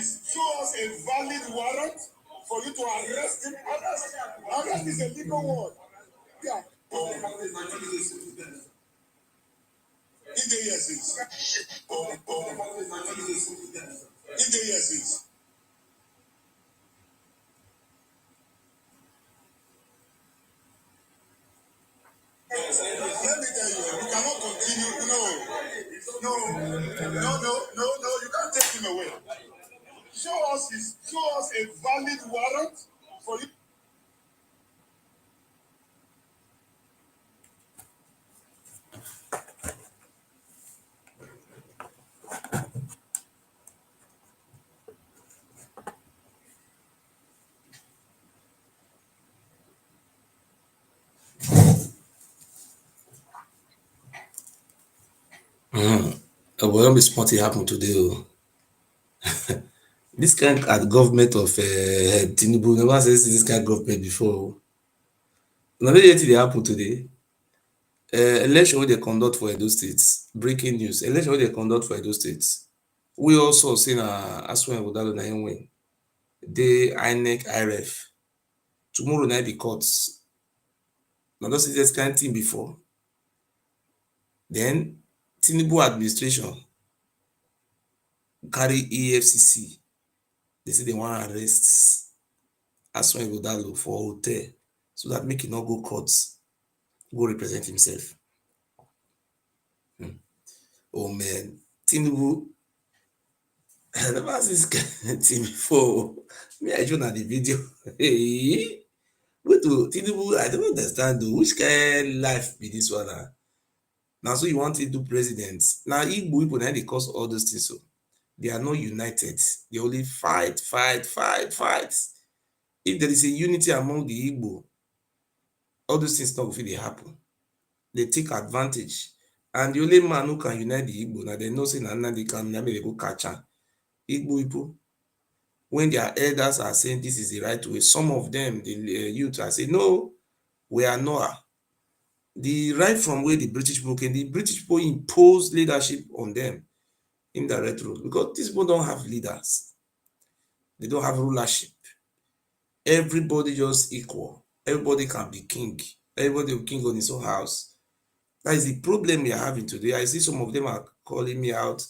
show us a valid warrant for you to arrest him. Arrest is a legal word. Yeah. If the yes is. If the yes is. Let me tell you, you cannot continue. No, you can't take him away. Show us a valid warrant for you. Well, don't be smart, it happened today. This kind of government of Tinubu never says this kind of government before. Now, anything they happen today. Election wey dey conduct for Edo State. Breaking news. Election wey dey conduct for Edo State. We also see na Asuen Ighodalo na him win. Dey INEC IRF. Tomorrow na be courts. Na don see this kind thing before. Then Tinubu administration carry Efcc. They say they wan arrest Asuen Ighodalo for hotel so that make e no go court, go represent himself. Oh man, Tinubu, I never see this kind of thing before. Me, I show na the video. Hey, wait to Tinubu, I don't understand though. Which kind life be this one? Now, so you want to do president? Now, Igbo people now they cause all those things. So they are not united. They only fight. If there is a unity among the Igbo, all those things not going to happen. They take advantage. And the only man who can unite the Igbo, now they know say they can never go catch am. Igbo people, when their elders are saying this is the right way, some of them, the youth are saying, no, we are not. The right from where the British people came, the British people imposed leadership on them, indirect rule, because these people don't have leaders. They don't have rulership. Everybody just equal. Everybody can be king. Everybody will king on his own house. That is the problem we are having today. I see some of them are calling me out.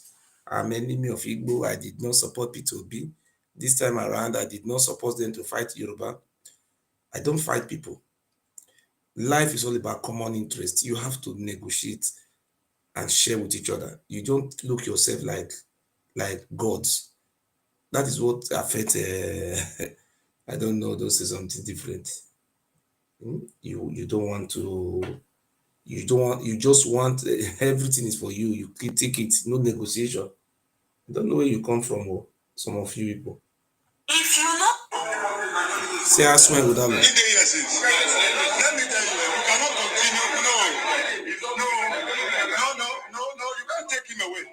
I'm enemy of Igbo. I did not support P2B. This time around, I did not support them to fight Yoruba. I don't fight people. Life is all about common interest. You have to negotiate and share with each other. You don't look yourself like gods. That is what affects. I don't know. Those is something different. You don't want to. You don't want. You just want everything is for you. You take it. No negotiation. I don't know where you come from. Oh, some of you people. If you know, say Asuen Ighodalo. let me tell you, you cannot continue. No, you can't take him away.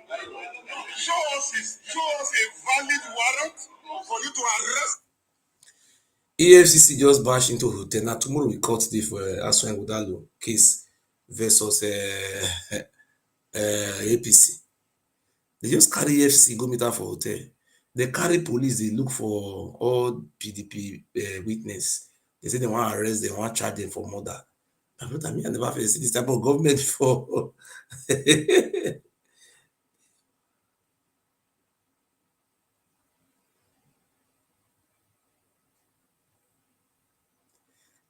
Show us a valid warrant for you to arrest. EFCC just bash into hotel. Now tomorrow we court day for Asuen Ighodalo case versus APC. They just carry EFCC go meet her for hotel. They carry police. They look for all PDP witness. They say they want to arrest. They want to charge them for murder. I never faced this type of government before.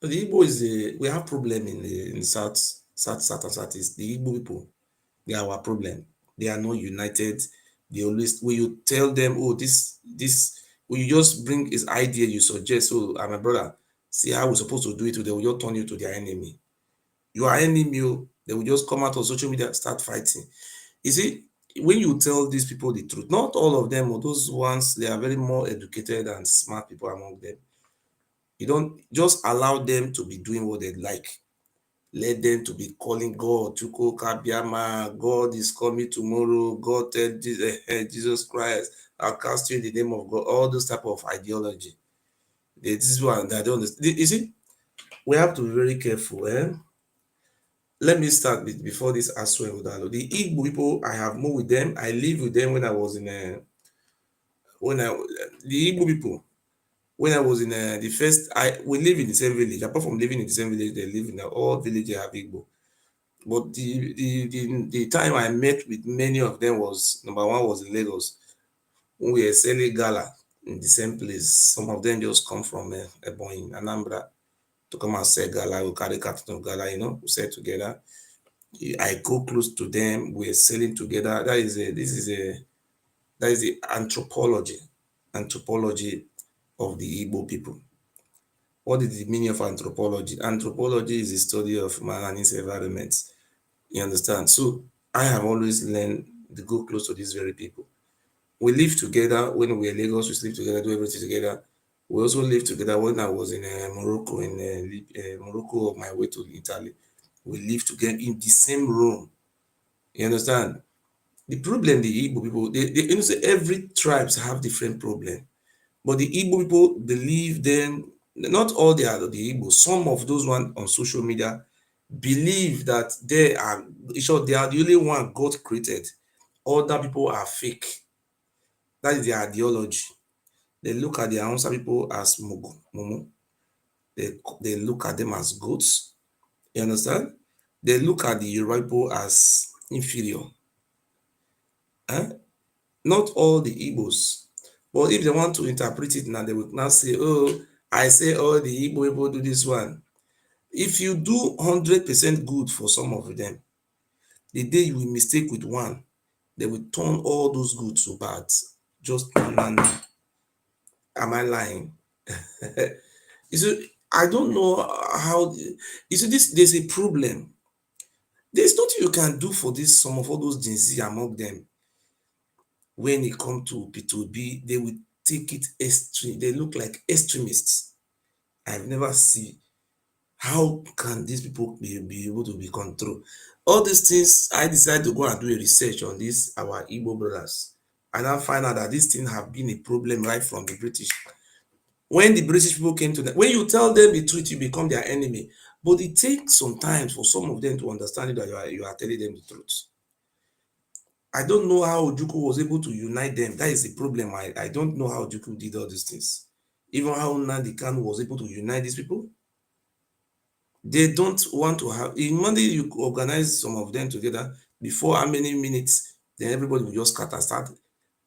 The Igbo is we have problem in the south and southeast. The Igbo people, they are our problem. They are not united. They always when you tell them, oh, this when you just bring his idea, you suggest, oh, my brother, see how we're supposed to do it, they will just turn you to their enemy. You are enemy, they will just come out on social media and start fighting. You see, when you tell these people the truth, not all of them, or those ones, they are very more educated and smart people among them. You don't just allow them to be doing what they like. Let them to be calling God, Chuko Kabiama, God is coming tomorrow, God tell Jesus Christ, I'll cast you in the name of God, all those type of ideology. This is one I don't understand. You see, we have to be very careful. Let me start with before this Asuen Ighodalo. The Igbo people, I have moved with them. I lived with them when I was in when I the Igbo people, when I was in the first, we live in the same village. Apart from living in the same village, they live in all villages have Igbo. But the time I met with many of them was number one was in Lagos when we were selling gala in the same place. Some of them just come from Ebonyi, Anambra to come and sell gala. We carry carton of gala, we sell together. I go close to them. We're selling together. That is the anthropology of the Igbo people. What is the meaning of anthropology? Anthropology is the study of man and his environment. You understand? So I have always learned to go close to these very people. We live together when we were in Lagos. We sleep together, do everything together. We also live together when I was in Morocco, Morocco on my way to Italy. We live together in the same room. You understand? The problem, the Igbo people, say every tribes have different problem. But the Igbo people believe them, not all they are the Igbo, some of those one on social media believe that they are the only one God created. Other people are fake. That is their ideology. They look at the Hausa people as mumu. They look at them as goats. You understand? They look at the Yoruba people as inferior. Not all the Igbos. But if they want to interpret it now, they will now say, oh, I say all the Igbo people do this one. If you do 100% good for some of them, the day you will mistake with one, they will turn all those good to bad. Just am I lying? You see, I don't know how. You see, there's a problem. There's nothing you can do for this. Some of all those Gen Z among them, when it comes to P2B, they will take it extreme. They look like extremists. I've never seen how can these people be able to be controlled. All these things, I decided to go and do a research on this, our Igbo brothers. And I find out that these things have been a problem right from the British. When the British people came to them, when you tell them the truth, you become their enemy. But it takes some time for some of them to understand that you are telling them the truth. I don't know how Ojukwu was able to unite them. That is the problem. I don't know how Ojukwu did all these things. Even how Nnamdi Kanu was able to unite these people. They don't want to have, in Monday you organize some of them together before how many minutes, then everybody will just scatter, start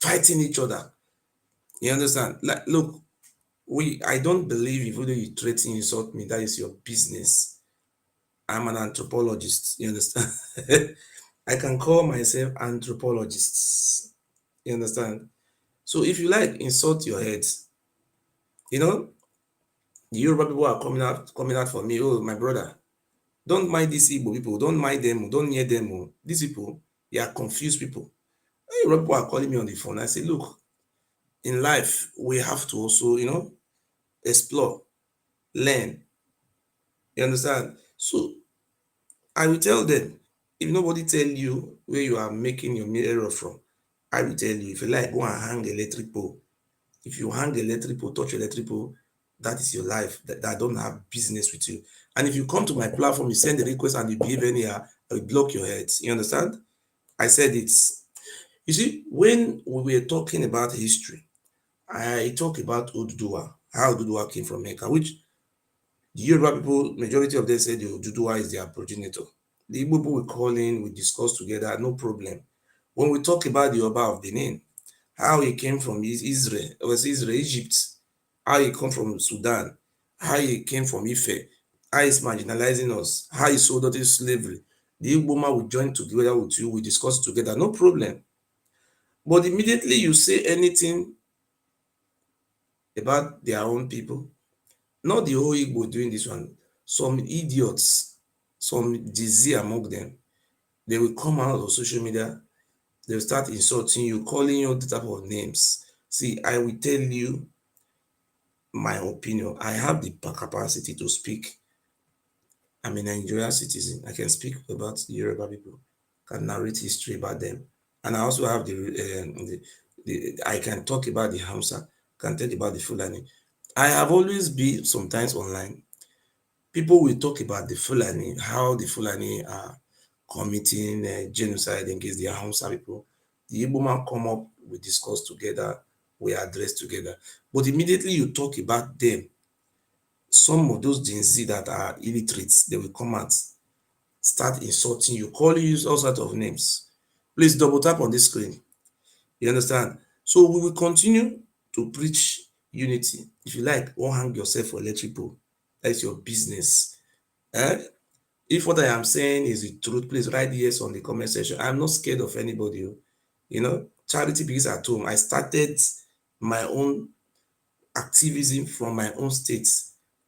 fighting each other. You understand? Like, look, I don't believe if you threaten, insult me, that is your business. I'm an anthropologist. You understand? I can call myself anthropologist. You understand? So if you like, insult your head. The Yoruba people are coming out for me. Oh, my brother, don't mind these Igbo people. Don't mind them. Don't near them. These people, they are confused people. Yoruba people are calling me on the phone. I say, look, in life, we have to also, explore, learn. You understand? So I will tell them, if nobody tell you where you are making your error from, I will tell you, if you like, go and hang electric pole. If you hang electric pole, touch electric pole, that is your life. That don't have business with you. And if you come to my platform, you send a request and you behave anyhow, I will block your head. You understand? I said it's. You see, when we were talking about history, I talk about Oduduwa, how Oduduwa came from Mecca, which the Yoruba people, majority of them said the Oduduwa is their progenitor. The Igbo people we call in, we discuss together, no problem. When we talk about the Oba of Benin, how he came from Israel, it was Israel, Egypt, how he come from Sudan, how he came from Ife, how he's marginalizing us, how he sold out his slavery. The Igbo man will join together with you, we discuss together, no problem. But immediately you say anything about their own people, not the whole Igbo doing this one, some idiots, some disease among them, they will come out of social media, they will start insulting you, calling you the type of names. See, I will tell you my opinion. I have the capacity to speak. I'm a Nigerian citizen. I can speak about the Yoruba people, can narrate history about them. And I also have I can talk about the Hausa, can talk about the Fulani. I have always been sometimes online. People will talk about the Fulani, how the Fulani are committing genocide against the Hausa people. The Igbo man come up, we discuss together. we address together. But immediately you talk about them, some of those Gen Z that are illiterate, they will come out, start insulting you, call you all sorts of names. Please double tap on this screen. You understand? So we will continue to preach unity. If you like, go hang yourself for electric pole. That's your business. Eh? If what I am saying is the truth, please write yes on the comment section. I'm not scared of anybody. You know, charity begins at home. I started my own activism from my own state.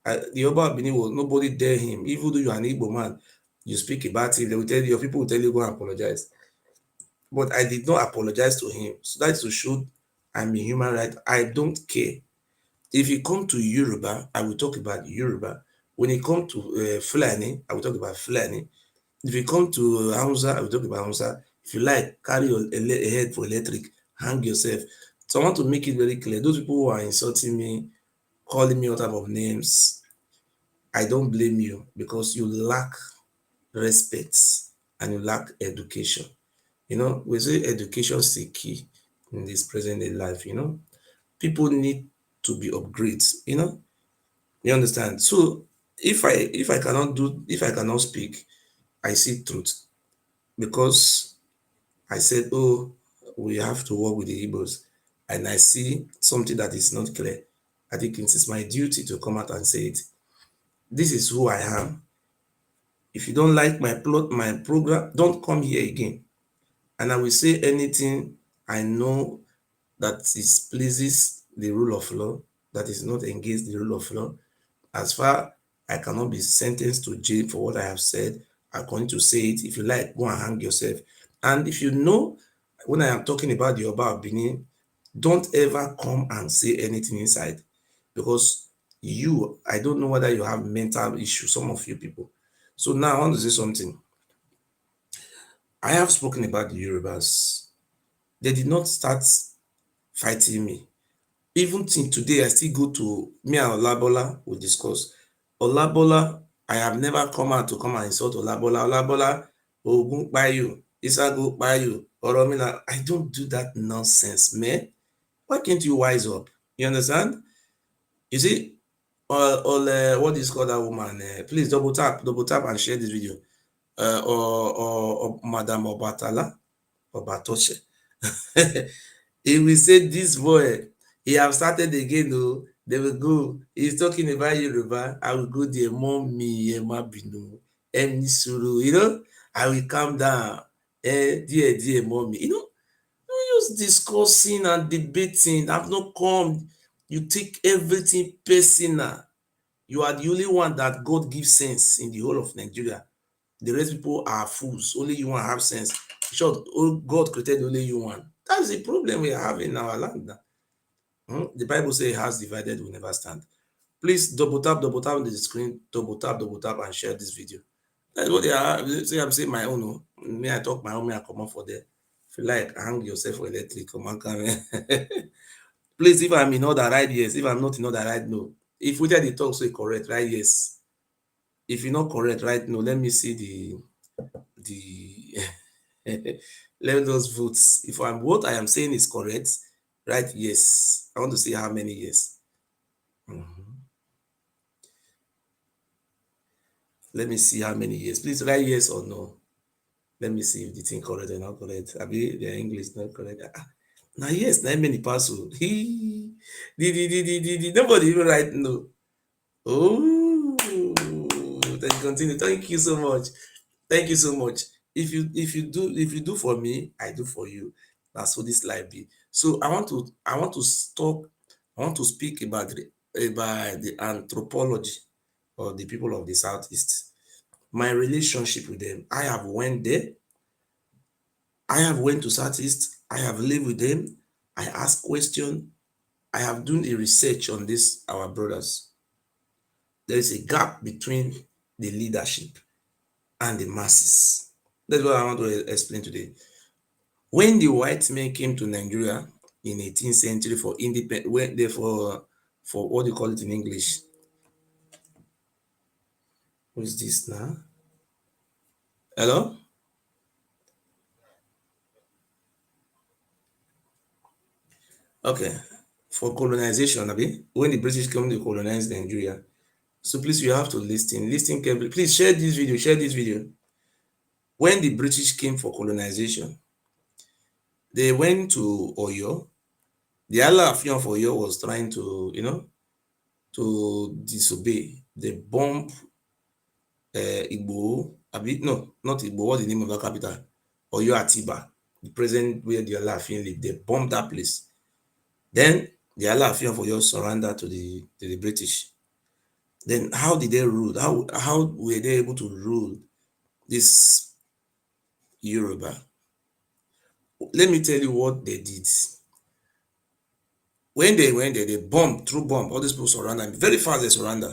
The Oba Benin was nobody dare him. Even though you are an Igbo man, you speak about it, they will tell you, your people will tell you, go and apologize. But I did not apologize to him. So that's to show I'm a human right. I don't care. If you come to Yoruba, I will talk about Yoruba. When it comes to Fulani, I will talk about Fulani. If you come to Hausa, I will talk about Hausa. If you like, carry your head for electric, hang yourself. So I want to make it very clear. Those people who are insulting me, calling me all type of names, I don't blame you because you lack respect and you lack education. You know, we say education is the key in this present day life, you know. People need to be upgraded, you know. You understand? So if I cannot speak, I see truth because I said, oh, we have to work with the Igbos, and I see something that is not clear. I think it is my duty to come out and say it. This is who I am. If you don't like my plot, my program, don't come here again. And I will say anything I know that is pleases the rule of law, that is not against the rule of law. As far I cannot be sentenced to jail for what I have said, I'm going to say it. If you like, go and hang yourself. And if you know, when I am talking about the Oba of Benin, don't ever come and say anything inside because I don't know whether you have mental issues, some of you people. So now I want to say something. I have spoken about the Yorubas. They did not start fighting me. Even till today, I still go to me and Olabola, we discuss. Olabola, I have never come out to come and insult Olabola. Olabola, Ogun Payo, Isago Payo, Oromila. I don't do that nonsense, man. Why can't you wise up? You understand? You see, what is called that woman? Please double tap and share this video. Or Madam Obatala, Obatoche. He will say, this boy, he have started again, oh, they will go. He's talking about Yoruba. I will go there, mommy, Mabino, Suru, you know, I will calm down. Dear, mommy. You know, you just discussing and debating. I've not come. You take everything personal. You are the only one that God gives sense in the whole of Nigeria. The rest people are fools. Only you one have sense. Sure, God created only you one. That's the problem we have in our land now. The Bible says house divided will never stand. Please double tap on the screen, double tap, and share this video. That's what they are. Say I'm saying my own. Oh. Me, I talk my own, me, I come up for there. If you like, hang yourself for electric, come on, come Please, if I'm in order, write yes. If I'm not in order, write no. If we the talk so correct, write yes. If you're not correct, write no. Let me see the let those votes. If I'm what I am saying is correct, write yes. I want to see how many yes. Let me see how many yes. Please write yes or no. Let me see if the thing correct or not correct. I mean, the English not correct. Now yes, not many parcel. Nobody even write no. Oh, then continue. Thank you so much. Thank you so much. If you do for me, I do for you. That's what this life be. So I want to talk. I want to speak about the anthropology of the people of the southeast. My relationship with them. I have went there. I have went to southeast. I have lived with them. I ask question. I have done a research on this our brothers. There is a gap between the leadership and the masses. That's what I want to explain today. When the white men came to Nigeria in 18th century for independent, when they for what do you call it in English? Who's this now? Hello? Okay. for colonization, when the British came to colonize Nigeria. So please, you have to listen carefully. Please share this video, share this video. When the British came for colonization, they went to Oyo. The Alaafin of Oyo was trying to, to disobey. They bombed Igbo, no, not Igbo, what's the name of the capital? Oyo Atiba, the present where the Alaafin live. They bombed that place. Then the Alaafin of Oyo surrendered to the British. Then how did they rule? How were they able to rule this Yoruba? Let me tell you what they did. When they went there, they bombed, through bomb, all these people surrounded. Very fast they surrender.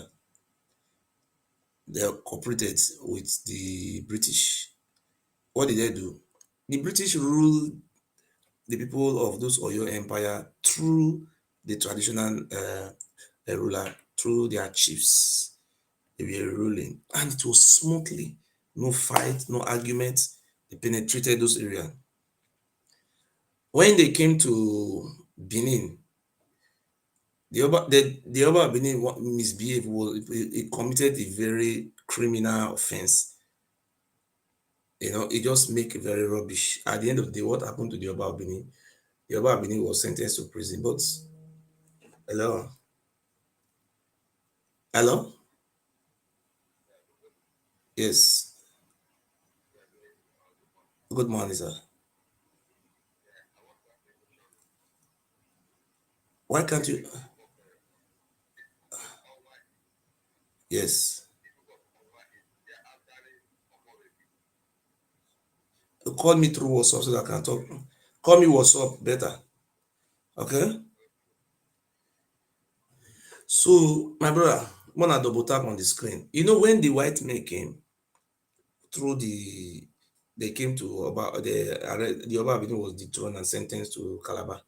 They cooperated with the British. What did they do? The British ruled the people of those Oyo Empire through the traditional ruler, through their chiefs. They were ruling, and it was smoothly, no fight, no argument. They penetrated those areas. When they came to Benin, the Oba Benin misbehaved. He committed a very criminal offense. It just make it very rubbish. At the end of the day, what happened to the Oba Benin? The Oba Benin was sentenced to prison. But hello, hello, yes. Good morning, sir. Why can't you? Yes, call me through WhatsApp so that I can talk. Call me WhatsApp better. Okay. So my brother, wanna double tap on the screen. When the white men came through they came to about the Oba Abidin was dethroned and sentenced to Calabar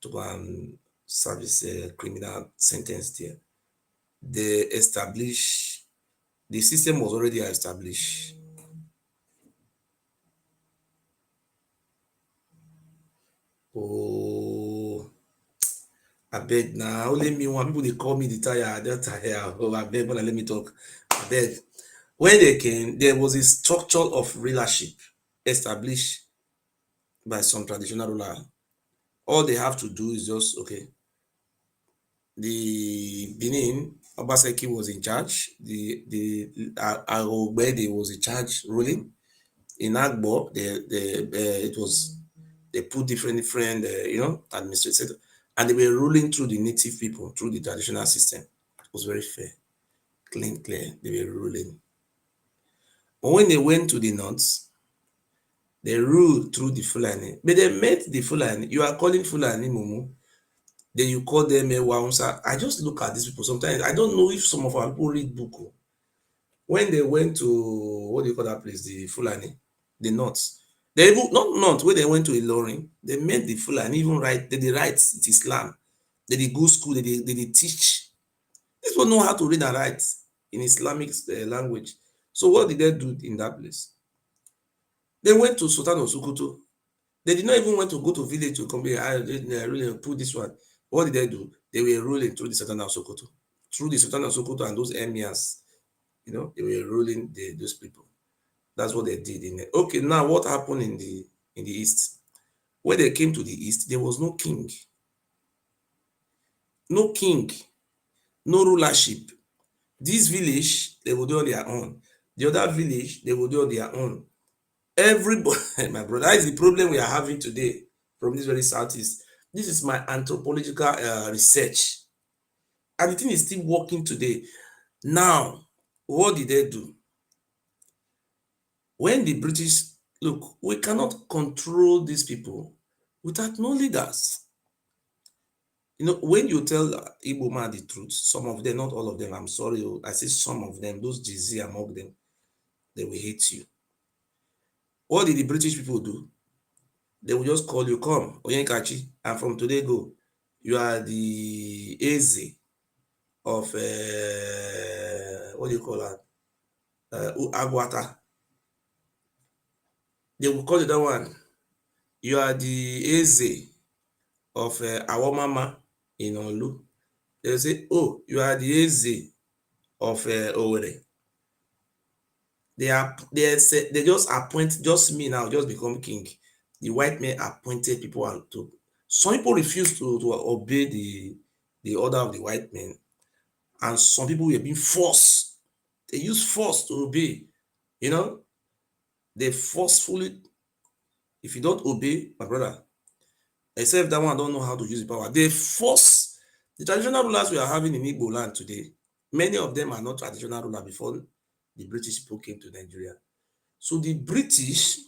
to go and service a criminal sentence there. They established the system was already established. Oh, I beg now. Only me one people they call me the tire. I don't tire. Oh, I beg, but let me talk. I beg. When they came, there was a structure of rulership established by some traditional ruler. All they have to do is just okay. The Benin Obaseki was in charge. The Arogbede was in charge ruling. In Agbo, it was they put different administrators, and they were ruling through the native people through the traditional system. It was very fair, clean, clear. They were ruling. But when they went to the north, they ruled through the Fulani. But they met the Fulani. You are calling Fulani Mumu. Then you call them a Waunsa. I just look at these people sometimes. I don't know if some of our people read book. When they went to what do you call that place? The Fulani, the North. They even not North when they went to Ilorin, they met the Fulani even write. They write it Islam. They go school. They teach. These people know how to read and write in Islamic language. So what did they do in that place? They went to Sultan of Sokoto. They did not even want to go to village to come here. I really put this one. What did they do? They were ruling through the Sultan of Sokoto. Through the Sultan of Sokoto and those emirs, they were ruling those people. That's what they did in it. Okay, now what happened in the east? When they came to the east, there was no king. No king, no rulership. This village, they will do on their own. The other village, they will do on their own. Everybody, my brother, that is the problem we are having today from this very southeast. This is my anthropological research. And the thing is still working today. Now, what did they do? When the British, look, we cannot control these people without no leaders. When you tell Igbo man the truth, some of them, not all of them, I'm sorry, I say some of them, those GZ among them, they will hate you. What did the British people do? They will just call you, come, Oyenkachi, and from today go, you are the Eze of, what do you call that? Agwata. They will call you that one. You are the Eze of Awomama. in Olu. They'll say, oh, you are the Eze of Owerri. They just appoint, just me now, just become king. The white men appointed people and to some people refuse to obey the order of the white men, and some people were being forced. They use force to obey. You know, they forcefully, if you don't obey, my brother, except that one don't know how to use the power, they force the traditional rulers we are having in Igbo land today. Many of them are not traditional rulers before the British people came to Nigeria. So the British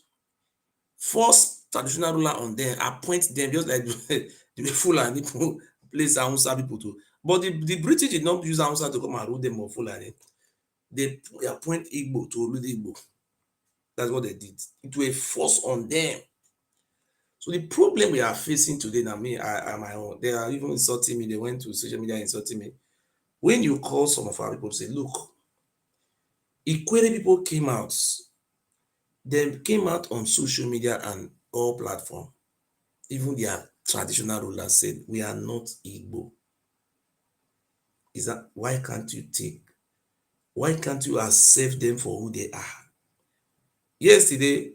force traditional ruler on them, appoint them, just like the Fulani people place Hausa people to. But the British did not use Hausa to come and rule them or Fulani. They appoint Igbo to rule Igbo. That's what they did. It was a force on them. So the problem we are facing today, now me, I my own, they are even insulting me. They went to social media insulting me. When you call some of our people, say, look, Ikwere people came out. They came out on social media and all platforms. Even their traditional rulers said, we are not Igbo. Is that why can't you accept them for who they are? Yesterday,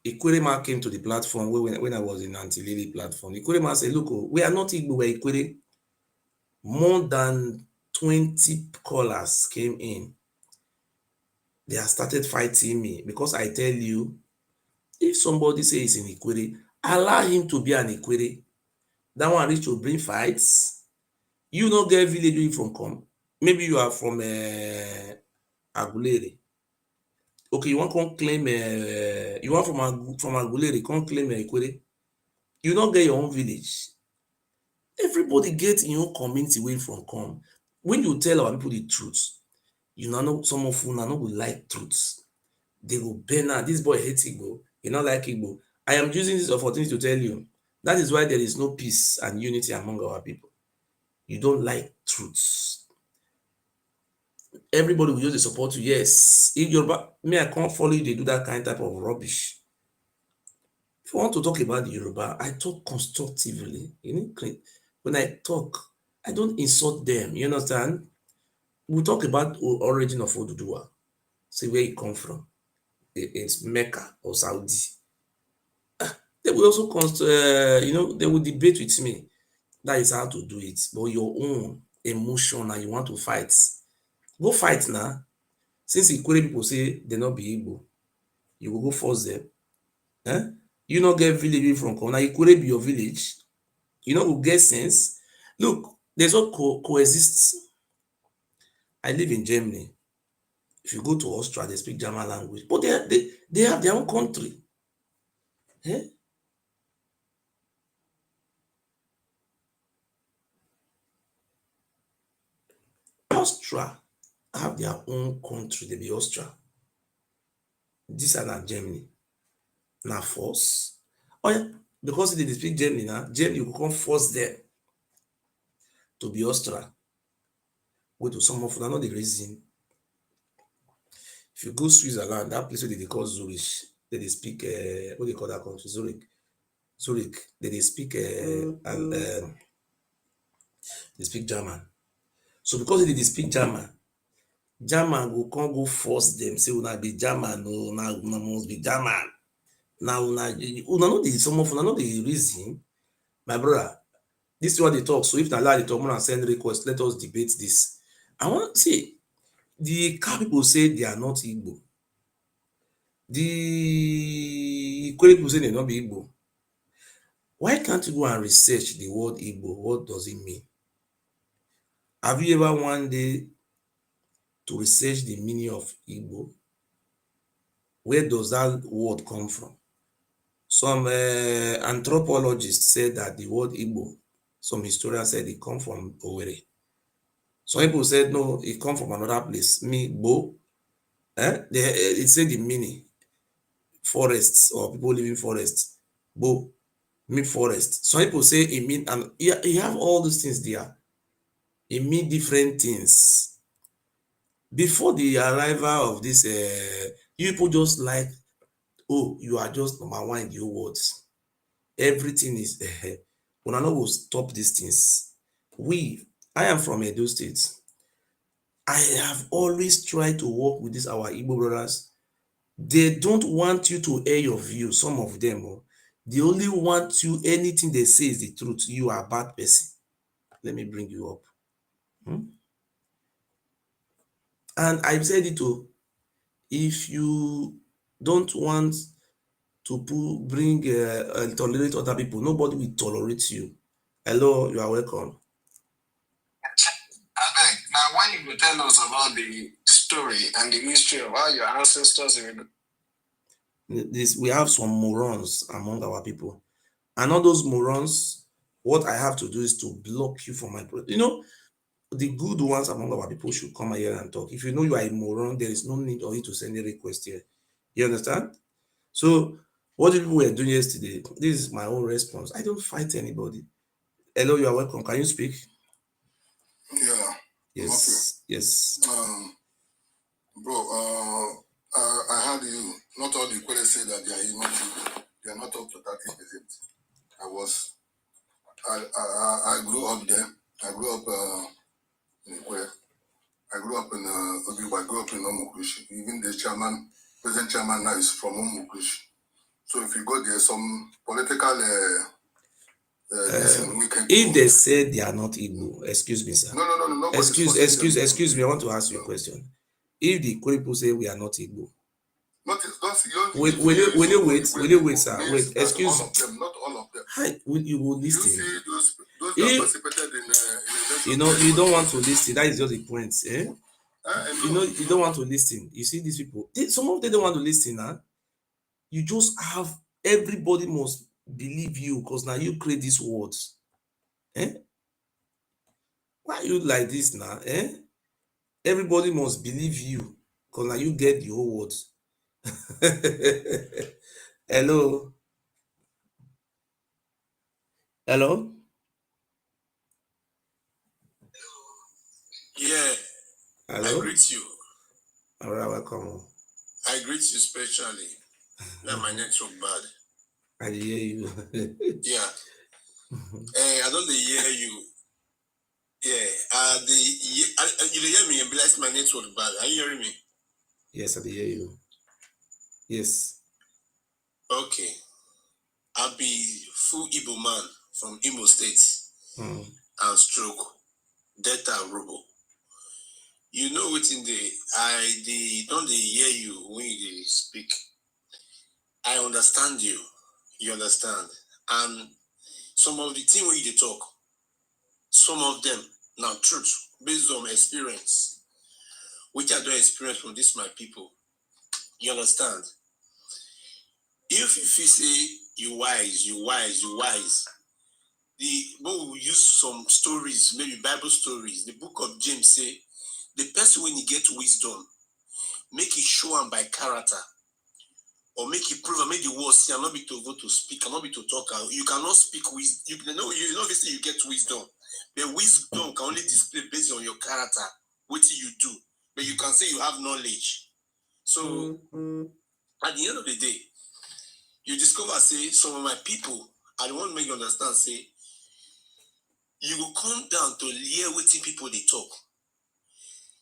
Ikwere came to the platform when I was in Anti-Lily platform. Ikwere said, look, we are not Igbo, we're Ikwere. More than 20 callers came in. They have started fighting me because I tell you, if somebody says in Ikwere, allow him to be an Ikwere. That one reach to bring fights. You not get village you from come. Maybe you are from Agulere. Okay, you want to come claim you want from Agulere, come claim Ikwere. You not get your own village. Everybody get in your community where from come. When you tell our people the truth, you know some of you now will like truth. They go Bernard, this boy hates Igbo, you not like Igbo. I am using this opportunity to tell you that is why there is no peace and unity among our people. You don't like truths. Everybody will use the support you. Yes, if Yoruba, me, I can't follow you, they do that kind type of rubbish. If you want to talk about the Yoruba, I talk constructively. You know, when I talk, I don't insult them. You understand? We talk about the origin of Oduduwa. See where it come from. It's Mecca or Saudi. They will also they will debate with me. That is how to do it. But your own emotion and you want to fight. Go fight now. Since Ikwere people say they not be Igbo, you will go force them. Eh? You not get village from corner. Ikwere be your village. You know, will get sense. Look, there's what coexist. I live in Germany. If you go to Austria, they speak German language, but they have their own country. Eh? Austria have their own country. They be Austria. This are not Germany. Now force. Oh yeah, because they speak Germany now, Germany will come force them to be Austria. Wait to some of them, not the reason. If you go Switzerland, that place where they call Zurich, they speak what they call that country, Zurich. They speak and they speak German. So because they speak German go come go force them say una be German o, una must be German. Now una know the some of una know the reason, my brother. This is what they talk. So if na lie they talk, una send request. Let us debate this. I want to see the car people say they are not Igbo. The Ikwere people say they not be Igbo. Why can't you go and research the word Igbo? What does it mean? Have you ever one day to research the meaning of Igbo? Where does that word come from? Some anthropologists said that the word Igbo, some historians said it come from Owerri. Some people said no, it come from another place. Me, Bo, it said the meaning, forests or people living forests. Bo, me forest. Some people say it mean, and you have all these things there. It mean different things. Before the arrival of this, you people just like, oh, you are just number one in the whole world. Everything is, when I know will stop these things. I am from Edo State. I have always tried to work with these our Igbo brothers. They don't want you to air your view, some of them. They only want you, anything they say is the truth. You are a bad person. Let me bring you up. And I've said it too. If you don't want to bring tolerate other people, nobody will tolerate you. Hello, you are welcome. Abeg, now when you go tell us about the story and the history of how your ancestors We have some morons among our people. And all those morons, what I have to do is to block you from my the good ones among our people should come here and talk. If you know you are a moron, there is no need for you to send a request here. You understand? So what the people were doing yesterday, this is my own response. I don't fight anybody. Hello, you are welcome. Can you speak? Yeah. Yes. Okay. Yes. Bro, I heard you. Not all the Ikwere say that they are not up to 30%. I grew up there. I grew up in Ikwere. I grew up in Ogiba. I grew up in Omukrishi. Even the present chairman now is from Omukrishi. So if you go there, some political if they say they are not Igbo, excuse me, sir. No. Excuse me. I want to ask you a question. If the people say we are not Igbo, will you wait, sir? Wait, excuse me. Not all of them. Hi, you will listen. You see those that participated in you don't want to listen. That is just the point. You don't want to listen. You see these people. Some of them don't want to listen. Huh? You just have everybody must believe you because now you create these words. Why are you like this now? Everybody must believe you because now you get the whole words. Hello. Hello. Yeah. Hello. I greet you. All right, welcome. I greet you specially. Now my network bad. I hear you. Yeah. I don't hear you. Yeah. You hear me? Bless my network bad. Are you hearing me? Yes, I hear you. Yes. Okay. I'll be full Igbo man from Imo State and stroke Delta Robo. You know what in don't they hear you when you speak. I understand you. You understand. And some of the things when you talk, some of them now truth based on experience, which I don't experience from this my people. You understand? If you say you wise, but we use some stories, maybe Bible stories. The book of James say the person when he get wisdom, make it show him by character, or make it prove and make the word see, and not be to go to speak, and not be to talk. You cannot speak wisdom. You know, obviously you get wisdom. The wisdom can only display based on your character, what you do. But you can say you have knowledge. So at the end of the day, you discover, say, some of my people, I don't want to make you understand, say, you will come down to hear what people they talk.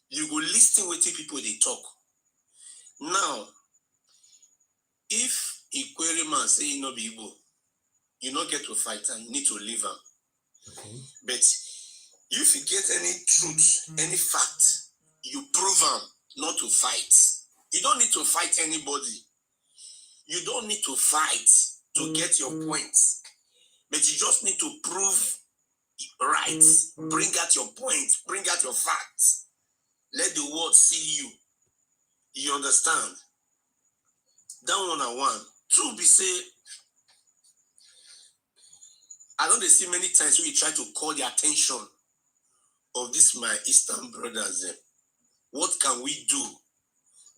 You go listen what people they talk. Now, if a query man say you no be Igbo, you not get to fight and you need to leave him. Okay. But if you get any truth, any fact, you prove them not to fight. You don't need to fight anybody. You don't need to fight to get your points. But you just need to prove right. Bring out your points. Bring out your facts. Let the world see you. You understand? That 1 on 1. 2 be say, I don't see many times when you try to call the attention of this my Eastern brothers. What can we do?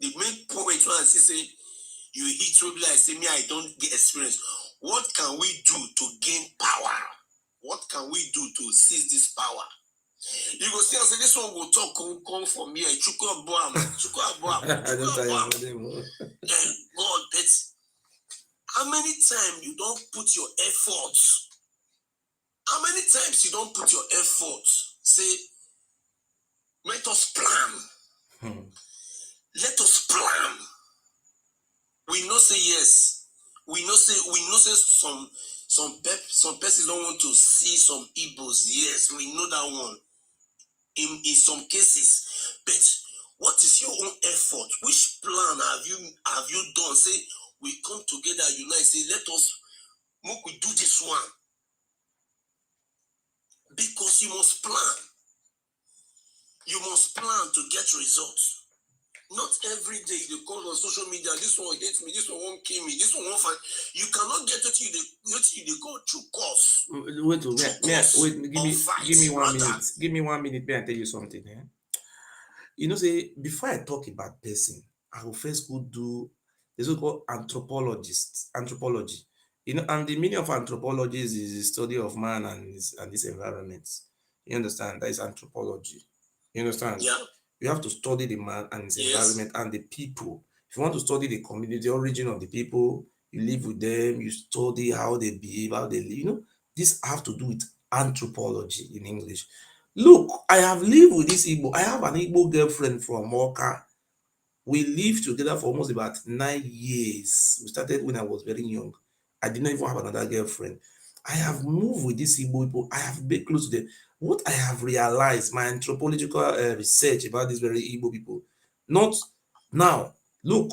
The main point when I say you hit trouble, I say me, I don't get experience. What can we do to gain power? What can we do to seize this power? You go see, I say this one will talk come from here. God, but how many times you don't put your efforts How many times you don't put your effort? Say, let us plan. Let us plan. We know say yes. We know say some persons don't want to see some Igbos. Yes, we know that one. In some cases, but what is your own effort? Which plan have you done? Say we come together, unite. Say let us make we do this one, because you must plan. You must plan to get results. Not every day you call on social media. This one hates me. This one won't kill me. This one won't find. You cannot get it. You go through course. Wait, give me 1 minute. Give me 1 minute. May I tell you something? Eh? You know, say before I talk about person, I will first go do this is called anthropology. You know, and the meaning of anthropology is the study of man and his environment. You understand? That is anthropology. You understand? Yeah. You have to study the man and his environment and the people. If you want to study the community, the origin of the people, you live with them, you study how they behave, how they live. You know, this have to do with anthropology in English. Look, I have lived with this Igbo. I have an Igbo girlfriend from Oka. We lived together for almost about 9 years. We started when I was very young. I did not even have another girlfriend. I have moved with these Igbo people. I have been close to them. What I have realized, my anthropological research about these very Igbo people, not now. Look,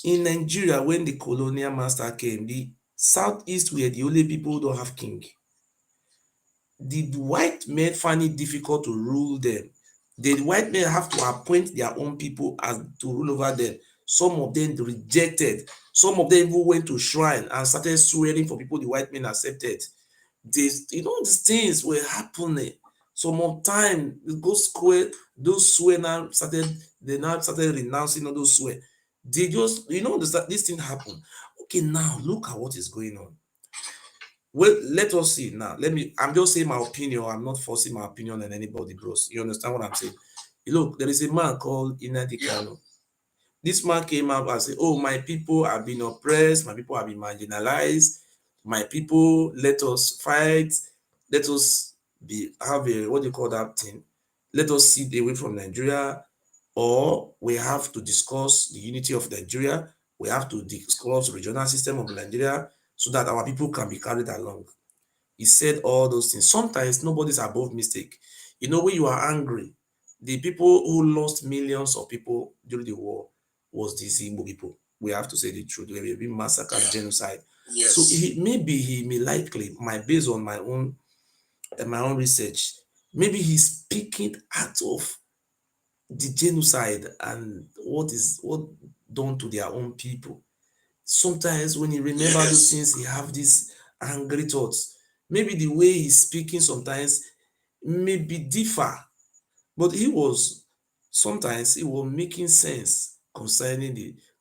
in Nigeria, when the colonial master came, the southeast were the only people who don't have king. The white men find it difficult to rule them. The white men have to appoint their own people as to rule over them. Some of them rejected. Some of them even went to shrine and started swearing for people the white men accepted. These things were happening. Some of time, those swear they now started renouncing all those swear. They just, this thing happened. Okay, now look at what is going on. Well, let us see now. I'm just saying my opinion. I'm not forcing my opinion on anybody, bros. You understand what I'm saying? Look, there is a man called Nnamdi Kanu. This man came out and said, oh, my people have been oppressed. My people have been marginalized. My people, let us fight. Let us have a, what do you call that thing? Let us sit away from Nigeria, or we have to discuss the unity of Nigeria. We have to discuss the regional system of Nigeria so that our people can be carried along. He said all those things. Sometimes nobody's above mistake. You know, when you are angry, the people who lost millions of people during the war was these Igbo people. We have to say the truth. They were being massacred, genocide. Yes. So he may likely, based on my own research, maybe he's speaking out of the genocide and what done to their own people. Sometimes when he remember those things, he have these angry thoughts. Maybe the way he's speaking sometimes maybe differ, but sometimes he was making sense concerning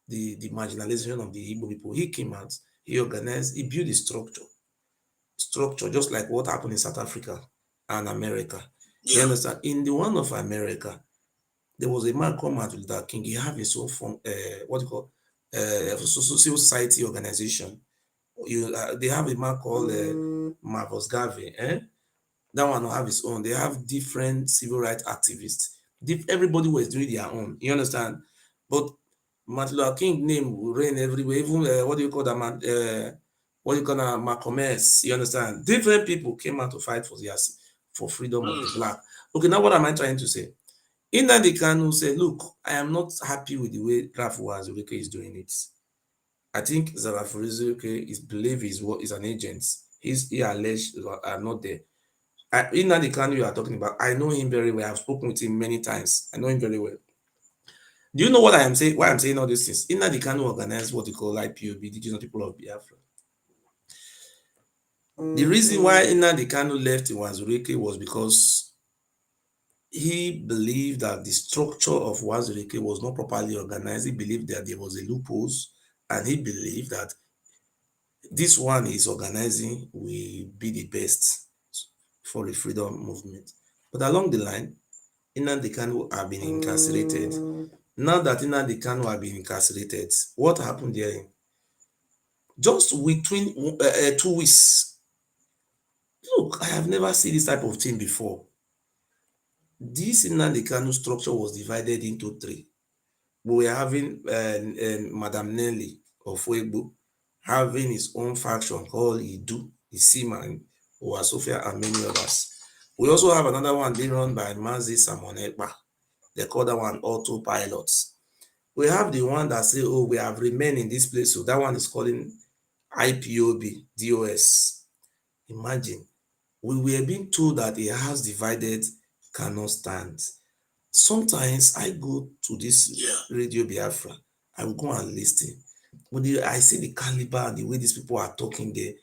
the marginalization of the Igbo people. He came out, he organized, he built a structure just like what happened in South Africa and America. You understand? In the one of America, there was a man called Martin Luther King. He have his own form, what you call civil society organization. They have a man called Marcus Garvey. That one will have his own. They have different civil rights activists. Everybody was doing their own. You understand? But Martin Luther King name will reign everywhere. Even what do you call that man? What do you call that? Malcolm X. You understand? Different people came out to fight for freedom of the black. Okay, now what am I trying to say? Nnamdi Kanu said, look, I am not happy with the way Rafu Azulike is doing it. I think Rafu Azulike is believe is an agent. He alleged are not there. Nnamdi Kanu you are talking about, I know him very well. I've spoken with him many times. I know him very well. Do you know what I am saying? Why I'm saying all these things? Nnamdi Kanu organized what they call IPOB, Indigenous People of Biafra. The reason why Nnamdi Kanu left Wazirike was because he believed that the structure of Wazirike was not properly organized. He believed that there was a loopholes, and he believed that this one is organizing will be the best for the freedom movement. But along the line, Nnamdi Kanu have been incarcerated. Now that Nnamdi Kanu have been incarcerated, what happened there? Just within 2 weeks, look, I have never seen this type of thing before. This Nnamdi Kanu structure was divided into three. We were having Madam Nelly of Wegbo having his own faction called Idu, Isiman, Sofia, and many others. We also have another one being run by Mazi Samonekpa. They call that one autopilots. We have the one that say, oh, we have remained in this place. So that one is calling IPOB, DOS. Imagine, we were being told that a house divided cannot stand. Sometimes I go to this Radio Biafra, I will go and listen. When I see the caliber and the way these people are talking there,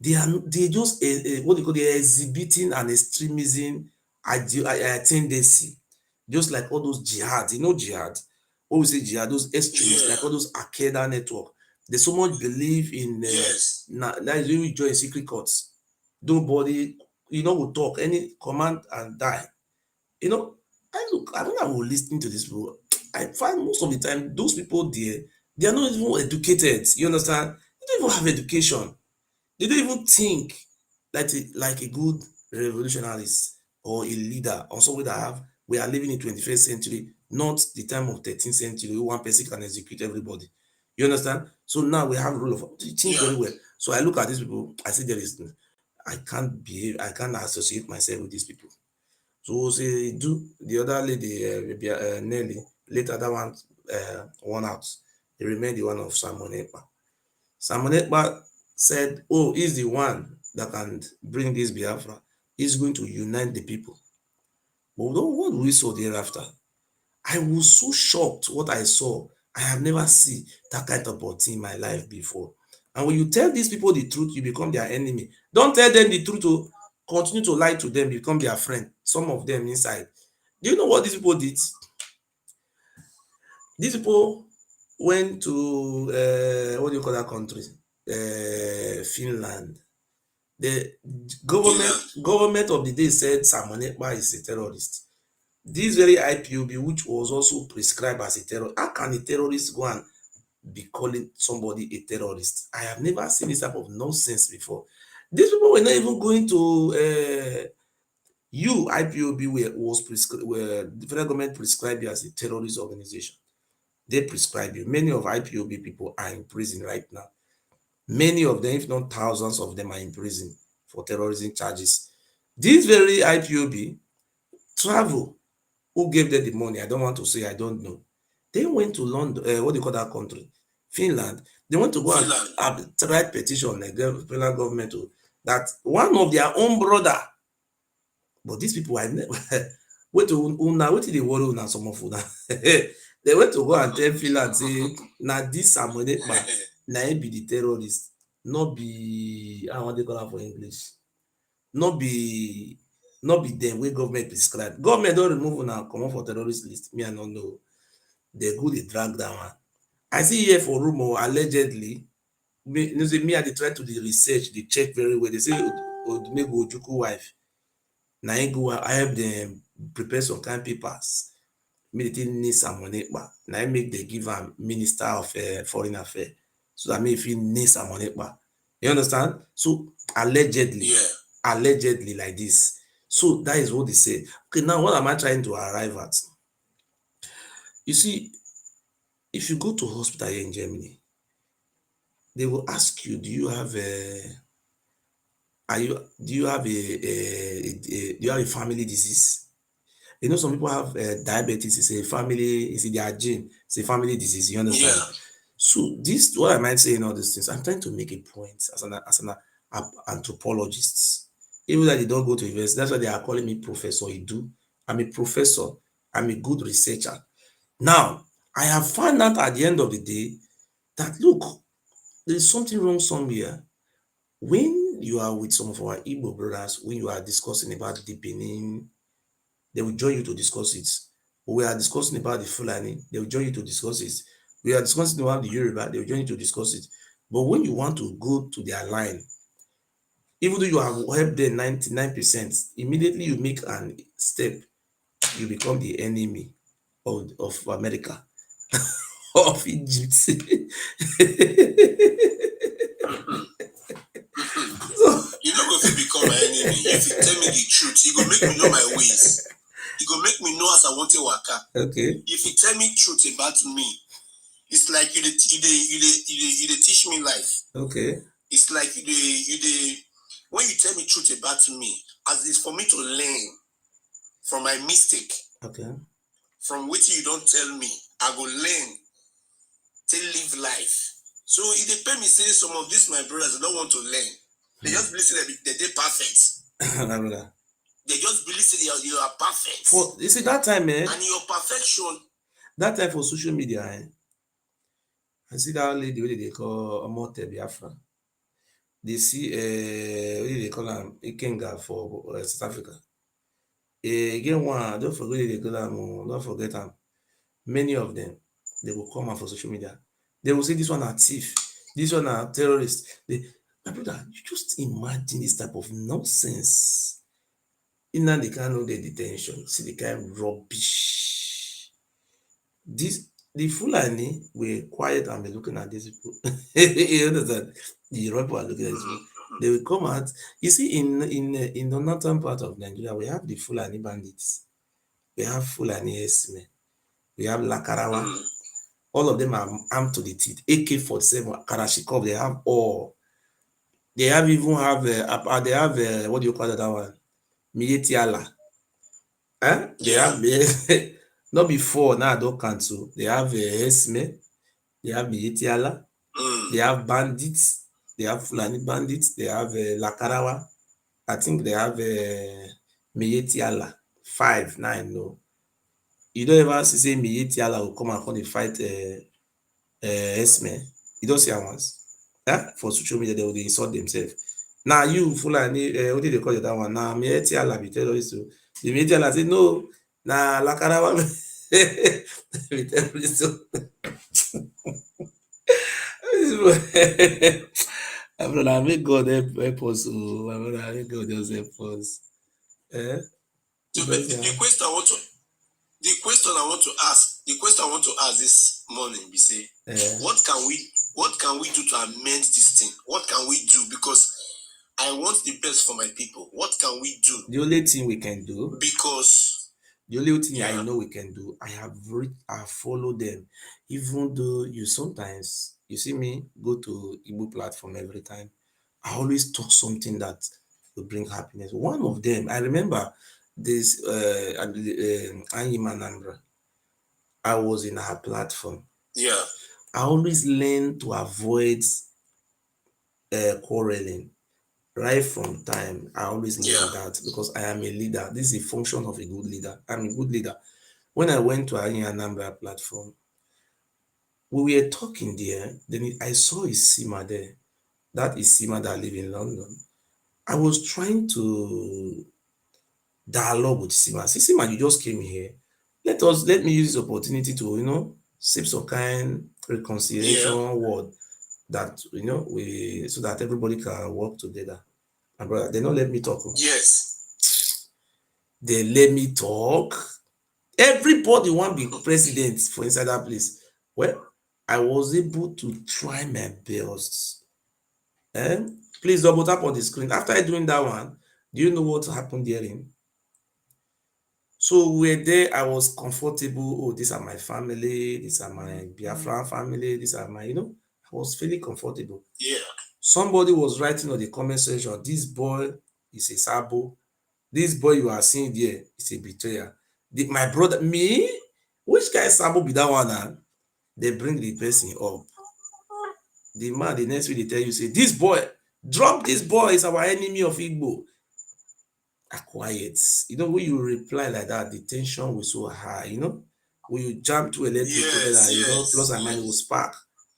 they just what they call, they are exhibiting an extremism tendency, just like all those jihad. You know jihad. What we say jihad, those extremists, like all those Al-Qaeda network. They so much believe in that is when we join secret courts. Nobody, will talk any command and die. I think I was listening to this people. I find most of the time those people there, they are not even educated. You understand? They don't even have education. They don't even think like a good revolutionarist or a leader or someone that we are living in 21st century, not the time of 13th century where one person can execute everybody. You understand? So now we have rule of think very well. So I look at these people, I say I can't associate myself with these people. So say do the other lady, Nelly, later that one won out. He remained the one of Simon Ekpa. Simon Ekpa said, oh, he's the one that can bring this Biafra. He's going to unite the people. But what we saw thereafter, I was so shocked what I saw. I have never seen that kind of thing in my life before. And when you tell these people the truth, you become their enemy. Don't tell them the truth, to continue to lie to them, become their friend. Some of them inside. Do you know what these people did? These people went to what do you call that country? Finland. The government of the day said Simon Ekpa is a terrorist. This very IPOB, which was also prescribed as a terrorist, how can a terrorist go and be calling somebody a terrorist? I have never seen this type of nonsense before. These people were not even going to IPOB were the federal government prescribed you as a terrorist organization. They prescribe you. Many of IPOB people are in prison right now. Many of them, if not thousands of them, are in prison for terrorism charges. This very IPOB travel. Who gave them the money? I don't want to say, I don't know. They went to London, what do you call that country? Finland. They want to go and write petition like the Finland government that one of their own brother. But these people, I never went to Una, what did they worry Una some of Una? They went to go and tell Finland, say, now this Samuel now be the terrorist, not be, I want to call that for English, not be them wey government prescribe. Government don remove una comot for terrorist list. Me I no know. They go dey drag that one. I see here for rumor allegedly. Me I dey try to dey research, dey check very well. They say Odumegwu Ojukwu wife na im go help dem prepare some kind papers. Make dey take name Simon Ekpa. Na im make dem give am Minister of Foreign Affairs. So that make e fit name Simon Ekpa. You understand? So allegedly like this. So that is what they say. Okay, now what am I trying to arrive at? You see, if you go to hospital here in Germany, they will ask you, do you have a family disease? You know, some people have diabetes. It's a family, it's their gene. It's a family disease. You understand? Yeah. So this, what am I saying all these things? I'm trying to make a point as an anthropologist. Even though they don't go to university, that's why they are calling me Professor Idu. I'm a professor. I'm a good researcher. Now, I have found out at the end of the day that, look, there is something wrong somewhere. When you are with some of our Igbo brothers, when you are discussing about deepening, they will join you to discuss it. We are discussing about the Fulani, they will join you to discuss it. We are discussing about the Yoruba, they will join you to discuss it. But when you want to go to their line, even though you have helped them 99%, immediately you make a step, you become the enemy of America, of Egypt. So, you know, go fit become my enemy if you tell me the truth. You go make me know my ways. You go make me know as I want to waka. Okay. If you tell me truth about me, it's like you teach me life. Okay. It's like when you tell me truth about me, as it's for me to learn from my mistake. Okay. From what you don't tell me, I go learn to live life. So it depends me say some of these my brothers don't want to learn. They just believe that they're perfect. My brother. They just believe that you are perfect. For you see that time, and your perfection. That time for social media, I see that lady wey they call Omote Biafra. They see what they call am Ikenga for South Africa. Again one, don't forget they call am, don't forget am. Many of them, they will come out for social media. They will say this one are thief, this one are terrorist. My brother, you just imagine this type of nonsense. In the kind of the detention, see the kind of rubbish. The Fulani were quiet and be looking at these people. You understand? The rebel are looking at these people. They will come out. You see, in the northern part of Nigeria, we have the Fulani bandits. We have Fulani Esme. We have Lakarawa. All of them are armed to the teeth. AK-47, Karashikov, they have all. They have even have they have what do you call that one? Mietiala. They have not before now. I don't cancel. They have Esme. They have Mietiala. They have bandits. They have Fulani bandits. They have Lakarawa. I think they have Mietiala. 5, 9, no. You don't ever see say Mietiala will come and come and fight Esme. You don't see am once. For social media, they will insult themselves. Now you Fulani, what did they call it that one? Now Mietiala be terrorist. The Mietiala say no. Now Lakarawa be terrorist. My brother, make God help us. Oh, my brother, make God just help us. So the question I want to ask this morning be say, what can we do to amend this thing? What can we do? Because I want the best for my people. What can we do? The only thing we can do, because the only thing I know we can do, I follow them. Even though you sometimes, you see me go to Igbo platform every time, I always talk something that will bring happiness. One of them, I remember this Anyima Nambra. I was in her platform. Yeah. I always learn to avoid quarreling. Right from time, I always learn that because I am a leader. This is a function of a good leader. I'm a good leader. When I went to Anambra platform, we were talking there. Then I saw Isima there. That Isima that live in London. I was trying to dialogue with Isima. Isima, you just came here. Let me use this opportunity to save some kind reconciliation word that we so that everybody can work together. My brother, they don't let me talk. Yes. They let me talk. Everybody want be president for inside that place. Well, I was able to try my best. Please double tap on the screen. After doing that one, do you know what happened therein? So we were there. I was comfortable. Oh, these are my family. These are my Biafran family. These are my, I was feeling comfortable. Yeah. Somebody was writing on the comment section, this boy is a sabo. This boy you are seeing there is a betrayer. My brother, me? Which guy sabo be that one? They bring the person up. The man, the next week they tell you, say, this boy, drop this boy, is our enemy of Igbo. Quiet. When you reply like that, the tension was so high, when you jump to electric together, plus and minus will spark.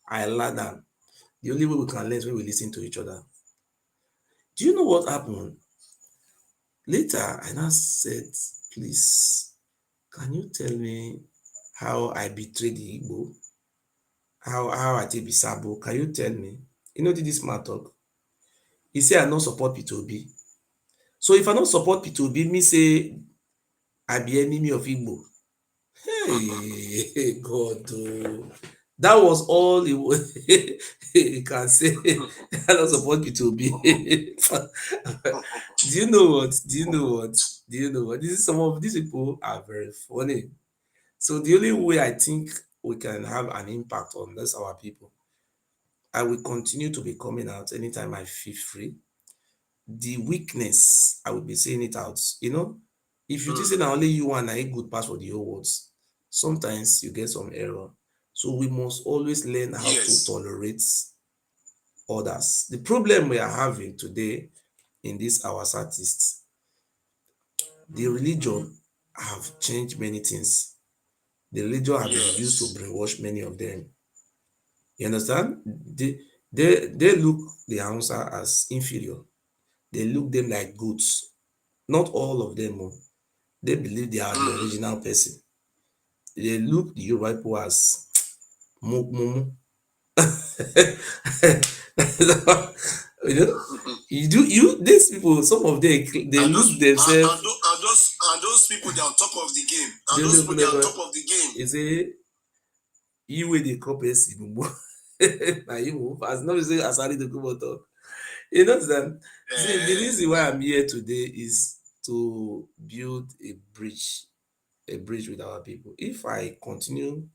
I learned that the only way we can learn is when we listen to each other. Do you know what happened? Later, I now said, please, can you tell me how I betrayed the Igbo? How I did be Sabo? Can you tell me? Did this man talk? He said I don't support P2B. So if I don't support P2B, me say I be enemy of Igbo. Hey, God, oh. That was all he can say. I don't support you to be. Do you know what? Do you know what? Do you know what? This is some of these people are very funny. So the only way I think we can have an impact on this our people, I will continue to be coming out anytime I feel free. The weakness, I will be saying it out. If you think say na only you and I good pass for the whole world, sometimes you get some error. So we must always learn how to Yes. tolerate others. The problem we are having today in this our artists, the religion have changed many things. The religion have been used to Yes. brainwash many of them. You understand? They look the Hausa as inferior. They look them like goods. Not all of them. Oh. They believe they are the original person. They look the Yoruba people as mumu. you know, these people, some of them they And look those themselves. and those people, they're on top of the game. They And those look people, they're on like top of the game. they say you wey dey call person mumu. Na you as no be say Asari dey go talk. You know that. See, the Eh, reason why I'm here today is to build a bridge with our people. If I continue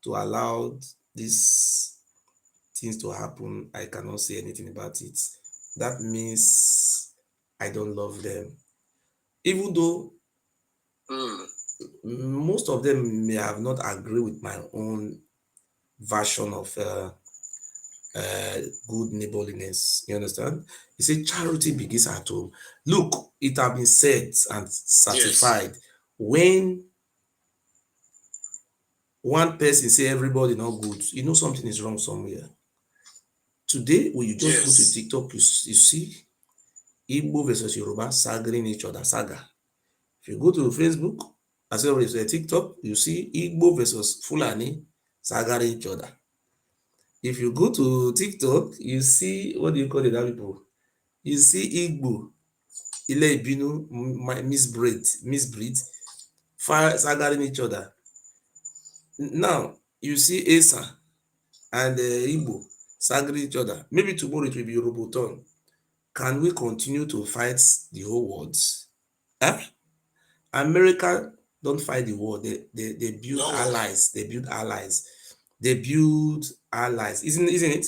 to allow these things to happen, I cannot say anything about it. That means I don't love them. Even though mm, most of them may have not agree with my own version of good neighborliness. You understand? You say charity begins at home. Look, it has been said and yes. certified when one person say everybody not good, something is wrong somewhere. Today, when you just go to Yes. TikTok, you see Igbo versus Yoruba sagging each other, saga. If you go to Facebook, as well as TikTok, you see Igbo versus Fulani sagging each other. If you go to TikTok, you see, what do you call it, that people? You see Igbo, Ile Ibinu, misbreed, fire sagging each other. Now, you see Asa and Igbo sagging each other. Maybe tomorrow it will be Yoruba turn. Can we continue to fight the whole world? Eh? America don't fight the war. They build No. allies. They build allies. They build allies. Isn't it?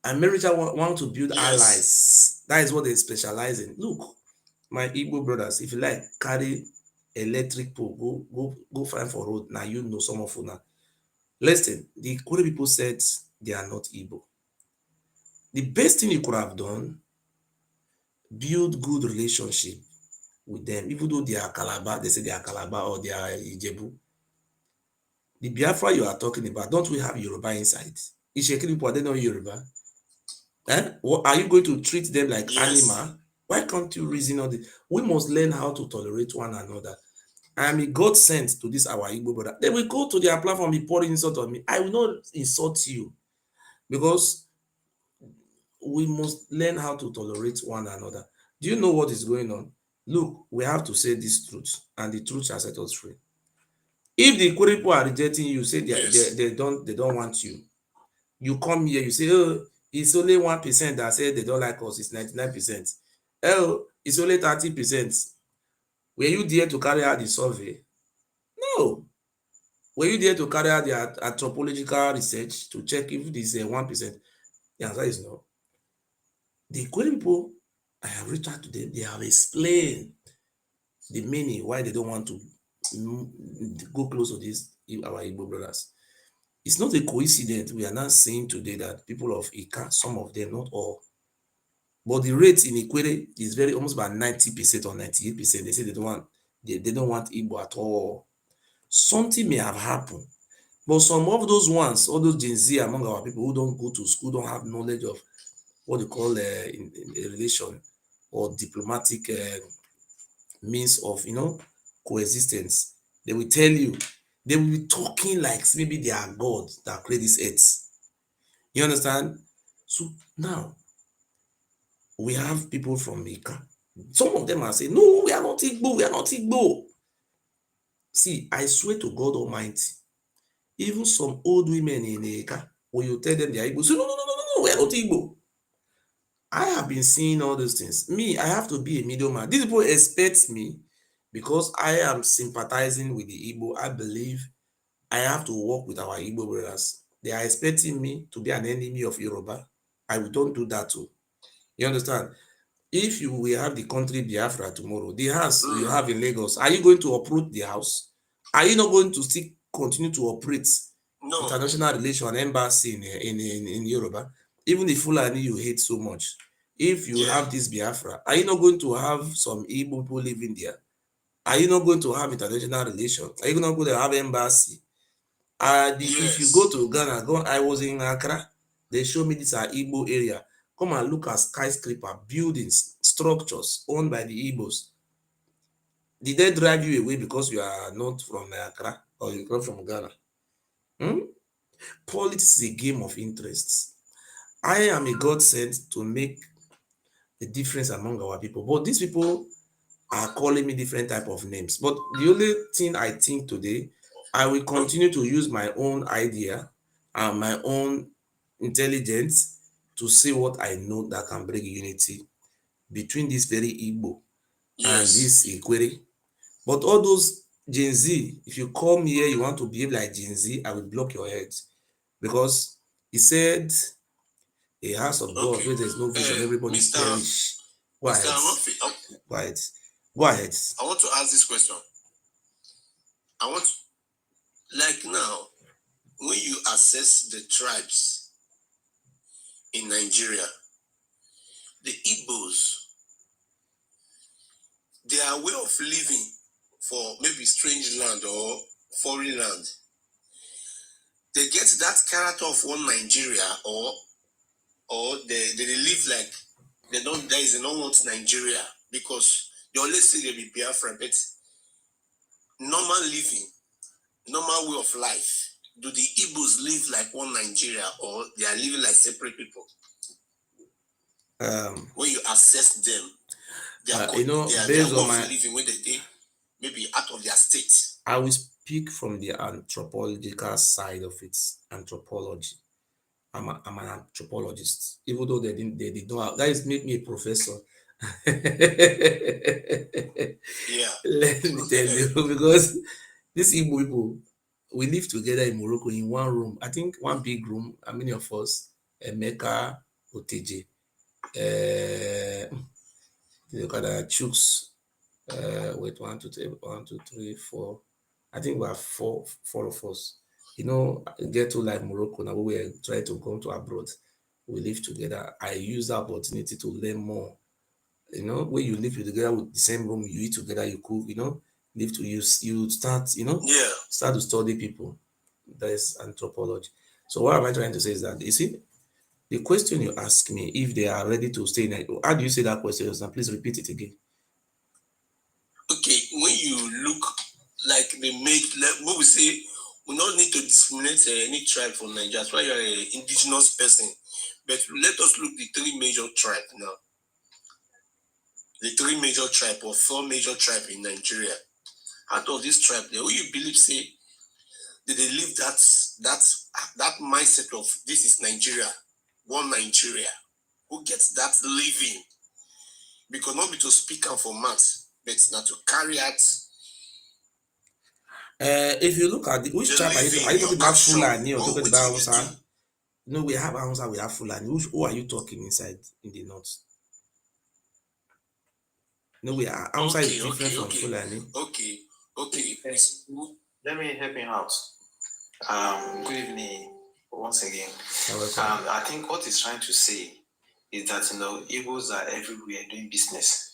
America want to build Yes. allies. That is what they specialize in. Look, my Igbo brothers, if you like, carry electric pole, go find for road. Now you know some of una. Listen, the Kore people said they are not Igbo. The best thing you could have done, build good relationship with them, even though they are Calabar, they say they are Calabar or they are Ijebu. The Biafra you are talking about, don't we have Yoruba inside? Ishekiri people, are they not Yoruba? What, are you going to treat them like Yes. animal? Why can't you reason on this? We must learn how to tolerate one another. I am a God sent to this our Igbo brother. They will go to their platform, be pouring insult on me. I will not insult you because we must learn how to tolerate one another. Do you know what is going on? Look, we have to say this truth, and the truth shall set us free. If the Ikwe people are rejecting you, say Yes. they don't want you. You come here, you say, oh, it's only 1% that said they don't like us, it's 99%. Oh, it's only 30%. Were you there to carry out the survey? No. Were you there to carry out the anthropological research to check if this is 1%? The answer is no. The Ikwe people, I have reached out to them, they have explained the meaning why they don't want to go close to this our Igbo brothers. It's not a coincidence we are now seeing today that people of Ika, some of them, not all, but the rate in Ikwere is very almost about 90% or 98%. They say they don't want Igbo at all. Something may have happened, but some of those ones, all those Gen Z among our people who don't go to school, don't have knowledge of what they call in a relation or diplomatic means of coexistence. They will tell you, they will be talking like maybe they are God that create this earth. You understand? So now we have people from Ika. Some of them are saying, no, we are not Igbo, we are not Igbo. See, I swear to God Almighty, Even some old women in Eka, when you tell them they are Igbo, say, no, no, no, no, no, no, we are not Igbo. I have been seeing all those things. Me, I have to be a middleman. These people expect me because I am sympathizing with the Igbo. I believe I have to work with our Igbo brothers. They are expecting me to be an enemy of Yoruba. I don't do that too. You understand? If you will have the country Biafra tomorrow, the house you have in Lagos, are you going to uproot the house? Are you not going to still continue to operate No. international relation and embassy in Yoruba? Even the Fulani you hate so much. If you have this Biafra, are you not going to have some Igbo people living there? Are you not going to have international relation? Are you not going to have embassy? If you go to Ghana, I was in Accra, they show me this Igbo area. Come and look at skyscraper, buildings, structures owned by the Igbos. Did they drive you away because you are not from Accra or you come from Ghana? Hmm? Politics is a game of interests. I am a God sent to make the difference among our people, but these people are calling me different type of names. But the only thing I think today, I will continue to use my own idea and my own intelligence to see what I know that can bring unity between this very Igbo and this Ikwere. But all those Gen Z, if you come here, you want to behave like Gen Z, I will block your head. Because he said, a house of God where there's no vision, everybody perish. Go ahead. Go ahead. Go ahead. I want to ask this question. I want, like now, when you assess the tribes in Nigeria, the Igbos, their way of living for maybe strange land or foreign land, they get that character of one Nigeria, or they live like they don't want Nigeria because they always say they be Biafra, but normal living, normal way of life. Do the Igbos live like one Nigeria or they are living like separate people? When you assess them, their way of living when they maybe out of their state. I will speak from the anthropological side of it, anthropology. I'm an anthropologist, even though they did not. That is make me a professor. Let me tell you, because these Igbo people, we live together in Morocco in one room. I think one big room. How many of us? Emeka, Oteje, look at the Chooks. Wait, 1, 2, 3, 4. I think we have four of us. You know, get to like Morocco now. We were trying to come to abroad. We live together. I use that opportunity to learn more. You know, when you live together with the same room, you eat together, you cook. You know, live to you start. You know, start to study people. That is anthropology. So what am I trying to say is that you see, the question you ask me if they are ready to stay in. How do you say that question? Please repeat it again. Okay, when you look like what we say, we don't need to discriminate any tribe from Nigeria. That's why you're an indigenous person. But let us look the three major tribes now. The three major tribe or four major tribe in Nigeria. Out of this tribe, who you believe say that they live that mindset of this is Nigeria, one Nigeria. Who gets that living? Because not be to speak out for maths, but not to carry out. If you look at which tribe are you talking about? Fulani or talking about Hausa? No, we have Hausa, we have Fulani. Who are you talking inside in the north? No, we are Hausa is different from Fulani. Okay. Let me help him out. Good evening once again. I think what he's trying to say is that Igbos are everywhere doing business.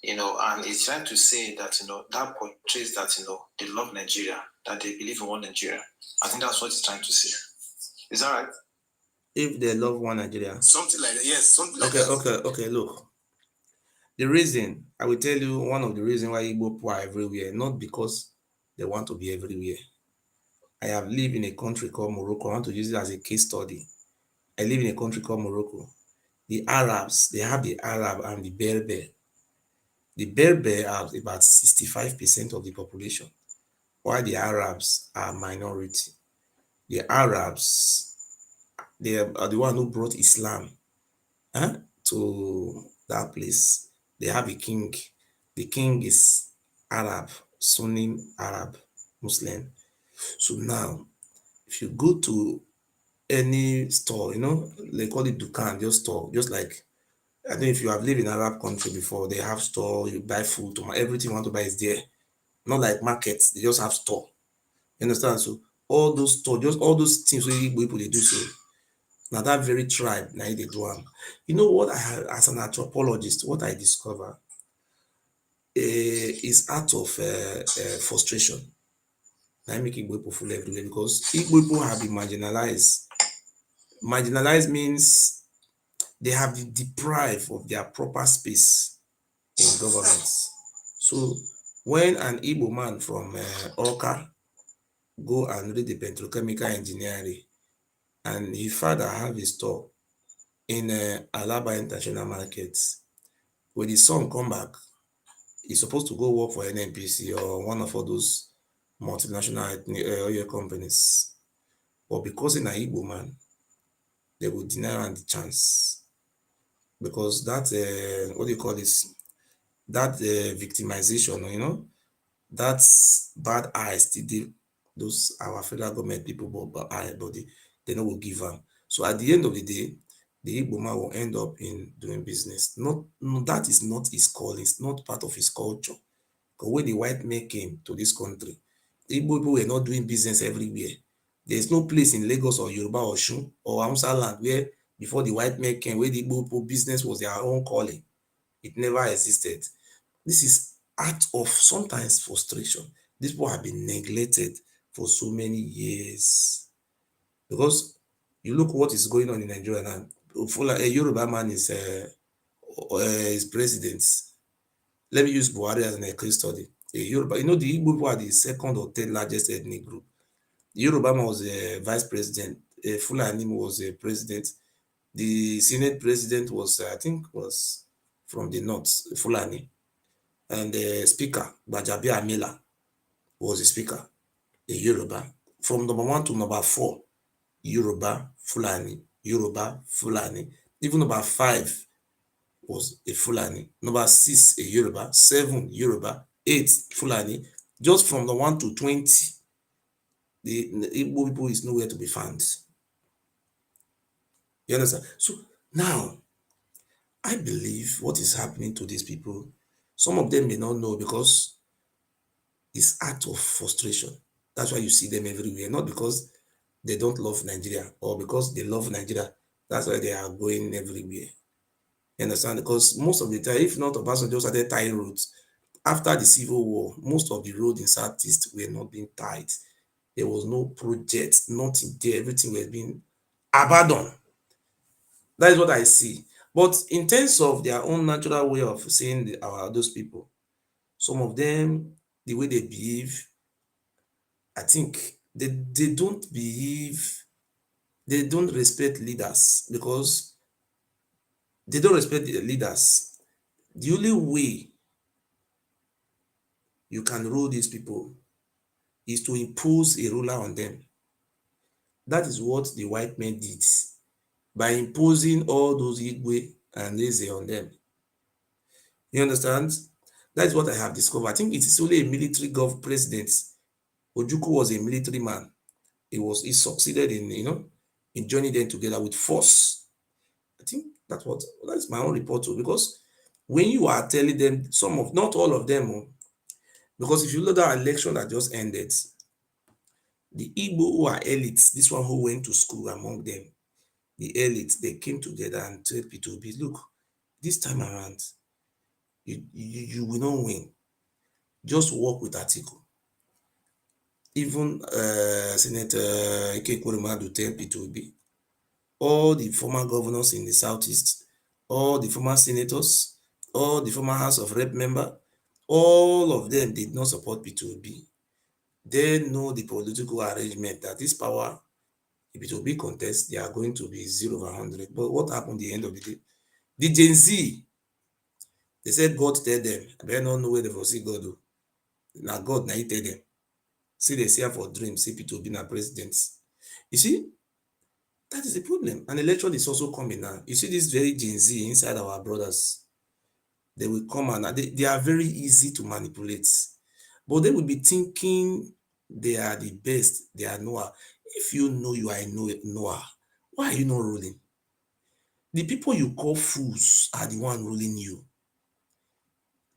And he's trying to say that that portrays that they love Nigeria, that they believe in one Nigeria. I think that's what he's trying to say. Is that right? If they love one Nigeria, something like that, yes, something like that. Okay. Look, the reason I will tell you one of the reasons why Igbo people are everywhere, not because they want to be everywhere. I have lived in a country called Morocco. I want to use it as a case study. I live in a country called Morocco. The Arabs, they have the Arab and the Berber. The Berber are about 65% of the population, while the Arabs are minority. The Arabs, they are the one who brought Islam to that place. They have a king. The king is Arab, Sunni Arab, Muslim. So now, if you go to any store, they call it Dukan, just store, just like, I don't know if you have lived in Arab country before, they have store, you buy food, everything you want to buy is there. Not like markets, they just have store. You understand? So all those store, just all those things wey Igbo people they do so. Now that very tribe, now they do them. You know what as an anthropologist, what I discover is out of frustration. Now I make Igbo people full everywhere because Igbo people have been marginalized. Marginalized means they have been deprived of their proper space in governance. So when an Igbo man from Oka go and read the petrochemical engineering, and his father have a store in Alaba International Market, when the son come back, he's supposed to go work for NNPC or one of all those multinational oil companies. But because in an Igbo man, they will deny him the chance. Because that, what do you call this? That victimization, that's bad eyes. Those our federal government people, but they no will give them. So at the end of the day, the Igbo man will end up in doing business. No, that is not his calling. It's not part of his culture. Because when the white men came to this country, the Igbo people were not doing business everywhere. There's no place in Lagos or Yoruba or Shun or Hausa land where before the white men came, where the Igbo people business was their own calling. It never existed. This is out of sometimes frustration. These people have been neglected for so many years. Because you look what is going on in Nigeria now. A Yoruba man is president. Let me use Buhari as a case study. A Yoruba, the Igbo people are the second or third largest ethnic group. The Yoruba man was a vice president. Fulani was a president. The Senate president was, I think, was from the north, Fulani. And the speaker, Bajabi Amila, was the speaker, a Yoruba. From number 1 to number 4, Yoruba, Fulani, Yoruba, Fulani. Even number 5 was a Fulani. Number 6, a Yoruba. 7, Yoruba. 8, Fulani. Just from the 1 to 20, the Igbo people is nowhere to be found. You understand? So now, I believe what is happening to these people, some of them may not know because it's out of frustration. That's why you see them everywhere. Not because they don't love Nigeria or because they love Nigeria. That's why they are going everywhere. You understand? Because most of the time, if not Obasanjo started tying roads, after the Civil War, most of the roads in Southeast were not being tied. There was no project, nothing there. Everything was being abandoned. That is what I see. But in terms of their own natural way of seeing those people, some of them, the way they behave, I think they don't behave, they don't respect leaders because they don't respect the leaders. The only way you can rule these people is to impose a ruler on them. That is what the white men did by imposing all those Igwe and Eze on them. You understand? That is what I have discovered. I think it is only a military president. Ojukwu was a military man. He succeeded in joining them together with force. I think that's my own report too. Because when you are telling them, not all of them, because if you look at that election that just ended, the Igbo who are elites, this one who went to school among them, the elites, they came together and told P2B, look, this time around, you will not win. Just work with Atiku. Even Senator Ikekwuremadu tell P2B, all the former governors in the Southeast, all the former senators, all the former House of Rep member, all of them did not support P2B. They know the political arrangement that this power, if it will be contest, they are going to be 0 over 100. But what happened at the end of the day? The Gen Z, they said God tell them, I better not know where they will see God. Now God, now he tell them. See, they see her for dreams, see P2B na president. You see, that is the problem. And election is also coming now. You see this very Gen Z inside our brothers. They will come and they are very easy to manipulate. But they will be thinking they are the best, they are Noah. If you know you are Noah, why are you not ruling? The people you call fools are the one ruling you.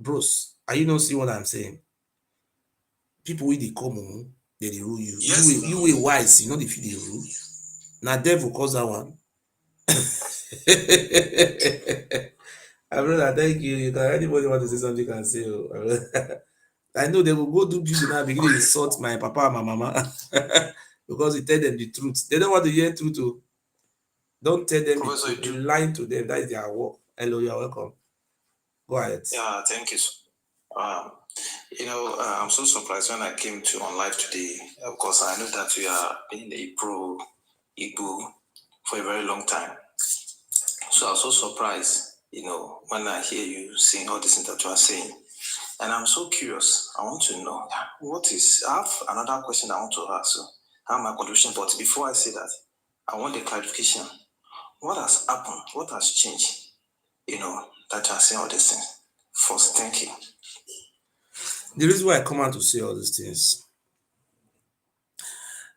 Bros, are you not seeing what I'm saying? People with the common, they rule you. Yes, you will wise, you know the feel they rule. Now devil cause that one. Brother, thank you. You can anybody want to say something can say. I know they will go do video now, begin to insult my papa and my mama because you tell them the truth. They don't want to hear truth. Oh. Don't tell them Professor, the truth. You lying to them. That is their work. Hello, you are welcome. Go ahead. Yeah, thank you. I'm so surprised when I came to on live today because I know that you are being a pro Igbo for a very long time. So I was so surprised, when I hear you saying all this things that you are saying. And I'm so curious. I want to know I have another question I want to ask you. I have my contribution, but before I say that, I want a clarification. What has happened? What has changed? That you are saying all these things. First, thank you. The reason why I come out to say all these things,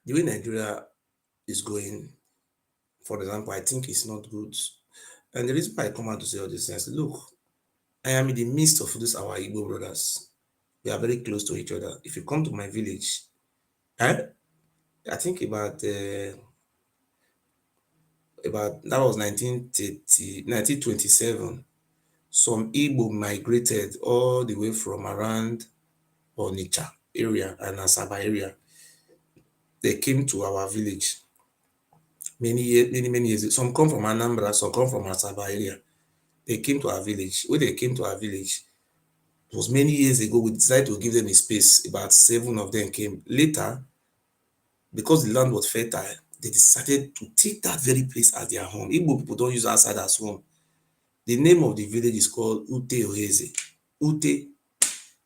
the way Nigeria is going, for example, I think it's not good. And the reason why I come out to say all these things, look, I am in the midst of this our Igbo brothers. We are very close to each other. If you come to my village, I think about that was 1927. Some Igbo migrated all the way from around Onitsha area and Asaba area. They came to our village many years. Some come from Anambra, some come from Asaba area. They came to our village. When they came to our village, it was many years ago. We decided to give them a space. About 7 of them came. Later, because the land was fertile, they decided to take that very place as their home. Igbo people don't use outside as home. The name of the village is called Ute Oheze. Ute,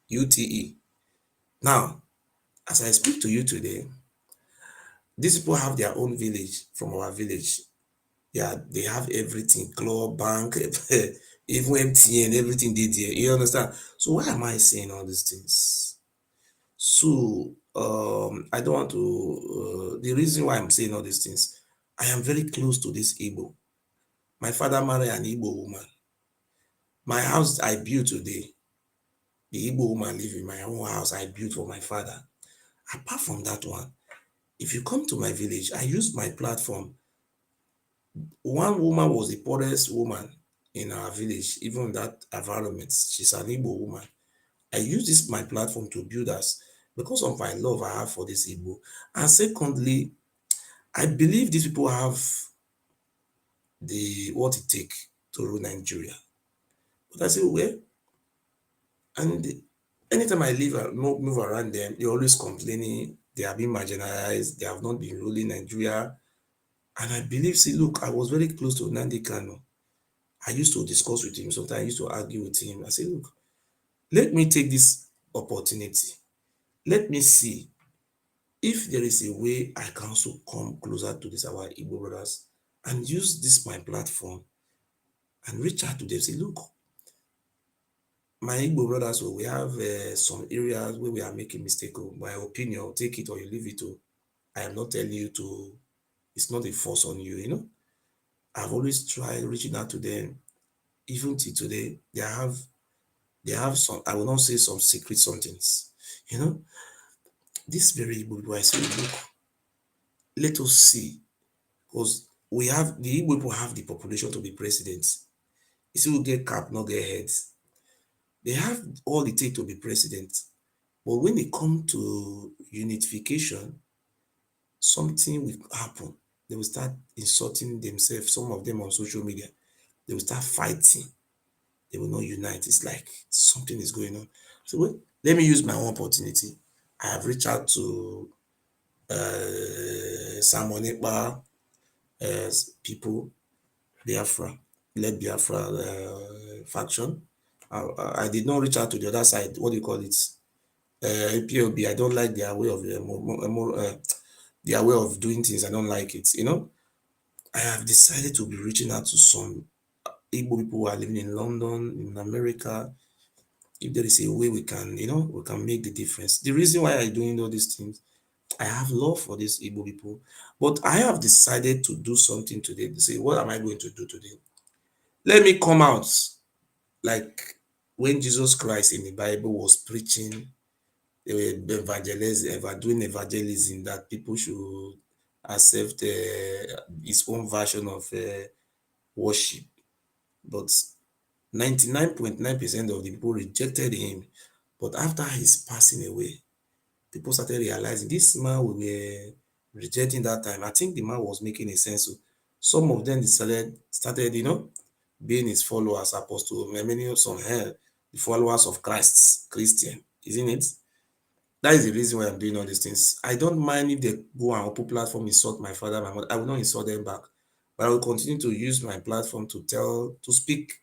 U-T-E. Now, as I speak to you today, these people have their own village from our village. Yeah, they have everything, club, bank, even MTN, everything they there. You understand? So why am I saying all these things? So I don't want to. The reason why I'm saying all these things, I am very close to this Igbo. My father married an Igbo woman. My house I built today, the Igbo woman live in my own house I built for my father. Apart from that one, if you come to my village, I use my platform. One woman was the poorest woman in our village, even in that environment. She's an Igbo woman. I use this my platform to build us because of my love I have for this Igbo. And secondly, I believe these people have what it takes to rule Nigeria. But I say, well, and anytime I move around them, they're always complaining, they are being marginalized, they have not been ruling Nigeria. And I believe, see, look, I was very close to Nnamdi Kanu. I used to discuss with him. Sometimes I used to argue with him. I say, look, let me take this opportunity. Let me see if there is a way I can also come closer to this our Igbo brothers and use this my platform and reach out to them. Say, look, my Igbo brothers, so we have some areas where we are making mistake. My opinion, take it or you leave it. I am not telling you to. It's not a force on you. I've always tried reaching out to them. Even till today, they have some. I will not say some secret somethings. This very Igbo people, I say, look, let us see, because we have the Igbo people have the population to be president. You see, we get cap, not get heads. They have all it takes to be president. But when it comes to unification, something will happen. They will start insulting themselves, some of them on social media. They will start fighting. They will not unite. It's like something is going on. So well, let me use my own opportunity. I have reached out to Simon Ekpa, people, Biafra, led Biafra faction. I did not reach out to the other side. What do you call it? POB. I don't like their way of their way of doing things. I don't like it. I have decided to be reaching out to some Igbo people who are living in London, in America. If there is a way we can, we can make the difference. The reason why I'm doing all these things, I have love for these Igbo people, but I have decided to do something today to say, what am I going to do today? Let me come out like when Jesus Christ in the Bible was preaching, they were doing evangelism that people should accept his own version of worship. But 99.9% of the people rejected him. But after his passing away, people started realizing this man we were rejecting that time. I think the man was making a sense. So some of them started, being his followers, apostle, many of some hell, the followers of Christ, Christian, isn't it? That is the reason why I'm doing all these things. I don't mind if they go and open platform, insult my father, my mother. I will not insult them back. But I will continue to use my platform to speak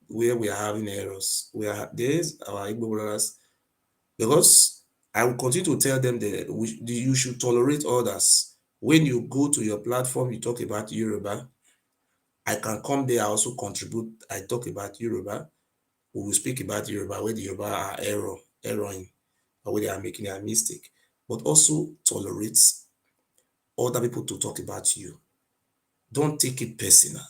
where we are having errors. There's our Igbo brothers, because I will continue to tell them that you should tolerate others. When you go to your platform, you talk about Yoruba. I can come there, I also contribute. I talk about Yoruba. We will speak about Yoruba, where the Yoruba are erroring, or where they are making a mistake. But also tolerate other people to talk about you. Don't take it personal.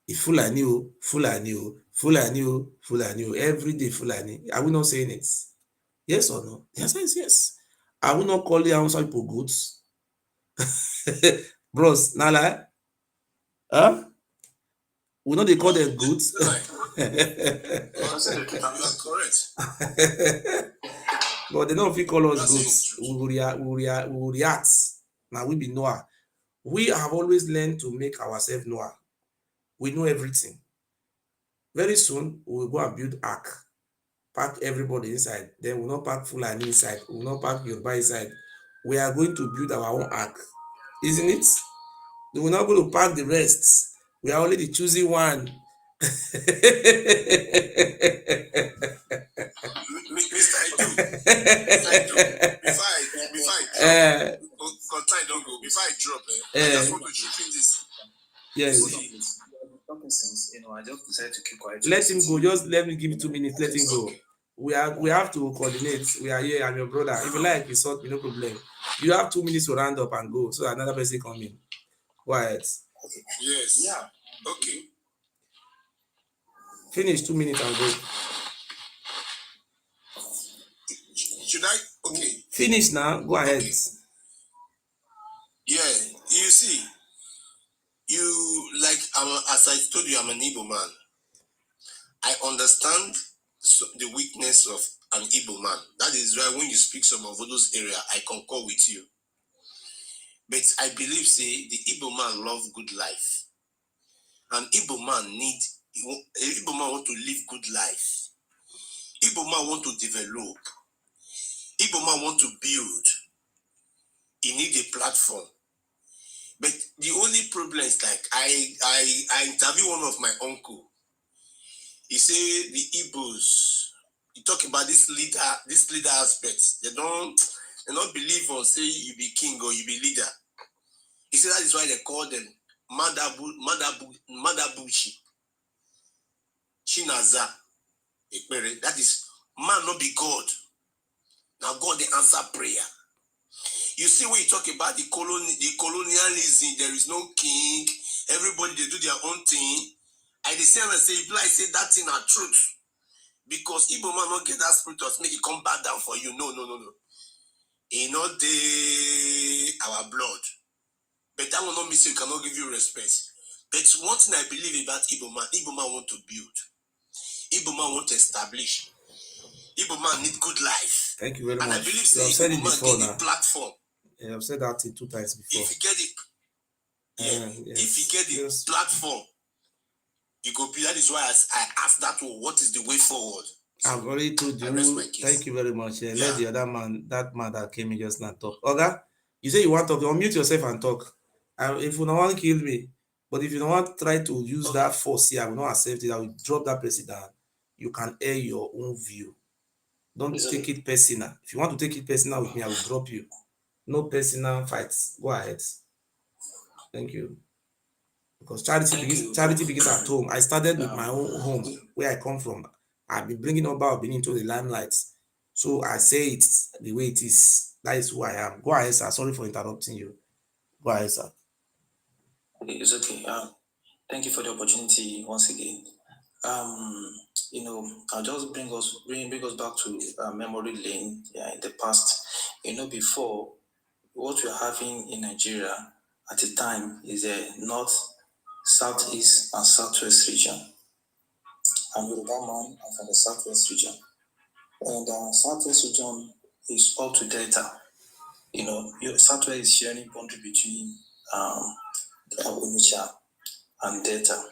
If Fulani, Fulani, Fulani, Fulani, every day Fulani, are we not saying it? Yes or no? The answer is yes. Are we not calling Hausa people goats? Bros, Nala, huh? We know they call them goats. You are correct. But they don't feel call us goats. We will react. Now we be Noah. We have always learned to make ourselves Noah. We know everything. Very soon, we will go and build ark. Pack everybody inside. Then we'll not pack Fulani inside. We'll not pack Yoruba inside. We are going to build our own ark. Isn't it? We will not go to pack the rest. We are already choosing one. Mr. Before I drop, before I drop, I just want to chip in this. Yes. Talking since, I just decided to keep quiet. Let him go. Just let me give you 2 minutes. Let him go. We have to coordinate. We are here. I'm your brother. If you like, insult me, no problem. You have 2 minutes to round up and go, so another person come in. Go ahead. Okay. Yes. Yeah. Okay. Finish 2 minutes and go. Should I? Okay. Finish now. Go ahead. Okay. Yeah. You see, as I told you, I'm an Igbo man. I understand the weakness of an Igbo man. That is why when you speak some of those areas, I concur with you. But I believe, say, the Igbo man love good life. An Igbo man want to live good life. Igbo man want to develop. Igbo man want to build. He need a platform. But the only problem is, like, I interview one of my uncle. He say the Igbos, you talk about this leader aspect. They don't believe on say you be king or you be leader. He said that is why they call them Madabushi. Chinaza. That is, man not be God. Now God they answer prayer. You see when you talk about the colonialism, there is no king, everybody they do their own thing. I say if I say that thing are truth. Because Igbo man not get that spirit to make it come back down for you. No. He not our blood. But that will not mean you cannot give you respect. But one thing I believe about Igbo man want to build. Igbo man want to establish. Igbo man need good life. Thank you very much. And I believe I've said it before now. Platform. Yeah, I've said that 2 times before. If you get it, if you get the platform, you go be. That is why I asked that one. What is the way forward? I've already told you. Thank you very much. Let the other man, that man that came in just now, talk. Oga, you say you want to talk. Unmute yourself and talk. If you don't want to kill me, but if you don't want to try to use that force here, I will not accept it. I will drop that person down. You can air your own view. Don't take it personal. If you want to take it personal with me, I will drop you. No personal fights. Go ahead. Thank you. Because charity begins at home. I started with my own home, where I come from. I've been bringing Oba Benin into the limelight. So I say it the way it is. That is who I am. Go ahead, sir. Sorry for interrupting you. Go ahead, sir. It's okay. Thank you for the opportunity once again. I'll just bring us back to memory lane. Yeah, in the past, before, what we're having in Nigeria at the time is a north, southeast, and southwest region. I'm Yoruba man. I'm from the southwest region, and southwest region is up to Delta. Your southwest is sharing boundary between Onitsha and Delta.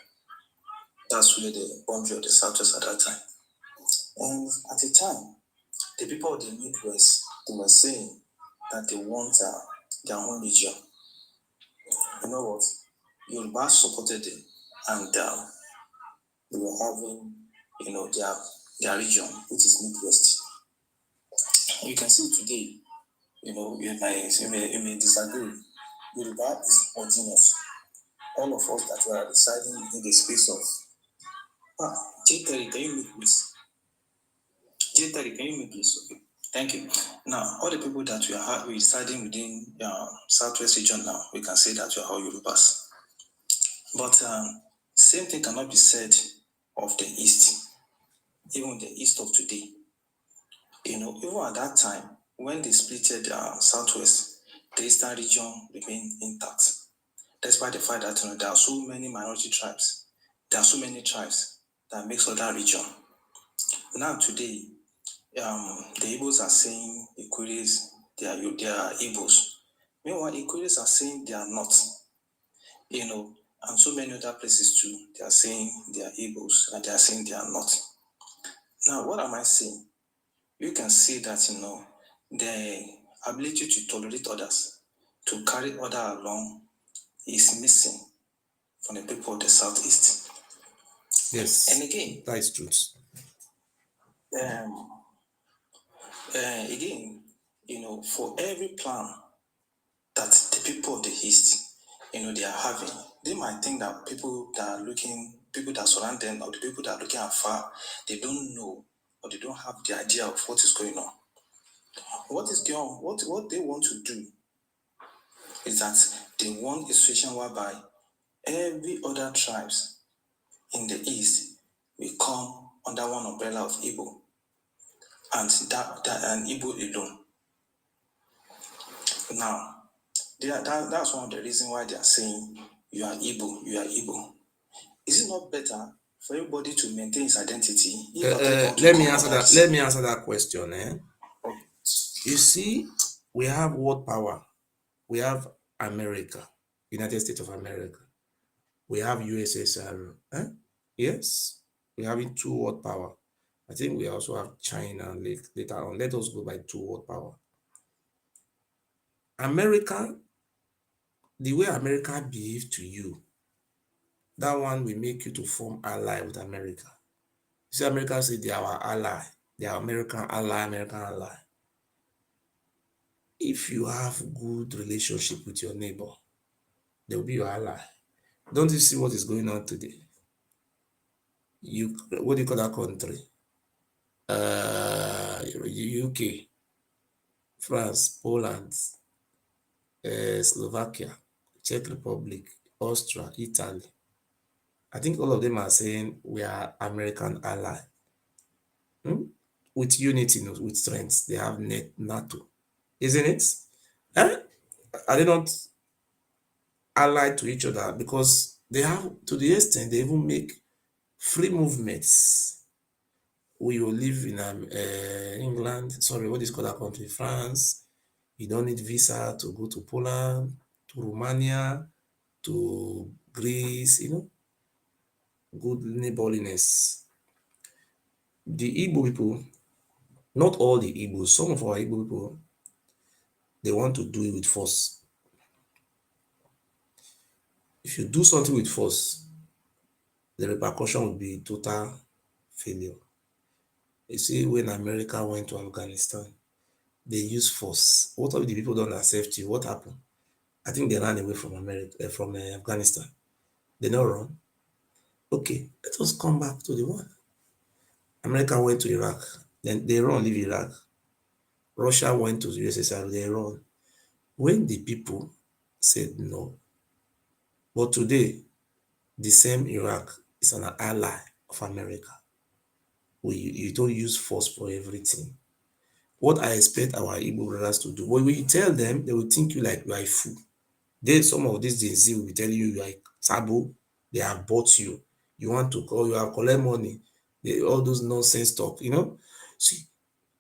That's where the boundary of the southwest at that time. And at the time, the people of the Midwest, they were saying that they want their own region. You know what? Yoruba supported them, and they were having, their region, which is Midwest. You can see today, you may disagree. Yoruba is homogeneous. All of us that were residing within the space of J30, can you make this? J30, can you make this? Okay. Thank you. Now, all the people that we are residing within Southwest region now, we can say that we are all Yorubas. But same thing cannot be said of the East, even the East of today. Even at that time, when they splitted Southwest, the Eastern region remained intact. Despite the fact that there are so many minority tribes, there are so many tribes that makes up that region. Now today, the Igbos are saying Ikweres, they are Igbos. Meanwhile, Ikweres are saying they are not. And so many other places too, they are saying they are Igbos and they are saying they are not. Now, what am I saying? You can see that, the ability to tolerate others, to carry others along, is missing from the people of the Southeast. Yes. And again, that is truth. Again, for every plan that the people of the East, they are having, they might think that people that surround them, or the people that are looking afar, they don't know, or they don't have the idea of what is going on. What is going on? What they want to do is that they want a situation whereby every other tribes in the East will come under one umbrella of Igbo, and and Igbo alone. Now, that's one of the reasons why they are saying you are Igbo. Is it not better for everybody to maintain his identity? Let me answer that question. You see, we have world power. We have America, United States of America. We have USSR. Yes, we have two world power. I think we also have China later on. Let us go by two world power. America, the way America behave to you, that one will make you to form ally with America. You see, America say they are our ally. They are American ally. If you have good relationship with your neighbor, they will be your ally. Don't you see what is going on today? What do you call that country? UK, France, Poland, Slovakia, Czech Republic, Austria, Italy. I think all of them are saying we are American ally. With unity, with strength. They have NATO, isn't it? Are they not allied to each other? Because they have, to the extent they even make free movements. We will live in England, sorry, what is called that country? France. You don't need visa to go to Poland, to Romania, to Greece, good neighborliness. The Igbo people, not all the Igbos, some of our Igbo people, they want to do it with force. If you do something with force, the repercussion will be total failure. You see, when America went to Afghanistan, they use force. What if the people don't accept you? What happened? I think they ran away from America, from Afghanistan. They not run. Okay, let us come back to the one. America went to Iraq, then they run, leave Iraq. Russia went to the USSR, they run. When the people said no, but today, the same Iraq is an ally of America. You don't use force for everything. What I expect our Igbo brothers to do, when you tell them, they will think you like you are a fool. Then some of these Gen Z will be telling you are like Sabo, they have bought you. You want to call, you have collect money. All those nonsense talk, See,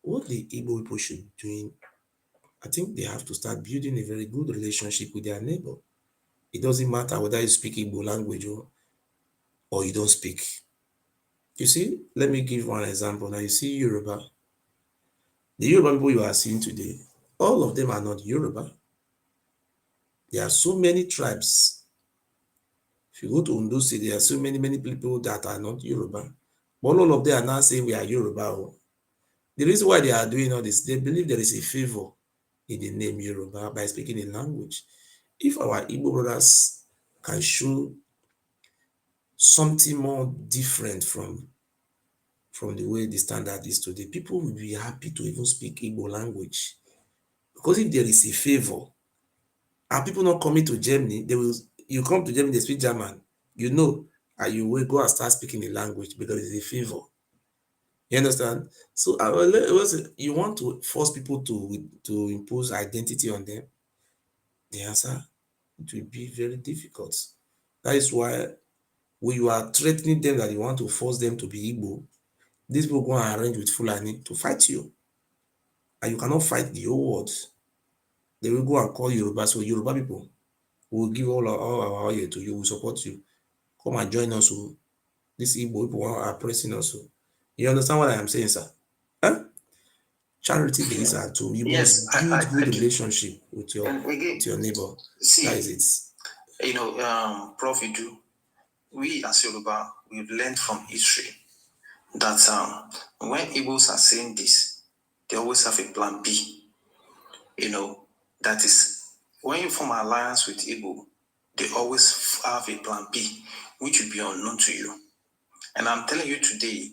what the Igbo people should be doing, I think they have to start building a very good relationship with their neighbor. It doesn't matter whether you speak Igbo language or you don't speak. You see, let me give one example. Now you see Yoruba. The Yoruba people you are seeing today, all of them are not Yoruba. There are so many tribes. If you go to Ondo State, there are so many people that are not Yoruba. But all of them are now saying we are Yoruba. The reason why they are doing all this, they believe there is a favor in the name Yoruba by speaking a language. If our Igbo brothers can show something more different from the way the standard is today, people will be happy to even speak Igbo language. Because if there is a favor, and people not coming to Germany, you come to Germany, they speak German, and you will go and start speaking the language because it's a favor. You understand? So you want to force people to impose identity on them? The answer, it will be very difficult. That is why when you are threatening them that you want to force them to be Igbo, these people go and arrange with Fulani to fight you. And you cannot fight the whole world. They will go and call Yoruba. So Yoruba people will give all our oil to you, will support you. Come and join us. These Igbo people are pressing us. You understand what I am saying, sir? Huh? Charity begins at home. You must build good relationship with your neighbor. See, that is it. Prof, we as Yoruba, we've learned from history that when Igbos are saying this, they always have a plan B. That is, when you form an alliance with Igbo, they always have a plan B, which will be unknown to you. And I'm telling you today,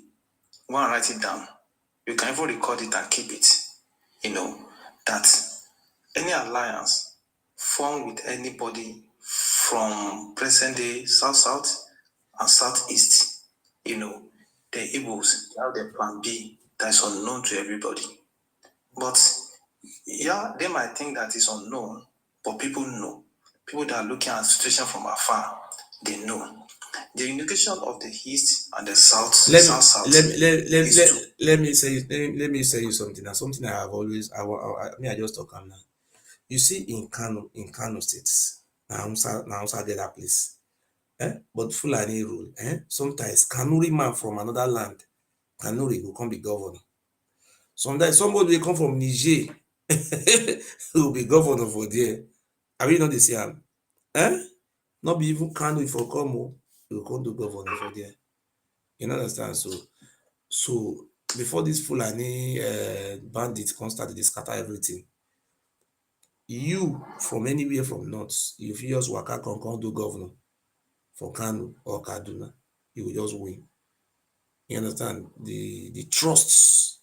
go and write it down. You can even record it and keep it. That any alliance formed with anybody from present day South and Southeast, the Igbos have their plan B that is unknown to everybody. But yeah, they might think that it's unknown, but people know. People that are looking at the situation from afar, they know. The unification of the East and the South. Let me say you something. Now, something I have always. I just talk now. You see, in Kano states, now get that place. But Fulani rule. Sometimes Kanuri man from another land, Kanuri will come be governor. Sometimes somebody will come from Niger, will be governor for there. Have you not the same? Not be even Kano for come, will come to governor for there. You understand? So before this Fulani bandits come start to scatter everything, you from anywhere from north, if you just waka come do governor for Kano or Kaduna, you will just win. You understand? The trusts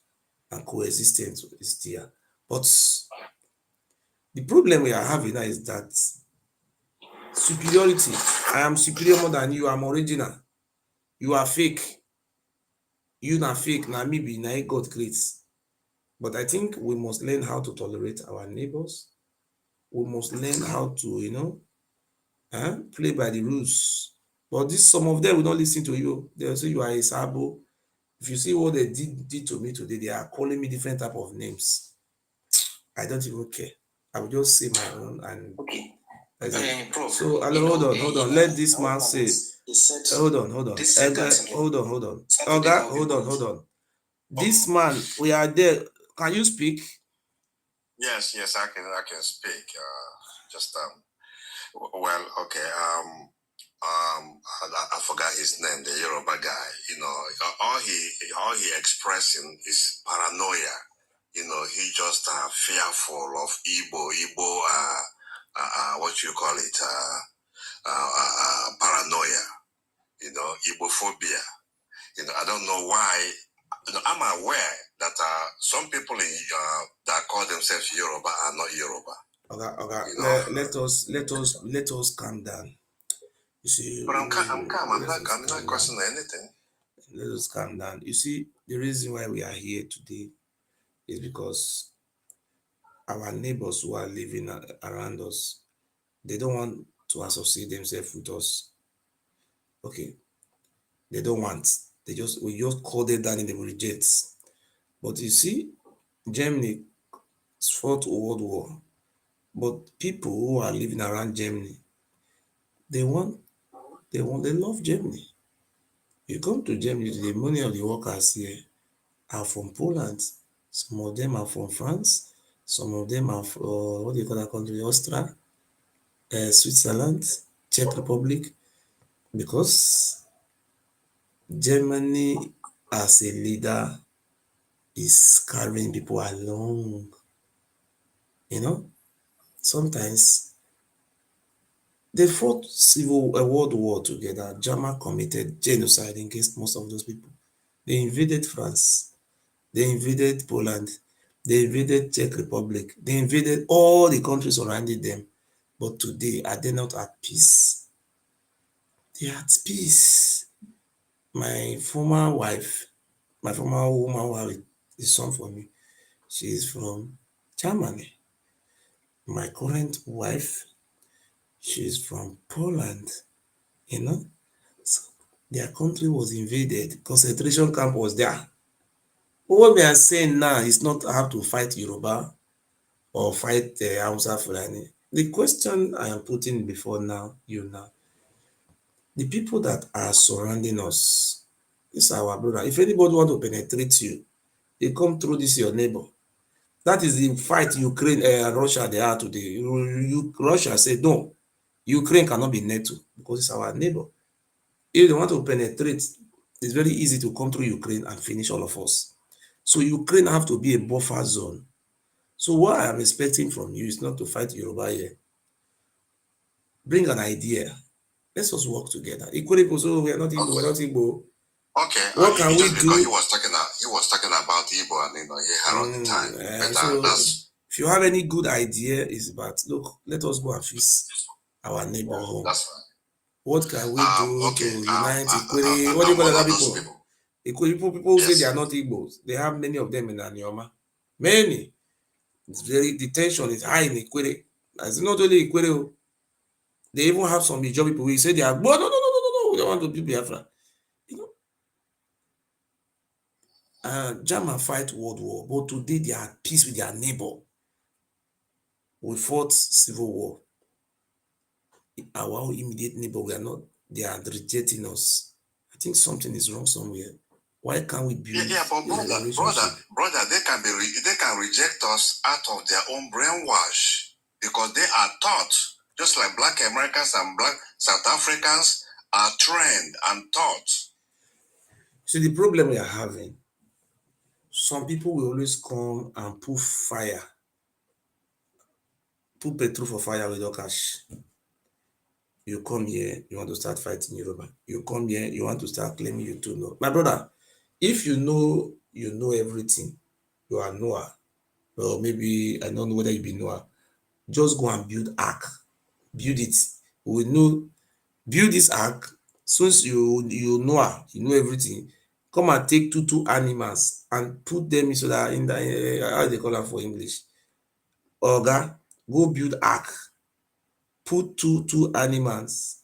and coexistence is there. But the problem we are having now is that superiority. I am superior more than you. I'm original. You are fake. You not fake. Now me be now God creates. But I think we must learn how to tolerate our neighbors. We must learn how to, play by the rules. But some of them will not listen to you. They'll say you are a sabo. If you see what they did to me today, they are calling me different type of names. I don't even care. I will just say my own and okay. Prof, so hold on. Let this man say. Hold on. Hold on. Hold on. This man, we are there. Can you speak? Yes, I can speak. I forgot his name, the Yoruba guy. All he expressing is paranoia. he just fearful of Igbo, what you call it, paranoia, Igbophobia. I don't know why. I'm aware that some people that call themselves Yoruba are not Yoruba. Okay. Let us calm down. You see, but I'm calm. I'm not questioning anything. Let us calm down. You see, the reason why we are here today is because our neighbors who are living around us, they don't want to associate themselves with us. Okay, they don't want. We just call them down and they will reject. But you see, Germany fought World War, but people who are living around Germany, they love Germany. You come to Germany today, many of the workers here are from Poland. Some of them are from France. Some of them are from, what do you call that country? Austria, Switzerland, Czech Republic. Because Germany as a leader is carrying people along. Sometimes they fought world war together. Germany committed genocide against most of those people. They invaded France. They invaded Poland. They invaded Czech Republic. They invaded all the countries surrounding them. But today, are they not at peace? They are at peace. My former woman who had a son for me, she is from Germany. My current wife, she is from Poland. So their country was invaded. Concentration camp was there. But what we are saying now is not how to fight Yoruba or fight Hausa Fulani. The question I am putting before you now, the people that are surrounding us, this is our brother. If anybody want to penetrate you, they come through this your neighbor. That is the fight Ukraine and Russia they are today. Russia said no, Ukraine cannot be NATO because it's our neighbor. If they want to penetrate, it's very easy to come through Ukraine and finish all of us. So Ukraine have to be a buffer zone. So what I am expecting from you is not to fight Yoruba here. Bring an idea. Let's just work together. Equally, so we are not Igbo, we're not Igbo. Okay. What can we do? He was talking about Igbo and he had all the time. But So that's, if you have any good idea, is about look, let us go and fix our neighbor home. That's right. What can we do to unite Equally? What do you call other people? Equally people who say they are not Igbos. They have many of them in Anioma. Many. The tension is high in Equity. It's not only Equity. They even have some Ijaw people who say they are, no, we don't want to be Biafra. German fight World War, but today they are at peace with their neighbor. We fought civil war. Our immediate neighbor, they are rejecting us. I think something is wrong somewhere. Why can't we build but brother, they can reject us out of their own brainwash because they are taught, just like Black Americans and Black South Africans are trained and taught. So the problem we are having, some people will always come and put petrol for fire without cash. You come here, you want to start fighting Yoruba. You come here, you want to start claiming you to know. My brother, if you know everything, you are Noah. Or maybe I don't know whether you be Noah. Just go and build ark. Build it. We know, build this ark. Since you Noah, you know everything. Come and take two animals and put them so that in the how they call them for English. Oga, go build ark. Put two animals.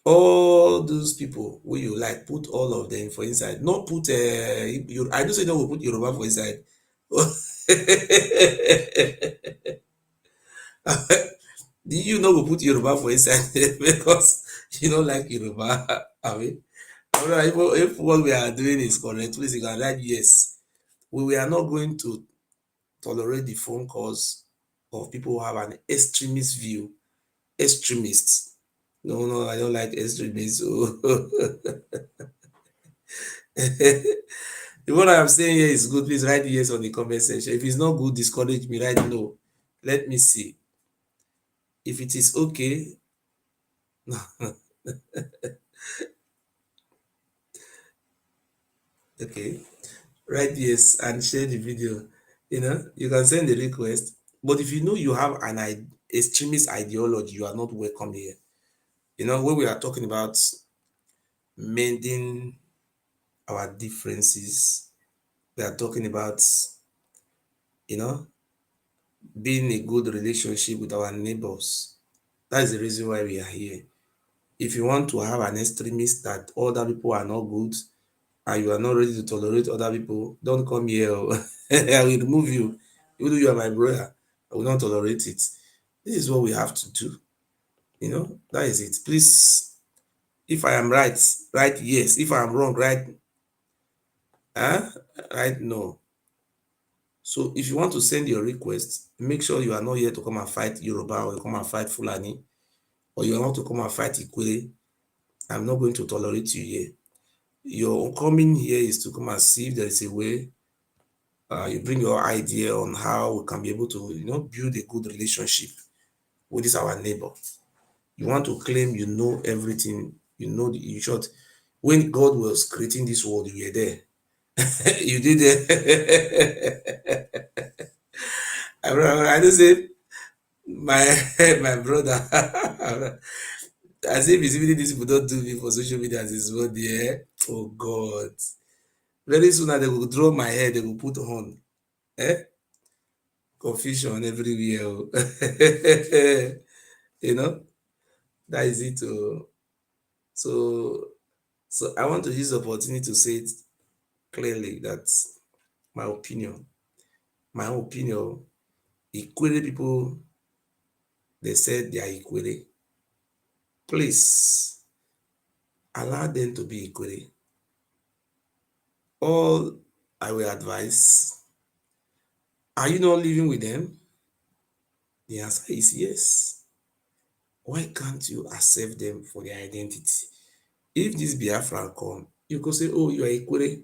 All those people who you like, put all of them for inside. Not put I don't say no, we'll put Yoruba for inside. Do you know we put Yoruba for inside because you don't like Yoruba? I mean, if what we are doing is correct, please you can write yes. We are not going to tolerate the phone calls of people who have an extremist view. Extremists. No, I don't like extremists. So If what I'm saying here is good, please write yes on the comment section. If it's not good, discourage me, write no. Let me see. If it is okay, okay, write yes and share the video. You can send the request. But if you know you have an extremist ideology, you are not welcome here. When we are talking about mending our differences, we are talking about, you know, being a good relationship with our neighbors. That is the reason why we are here. If you want to have an extremist that other people are not good and you are not ready to tolerate other people, don't come here. I will remove you. Even though you are my brother, I will not tolerate it. This is what we have to do. That is it. Please, if I am right, write yes. If I am wrong, write no. So if you want to send your request, make sure you are not here to come and fight Yoruba or you come and fight Fulani or you want to come and fight Ikwere. I'm not going to tolerate you here. Your coming here is to come and see if there is a way you bring your idea on how we can be able to, build a good relationship with this our neighbor. You want to claim you know everything, in short, when God was creating this world, you were there. You did it. I don't say my my brother. As if it's even these people don't do me for social media as his word, yeah. Oh God. Very soon they will draw my hair, they will put on. Confusion everywhere. That is it. So I want to use the opportunity to say it clearly that my opinion, Ikwere people, they said they are Ikwere. Please allow them to be Ikwere. All I will advise, are you not living with them? The answer is yes. Why can't you accept them for their identity? If this Biafran come, you could say, oh, you are Ikwere.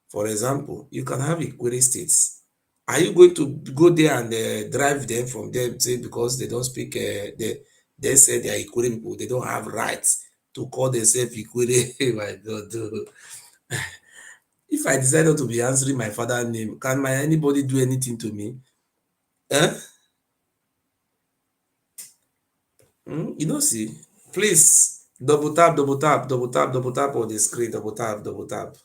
For example, you can have Ikwere states. Are you going to go there and drive them from them, say, because they don't speak, they say they are Ikwere people, they don't have rights to call themselves Ikwere? My God, if I decide not to be answering my father's name, can anybody do anything to me? See, please double tap, double tap, double tap, double tap on the screen, double tap, double tap.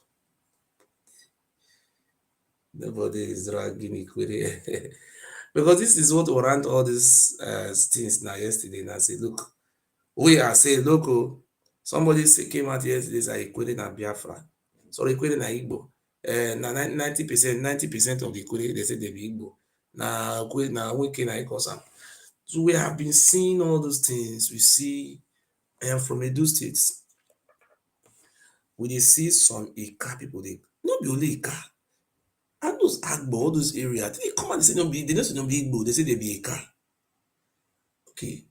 Nobody is dragging Ikwere. Because this is what warrant all these things now yesterday. And I say, look, we are saying, look, somebody came out yesterday say Ikwere na Biafra. Sorry, Ikwere na Igbo. 90% of the Ikwere, they say they be Igbo. Na Wike na Ikosam. So we have been seeing all those things. We see, from Edo states, we see some Ika people, they not be only Ika. And those Agbo, all those areas, they come and they say, no, they don't say no be Igbo, they say they be Ika. Okay.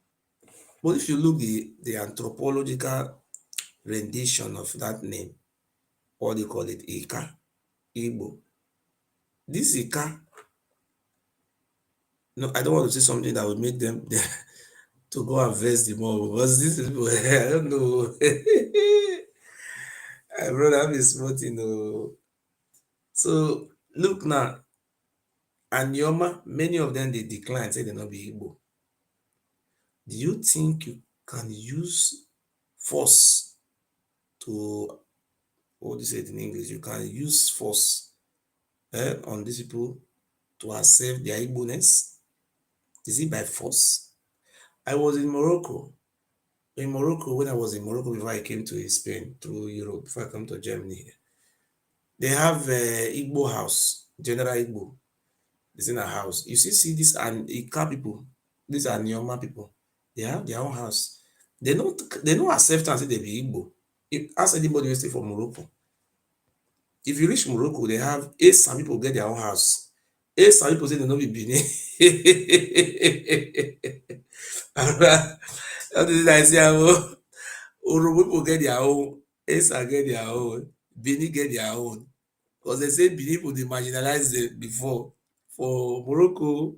But if you look the anthropological rendition of that name, what they call it, Ika, Igbo. This Ika, no, I don't want to say something that would make them to go and verse the more, because this is, I don't know. I brother, I'm smarting. So look now, and Yoma, many of them they decline, say they not be Igbo. Do you think you can use force to, what do you say it in English? You can use force on these people to accept their Igbo-ness? Is it by force? I was in Morocco. When I was in Morocco before I came to Spain through Europe, before I come to Germany, they have Igbo house, General Igbo. It's in a house. You see these and Ika people, these are Nyoma people. They have their own house. They don't accept and say they be Igbo. Ask anybody who stay from Morocco. If you reach Morocco, they have some people get their own house. Some people say they don't be Benin. That is I say, Oro people get their own. Some get their own. Benin get their own. Because they say people they marginalized them before. For Morocco,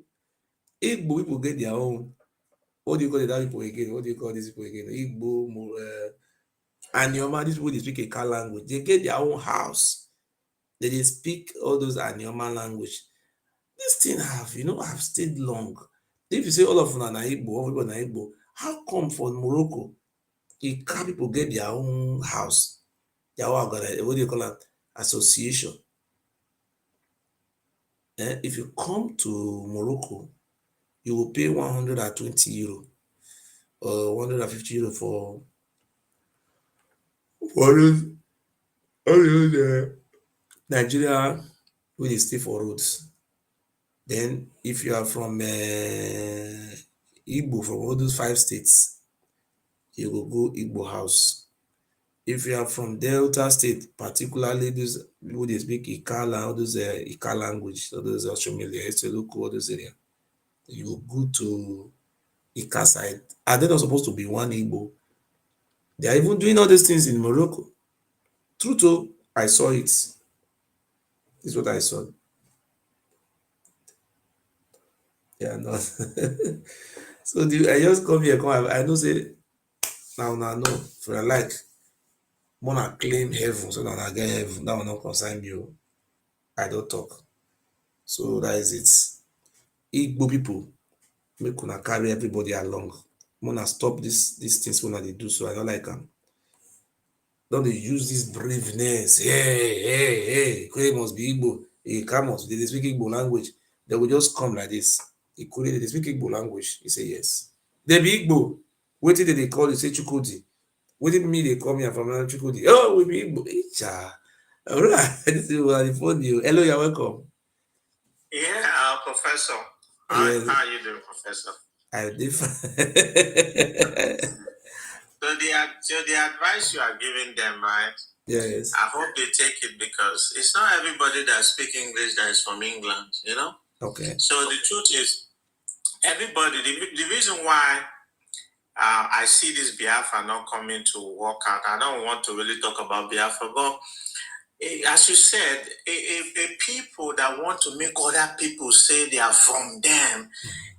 Igbo people get their own. What do you call the people again? What do you call these people again? Igbo, Anioma, these people they speak a car language. They get their own house. They speak all those Anioma language. This thing have stayed long. If you say all of them are Igbo, all people are Igbo, how come for Morocco, the car people get their own house, their own what do you call it? Association? If you come to Morocco, you will pay 120 euro or 150 euro for all those Nigeria where they stay for roads. Then if you are from Igbo, from all those 5 states, you will go Igbo house. If you are from Delta State, particularly those people they speak Ikala, all those Ika language, all those Oshomelia, Eseluku, all those areas, you will go to Ika side. Are they not supposed to be one Igbo? They are even doing all these things in Morocco. True, I saw it. This is what I saw. Yeah, no. So I just come here, I know say now no. For like, wanna claim heaven, so now I get heaven. That will not concern you. I don't talk. So that is it. Igbo people, make una carry everybody along. Wanna stop this things when they do so. I don't like them. Don't they use this braveness? Hey, Kure must be Igbo. Hey, Kamos, they speak Igbo language. They will just come like this. Kure, they speak Igbo language. He say yes. They be Igbo. What did they call you? Say Chukudi. What did me they call me from Chukudi? Oh, we be Igbo. Icha. All right. This is what I phone you. Hello, you're welcome. Yeah, Professor. Yes. How are you doing, Professor? I'm different. So the advice you are giving them, right? Yes. I hope they take it because it's not everybody that speaks English that is from England, you know? Okay. So the truth is, everybody, the reason why I see this Biafra not coming to work out, I don't want to really talk about Biafra, but as you said, a people that want to make other people say they are from them,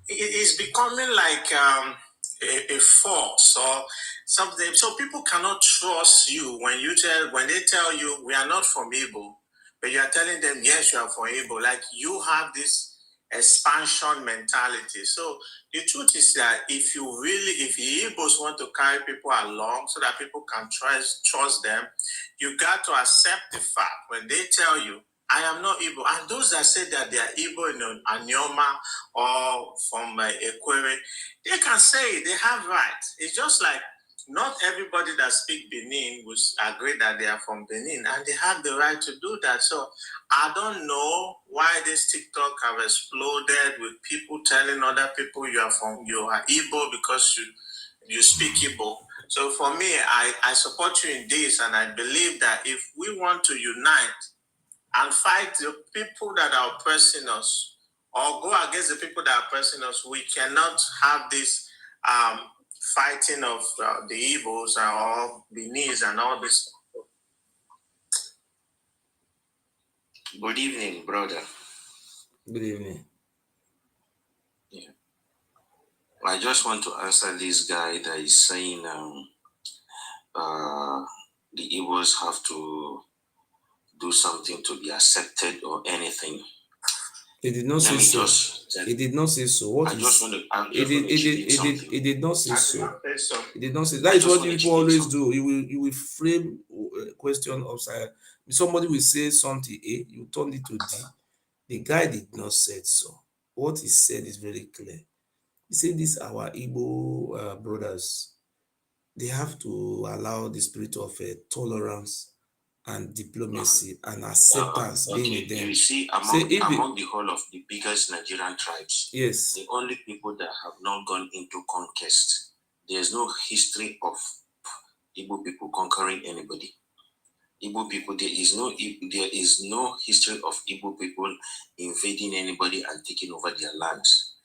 it is becoming like a force or something. So people cannot trust you when they tell you we are not from Igbo, but you are telling them yes, you are from Igbo. Like you have this expansion mentality. So the truth is that if the Igbos want to carry people along so that people can trust them, you got to accept the fact when they tell you, I am not Igbo. And those that say that they are Igbo in Anioma or from Ekwere, they can say they have rights. It's just like not everybody that speak Benin will agree that they are from Benin, and they have the right to do that. So I don't know why this TikTok have exploded with people telling other people you are Igbo because you speak Igbo. So for me, I support you in this, and I believe that if we want to unite and fight the people that are oppressing us, or go against the people that are oppressing us, we cannot have this fighting of the Igbos or Benis and all this. Good evening, brother. Good evening. Yeah. I just want to answer this guy that is saying the Igbos have to do something to be accepted or anything. He did not say so. He did not say so. What he did not say so. He did not say. That is what people always do. You will frame a question upside. Somebody will say something A, you turn it to D. The guy did not say so. What he said is very clear. He said these our Igbo brothers, they have to allow the spirit of tolerance and diplomacy and acceptance being in them. You see, among the whole of the biggest Nigerian tribes, yes, the only people that have not gone into conquest, there's no history of Igbo people conquering anybody. Igbo people, there is no history of Igbo people invading anybody and taking over their lands.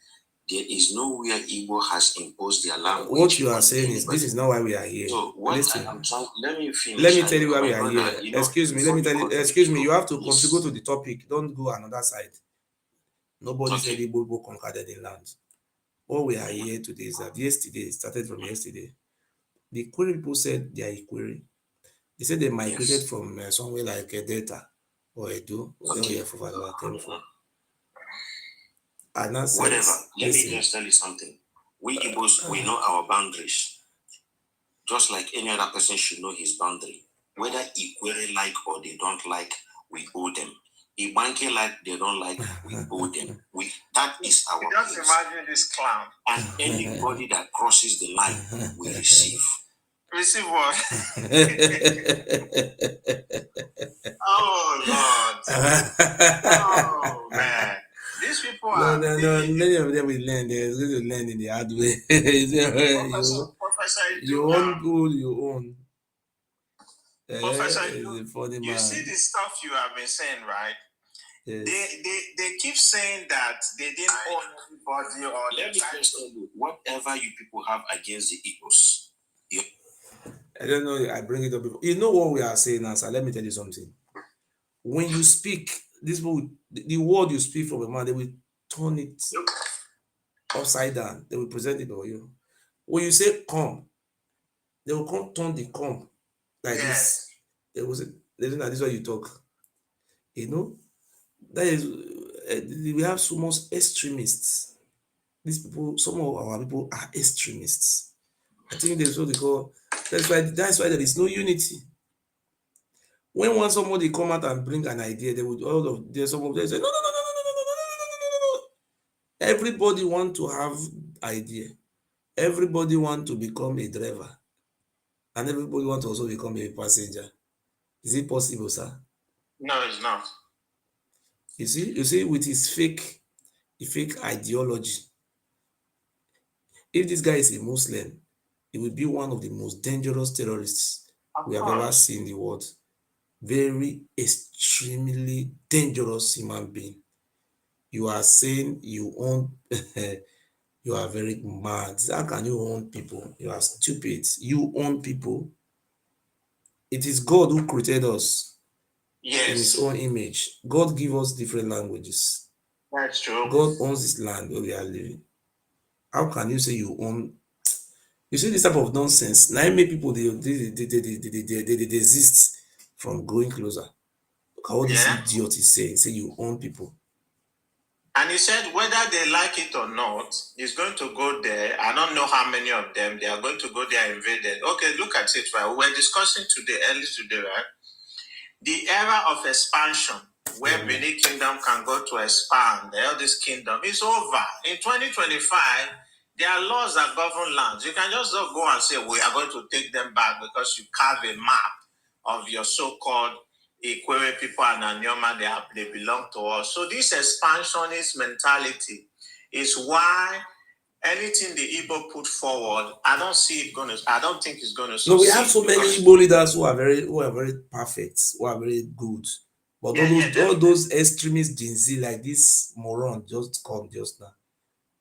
there is nowhere Igbo has imposed their language. What you are saying is, this is not why we are here. So what Listen, I am trying, let me finish. Let me tell you why we are brother, here. you know, Excuse me, let me tell you, excuse me, you have to contribute to the topic. Don't go another side. Nobody said Igbo conquered the land. What we are here today is that yesterday, started from yesterday, the Query people said they are Query. They said they migrated from somewhere like Delta or Edo, wherever your came from. And that says, whatever. Let me just tell you something. We Igbos, we know our boundaries. Just like any other person should know his boundary. Whether Ikwere like or they don't like, we owe them. Ibanke like, they don't like, we owe them. That is our Just place. imagine this clown. And anybody that crosses the line, we receive. Receive what? Oh, Lord. Oh, man. These people are... No, many of them will learn. They're going to learn in the hard way. Professor, you own who you own. Professor, funny you man. see the stuff you have been saying, right? Yes. They keep saying that they didn't own anybody or... Let me just tell you, whatever you people have against the Igbos, I don't know, I bring it up before. You know what we are saying now, sir? Let me tell you something. When you speak, this will, the word you speak from a man, they will turn it upside down. They will present it for you. When you say come, they will come turn the come like this. They will say, listen, this is what you talk. You know, that is, we have so much extremists. These people, some of our people are extremists. I think that's what they call. That's why there is no unity. When somebody come out and bring an idea, they would some of them say no. Everybody want to have idea. Everybody want to become a driver, and everybody want to also become a passenger. Is it possible, sir? No, it's not. You see, with his fake ideology. If this guy is a Muslim, he will be one of the most dangerous terrorists we have ever seen in the world. Very extremely dangerous human being. You are saying you own, you are very mad. How can you own people? You are stupid. You own people. It is God who created us in his own image. God give us different languages. That's true. God owns this land where we are living. How can you say you own? You see this type of nonsense. Now many people they desist from going closer. Look at what this idiot is saying. Say you own people. And he said whether they like it or not, he's going to go there. I don't know how many of them, they are going to go there invaded. Okay, look at it, right? We were discussing early today, right? The era of expansion, where Benin Kingdom can go to expand, the eldest kingdom, is over. In 2025, there are laws that govern lands. You can just not go and say, we are going to take them back because you carve a map of your so-called Ikwere people and Anyoma, they belong to us. So this expansionist mentality is why anything the Igbo put forward, I don't think it's going to succeed. No, we have so many Igbo leaders who are very perfect, who are very good. But all those extremist Gen Z like this moron just come just now.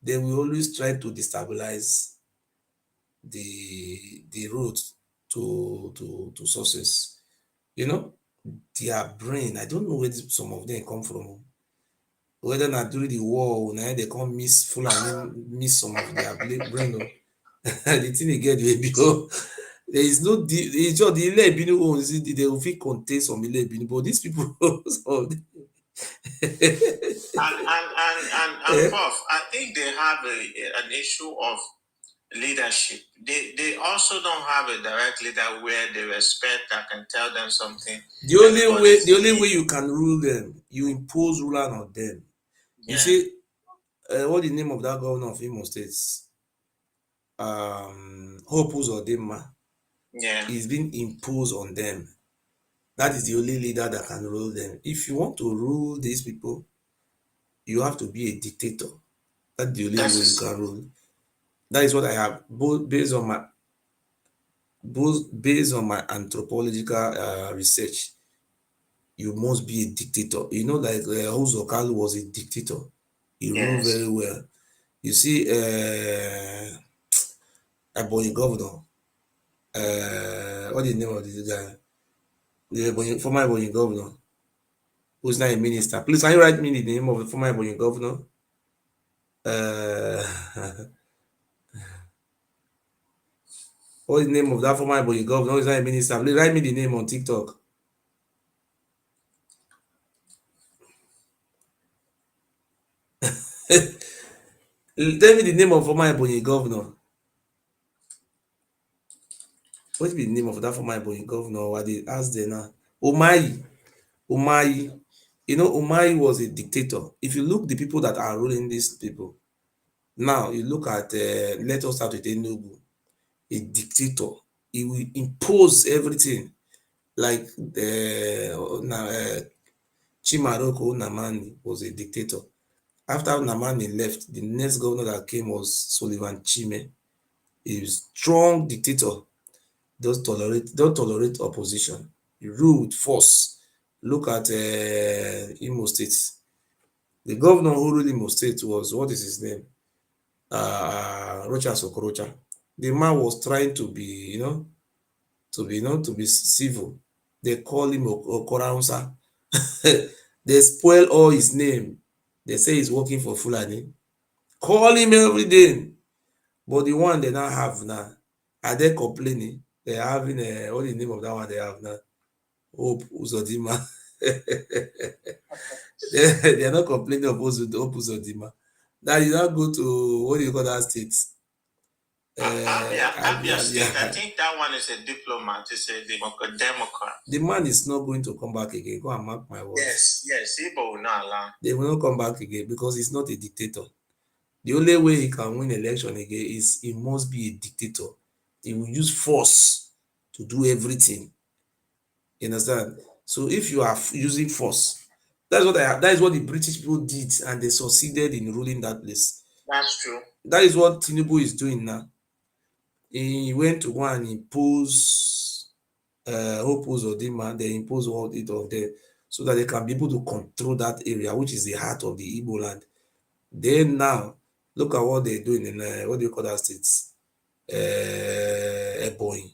They will always try to destabilize the road to success. You know, their brain, I don't know where some of them come from. Whether not during the war, now they come miss some of their brain. The thing they get there is no it's just the Ilebinu ones, they will fit contain some Ilebinu, but these people and Prof, I think they have an issue of leadership. They also don't have a direct leader where they respect that can tell them something. The only way you can rule them, you impose ruler on them. You see, what the name of that governor of Imo State? Hope Uzodinma. Is being imposed on them. That is the only leader that can rule them. If you want to rule these people, you have to be a dictator. That's the only way you can rule. That is what I have, both based on my anthropological research. You must be a dictator. You know, like Ighodalo was a dictator. He ruled very well. You see, Ebonyi governor, what is the name of this guy? The former Ebonyi governor, who's now a minister. Please, can you write me the name of the former Ebonyi governor? What is the name of that former Ebonyi governor? Who's now a minister? Please write me the name on TikTok. Tell me the name of former Ebonyi governor. What is the name of that former Ebonyi governor? What they asked there now? Umahi. You know, Umahi was a dictator. If you look the people that are ruling these people, now you look at, let us start with Tinubu, a dictator. He will impose everything. Like Chimaroko Namani was a dictator. After Namani left, the next governor that came was Sullivan Chime. He was a strong dictator. Don't tolerate opposition. He ruled with force. Look at Imo State. The governor who ruled Imo State was, what is his name? Rocha Sokorocha. The man was trying to be, to be civil. They call him Okoransa. They spoil all his name. They say he's working for Fulani. Call him every day. But the one they now have now, are they complaining? They are having what is the name of that one they have now? Hope Uzodima. they are not complaining of Hope Uzodima. Now you now go to, what do you call that state? Abia State. I think that one is a diplomat. It's a Democrat. The man is not going to come back again. Go and mark my words. Yes. Igbo will not allow. They will not come back again because he's not a dictator. The only way he can win election again is he must be a dictator. He will use force to do everything. You understand? So if you are using force, that is what the British people did, and they succeeded in ruling that place. That's true. That is what Tinubu is doing now. He went to go and impose Hope Uzodinma, they impose all it of them so that they can be able to control that area, which is the heart of the Igbo land. Then now, look at what they're doing in what do you call that state? Ebonyi.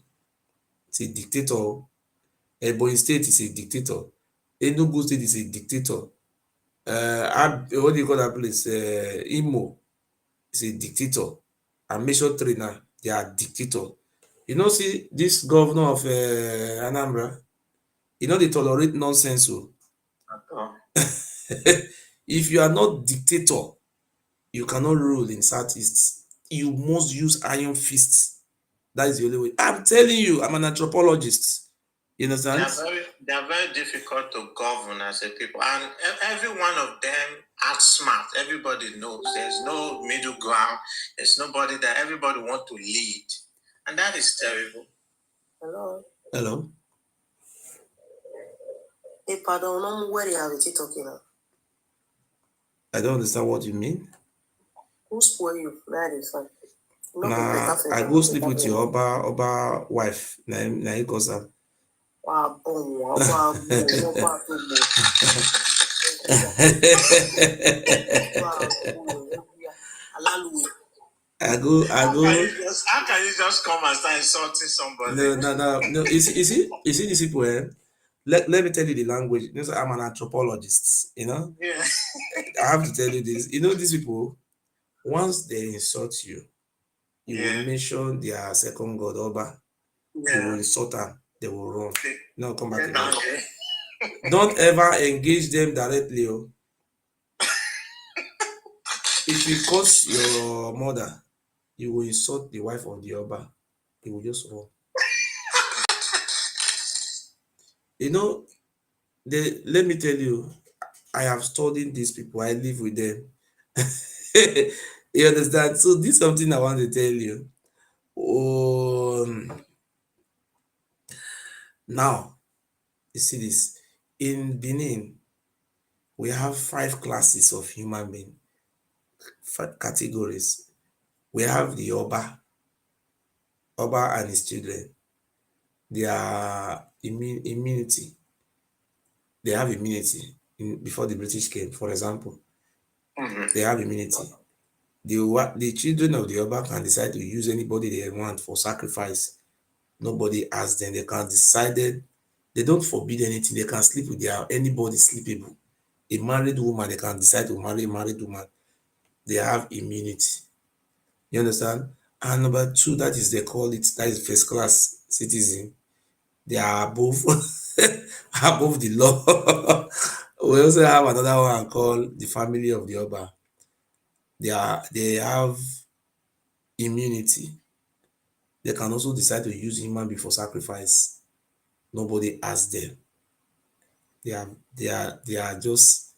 It's a dictator. Ebonyi state is a dictator. Enugu state is a dictator. What do you call that place? Imo is a dictator. And Mission 3 now, they are dictator. You know, see this governor of Anambra, they tolerate nonsense. If you are not dictator, you cannot rule in Southeast. You must use iron fists. That is the only way. I'm telling you, I'm an anthropologist. You understand? They are very difficult to govern as a people. And every one of them acts smart. Everybody knows. There's no middle ground. There's nobody that everybody wants to lead. And that is terrible. Hello? Hey, pardon, where are you talking about? I don't understand what you mean. Who spoil you? That is fine. Nah, I go sleep with your Oba wife. Na you go sir. Wow, I go. How can you just come and start insulting somebody? No. You see these people, Let me tell you the language. I'm an anthropologist, Yeah. I have to tell you this. These people, once they insult you, you will mention their second god, Oba. You will insult them, they will run. No, come back again. Okay. Don't ever engage them directly. If you curse your mother, you will insult the wife of the Oba. He will just run. Let me tell you, I have studied these people. I live with them. You understand? So this is something I want to tell you. Now, you see this. In Benin, we have 5 classes of human being, 5 categories. We have the Oba and his children. Their immunity. They have immunity before the British came, for example. They have immunity. The children of the Oba can decide to use anybody they want for sacrifice. Nobody asks them. They can decide. They don't forbid anything. They can sleep with anybody sleepable. A married woman, they can decide to marry a married woman. They have immunity. You understand? And number two, that is they call it, that is first class citizen. They are above above the law. We also have another one called the family of the Oba. They have immunity. They can also decide to use human being for sacrifice. Nobody asks them. They are just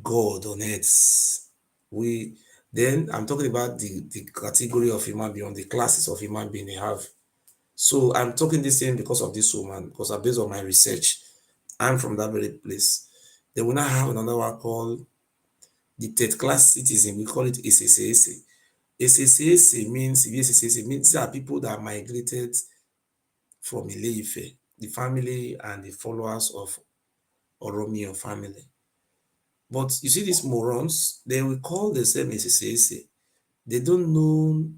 God on earth. I'm talking about the category of human being, the classes of human being they have. So I'm talking this thing because of this woman, because based on my research, I'm from that very place. They will now have another one called the third class citizen. We call it SSAC. SSAC means these are people that migrated from Ile-Ife, the family and the followers of Oromiyan family. But you see these morons, they will call themselves SSAC. They don't know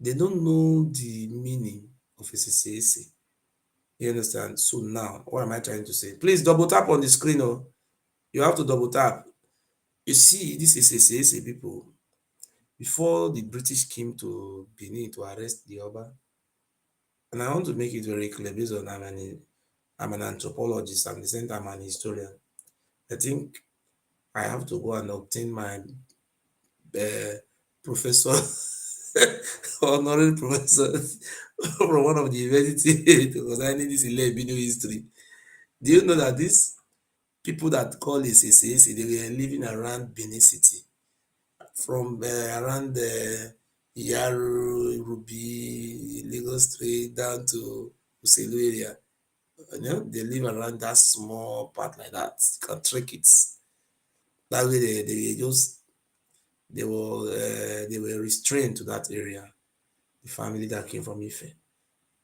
the meaning of SSAC. You understand? So now, what am I trying to say? Please double tap on the screen. Oh, you have to double tap. You see, this is SSAC people. Before the British came to Benin to arrest the Oba, and I want to make it very clear based on I'm an anthropologist, I'm the same time I'm an historian. I think I have to go and obtain my professor, honorary professor from one of the university concerning this Ile-Ife history. Do you know that these people that call it SSAC, they were living around Benin City, from around Yaro, Ruby, Lagos Street down to Uselu area. You know, they live around that small part like that. You can trick it. That way they were restrained to that area. The family that came from Ife.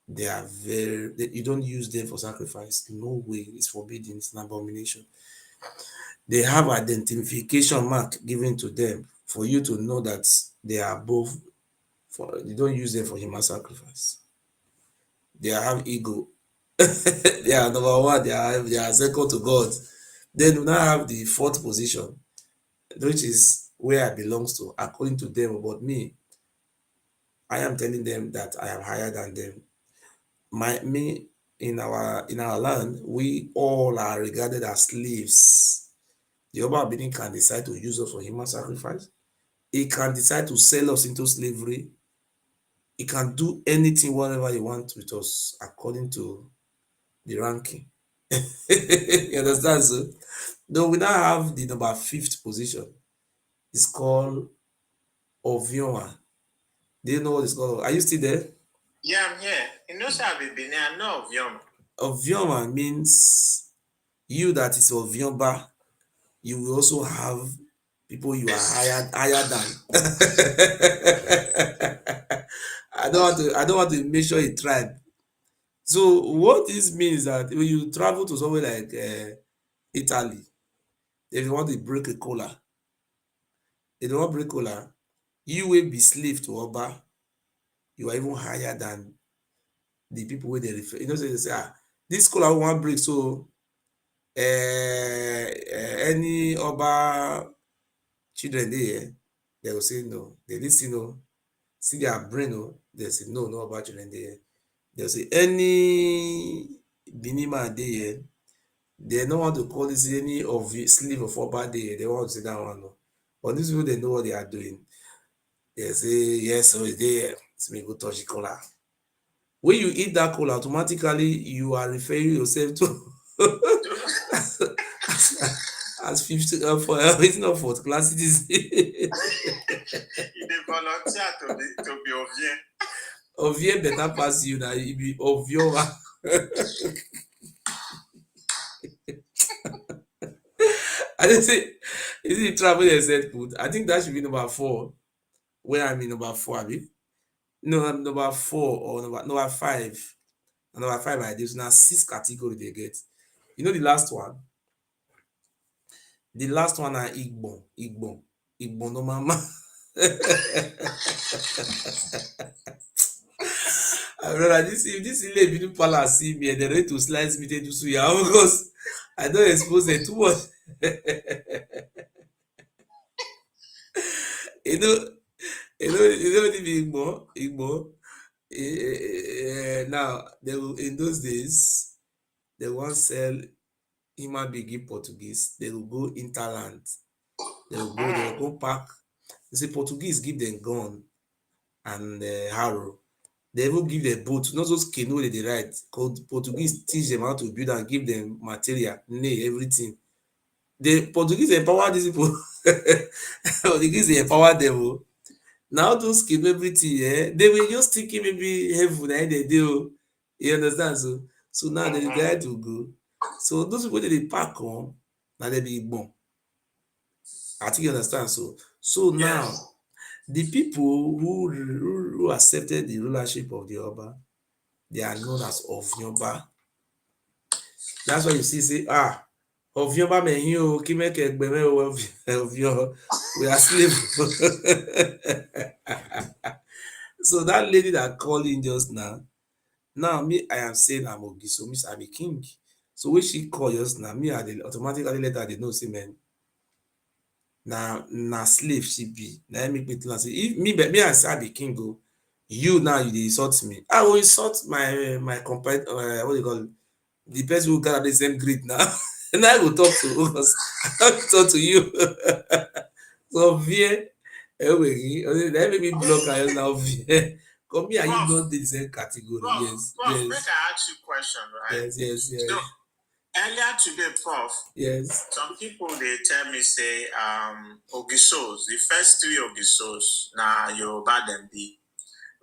They are you don't use them for sacrifice. No way. It's forbidden. It's an abomination. They have identification mark given to them for you to know that they are both. You don't use them for human sacrifice. They have ego. They are number one. They are second to God. Then we now have the fourth position, which is where I belongs to, according to them. But me, I am telling them that I am higher than them. In our land, we all are regarded as slaves. The Oba Benin can decide to use us for human sacrifice. He can decide to sell us into slavery. He can do anything, whatever he wants with us, according to the ranking. You understand? So, though we now have the number fifth position. It's called Ovioma. Do you know what it's called? Are you still there? Yeah, I'm here. You know, sir, I know Ovioma. Ovioma means you that is Oviomba. You will also have people you are higher than. I don't want to measure a tribe. So what this means is that when you travel to somewhere like Italy, if you want to break a collar, you will be slave to Oba. You are even higher than the people where they refer. You know, so they say, this collar will want break. So any Oba children there, they will say no. They listen, no. See their brain, no. They say no Oba children there. They'll say any Binima there, they don't want to call this any of slave of Oba there. They want to say that one, no. But these people, they know what they are doing. They say, yes, so it's there. It's me go touch the collar. When you eat that collar, automatically you are referring yourself to as 50 for it's not fourth class citizen. You volunteer to be Ovien. Ovien better pass you now. You be Ovioma. I didn't say, is it travel and said food? I think that should be number 4. Where I'm in number 4, I mean. No, I'm number 4 or number 5. Number 5 like this. Now 6 category they get. You know the last one? The last one are Igbo no mama. Brother, if this Ile Palace see me and they're ready to slice me to suya because I don't expose them too much. you know, what it be Igbo. Now, they will, in those days, they won't sell human being in Portuguese. They will go interland. They will go pack. You see, Portuguese give them gun and harrow. They even give them boat, not those canoe they write. Called Portuguese teach them how to build and give them material, everything. The Portuguese empower these people. Portuguese they empower them. Now those canoe everything, they will just thinking maybe heaven and they do. You understand? So now they decide to go. So those people they pack on, now they be born. I think you understand. So now the people who accepted the rulership of the Oba, they are known as Ovyoba. That's why you see, say, Ovyoba mehin o, kimeke egbeme o, Ovyo, we are slave. So that lady that called in just now me, I am saying I'm Ogiso, means I'm a king. So when she call just now, me, I automatically let her they know, say, man, na slave she be. Now make me tell her, say, if me I say I be king, go, you now you dey insult me. I will insult my competitor, what do you call it? The person who got the same grade now. And I will talk to us. I will talk to you. So fear, let me block her now. Fear. Come here, you not the same category. Prof, Yes, Prof, yes. make I ask you a question, right? Yes. So, earlier today, Prof, Yes. some people they tell me say Ogisos, the first three Ogisos, na Yoruba them be,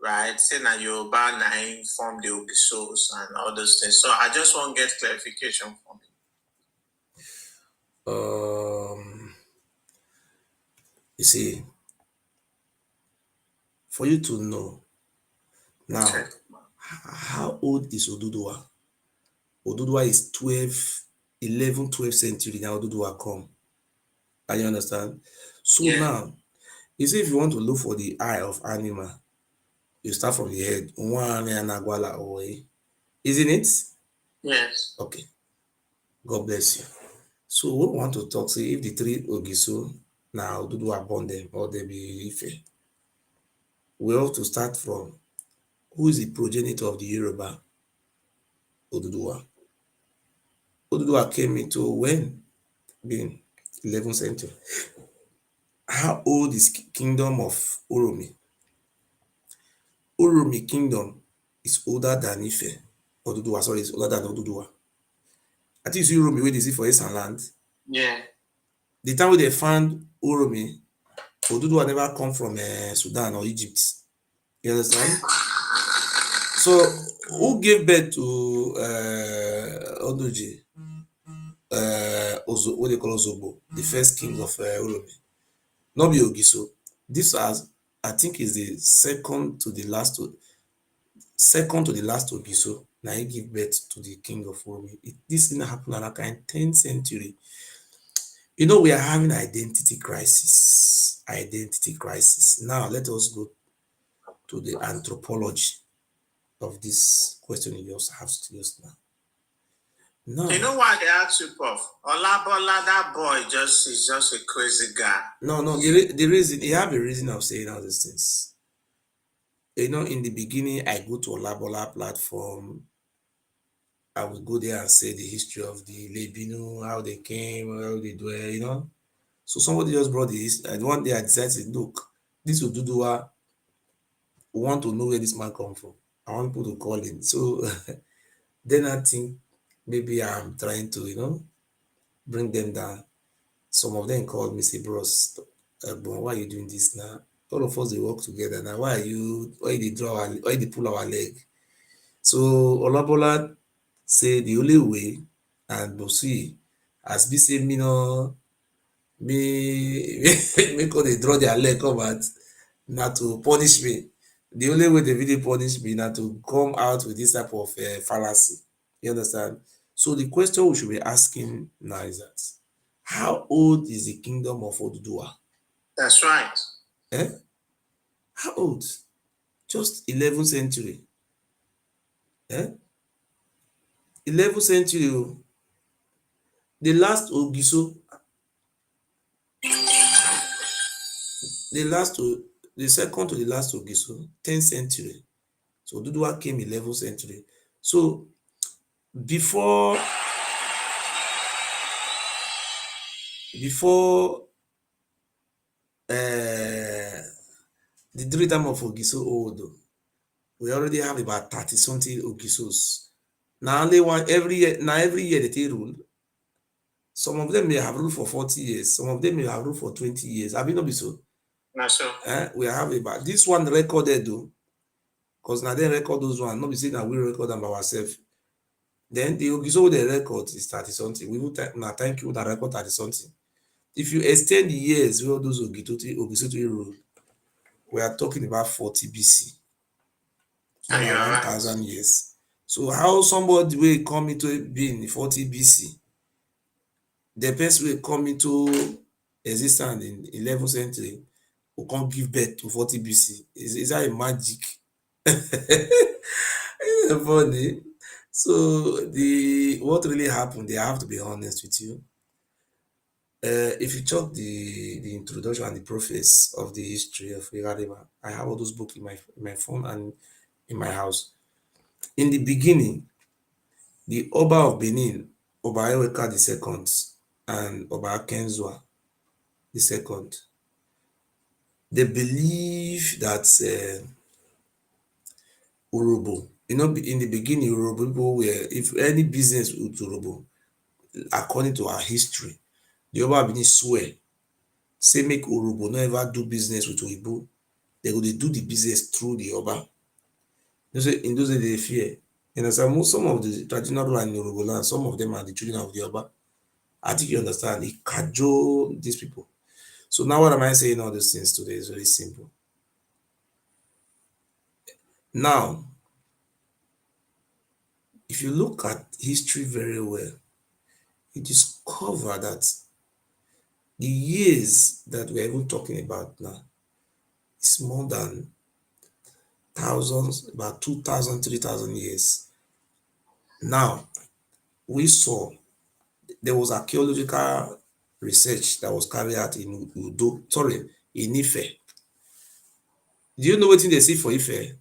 right? Say na Yoruba na form the Ogisos and all those things. So I just want to get clarification from you. You see, for you to know now, okay, how old is Oduduwa? Oduduwa is 12th century now. Oduduwa come. Can you understand? So now, you see, if you want to look for the eye of animal, you start from the head. Isn't it? Yes. Okay. God bless you. So we want to talk, say, if the three Ogiso now Oduduwa born them or they be Ife, we have to start from who is the progenitor of the Yoruba? Oduduwa. Oduduwa came into when? Being 11th century. How old is kingdom of Oromi? Oromi kingdom is older than Ife. Oduduwa, sorry, it's older than Oduduwa. I think you see Oromi where they see for Eastern land. Yeah. The time when they found Oromi, Oduduwa never come from Sudan or Egypt. You understand? So who gave birth to Odoji? What they call Ozogbo, the first king of Oromi. Not be Ogiso. This I think is the second to the last Ogiso. Now he give birth to the king of Oromi. This thing happened in like 10th century. You know, we are having identity crisis. Now let us go to the anthropology of this question you just asked just now. No. You know why they ask you, Prof? Olabola, that boy is just a crazy guy. No. The reason, you have a reason of saying all these things. You know, in the beginning, I go to Olabola platform. I would go there and say the history of the Lebinu, how they came, how they do it, you know. So somebody just brought this, and one day I decided, look, this Oduduwa, we want to know where this man come from. I want people to call him. So then I think maybe I'm trying to, you know, bring them down. Some of them called me, say, bros, why are you doing this now? All of us they work together now. Why they pull our leg? So Olabola say the only way, and we'll see, as we say, me no, me call they draw their leg come out, not to punish me. The only way they really punish me not to come out with this type of fallacy. You understand? So the question we should be asking now is that, how old is the kingdom of Oduduwa? That's right. Eh? How old? Just 11th century. Eh? 11th century. The last Ogiso, the second to the last Ogiso, 10th century. So Oduduwa came 11th century. So before the three time of Ogiso old, we already have about 30 something Ogisos. Now only one every year they rule. Some of them may have ruled for 40 years, some of them may have ruled for 20 years. Have you not been so? No, sir. We have about this one recorded though, because now they record those ones, not be saying that we record them by ourselves. Then the Ogiso they record is 30 something. We will now thank you that record 30 something. If you extend the years where those Ogiso rule, we are talking about 40 BC. More than 1,000 years. So how somebody will come into being 40 BC, the person will come into existence in 11th century will come give birth to 40 BC. Is that a magic? It's funny. So what really happened, they have to be honest with you. If you check the introduction and the preface of the history of Ighodalo, I have all those books in my phone and in my house. In the beginning, the Oba of Benin, Oba Eweka II, and Oba Akenzua II, they believe that Urobo, in the beginning, Urobo people were, if any business with Urobo, according to our history, the Oba of Benin swear, say make Urobo never do business with Oyibo. They go do the business through the Oba. In those days, they fear. You know, some of the traditional rulers in Urobo land, some of them are the children of the Oba. I think you understand. He cajole these people. So now what am I saying all these things today is very simple. Now, if you look at history very well, you discover that the years that we're even talking about now is more than thousands, about 2,000, 3,000 years. Now, we saw there was archaeological research that was carried out in Ife. Do you know what they see for Ife?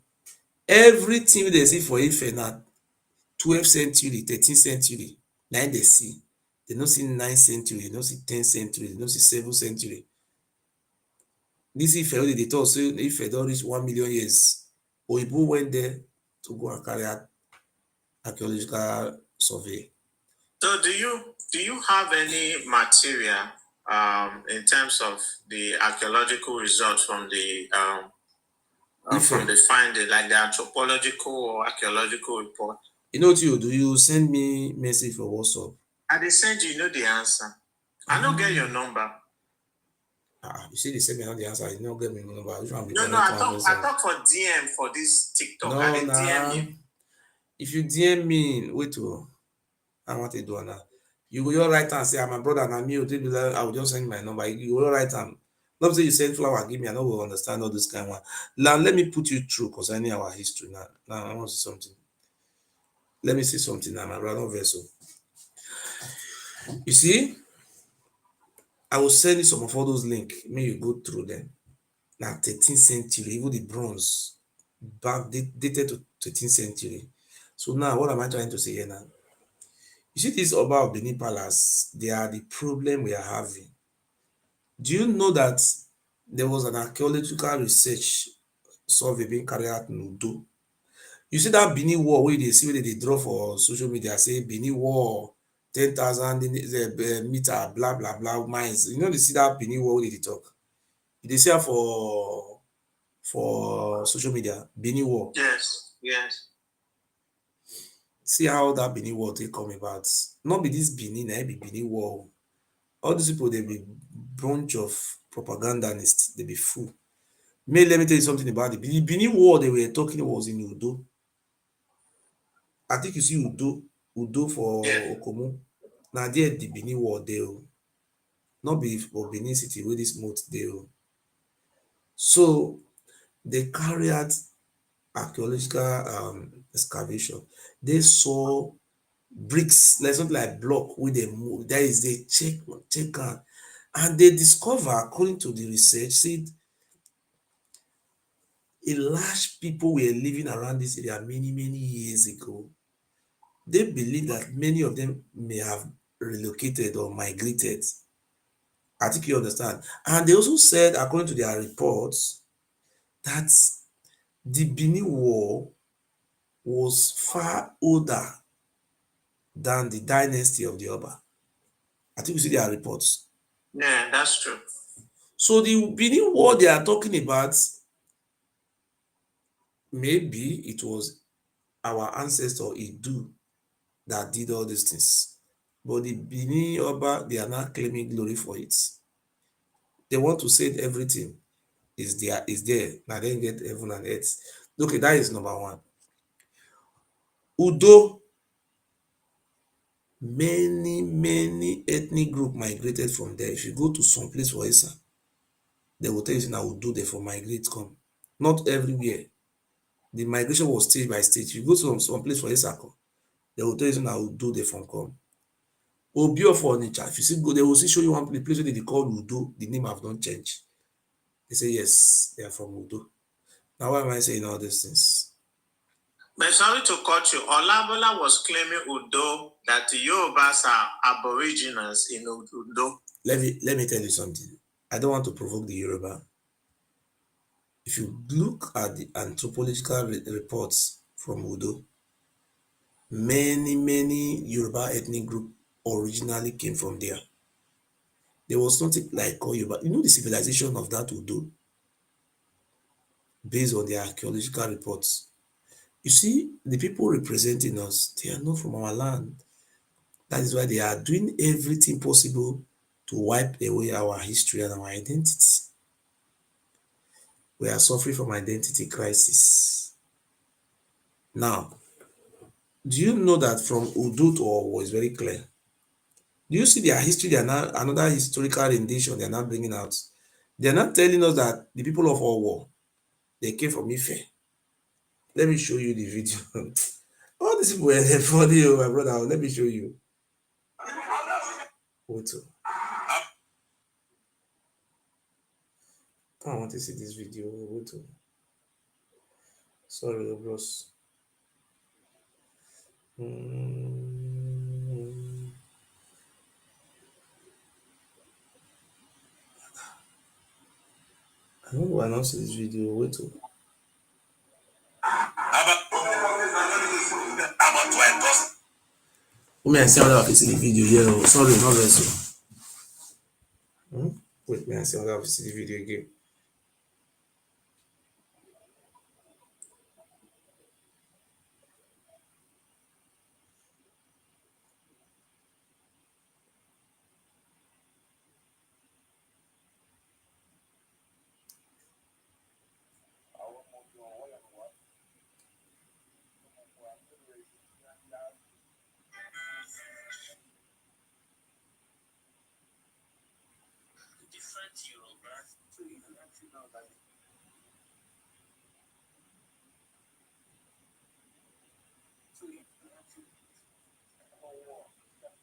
Everything they see for Ife now, 12th century, 13th century, now they see. They don't see 9th century, they don't see 10th century, they don't see 7th century. This Ife, they thought, so Ife don't reach 1 million years. Oyibo went there to go and carry out archaeological survey. So do you have any material in terms of the archaeological results from the finding, like the anthropological or archaeological report? You know what you do? You send me message for WhatsApp. I dey send you know the answer. I don't get your number. You see, they send me the answer. You don't get me number. I talk for DM for this TikTok. No, I DM you. If you DM me, wait to. I want to do now. You go your right hand say, I'm my brother, and I'm you. I will just send my number. You go your right hand. Not say you send flower, give me. I know we understand all this kind of one. Now let me put you through concerning our history. Now I want to see something. Let me see something now, my brother vessel. You see, I will send you some of all those links. May you go through them. Now 13th century, even the bronze, back dated to 13th century. So now, what am I trying to say here now? You see, this Oba of Benin Palace, they are the problem we are having. Do you know that there was an archaeological research survey being carried out in Udo? You see that Benin Wall where they see where they draw for social media, say Benin Wall, 10,000 meter, blah, blah, blah, miles. You know, they see that Benin Wall where they talk. They see that for social media, Benin Wall. Yes. See how that Benin Wall they come about. Not be this Benin, be Benin Wall. All these people, they be bunch of propagandists, they be fool. Let me tell you something about it. The Benin Wall they were talking was in Udo. I think you see Udo for Okomu. Now there the Benin Wall there. Not be for Benin City where this moat there. So they carried out archaeological excavation. They saw bricks, like something like block where they move. That is, they check out, and they discover, according to the research, said a large people were living around this area many years ago. They believe that many of them may have relocated or migrated. I think you understand. And they also said, according to their reports, that the Benin War was far older than the dynasty of the Oba. I think you see their reports. Yeah, that's true. So the Benin War they are talking about, maybe it was our ancestor Idu that did all these things. But the Benin Oba, they are not claiming glory for it. They want to say everything is there. Now then get heaven and earth. Okay, that is number one. Udo, many ethnic group migrated from there. If you go to some place for Esa, they will tell you now Udo they for migrate come. Not everywhere. The migration was stage by stage. If you go to some place for Esa, they will tell you now Udo they from come. Obio for nature. If you see go, they will see show you one place where they call Udo. The name have not changed. They say yes, they are from Udo. Now why am I saying all these things? But sorry to cut you. Olabola was claiming Udo that the Yorubas are aboriginals in Udo. Let me tell you something. I don't want to provoke the Yoruba. If you look at the anthropological reports from Udo, many Yoruba ethnic group originally came from there. There was nothing like Yoruba. You know the civilization of that Udo, based on the archaeological reports. You see, the people representing us, they are not from our land. That is why they are doing everything possible to wipe away our history and our identity. We are suffering from identity crisis. Now, do you know that from Udo to Owo is very clear? Do you see their history? They are now another historical rendition they are not bringing out. They are not telling us that the people of Owo, they came from Ife. Let me show you the video. All these people were funny, my brother. Let me show you. Photo. I want to see this video. Sorry, bros. I don't know why I not see this video. May I see whether I can see the video here? Sorry, not vessel. Wait, may I see whether I can see the video again?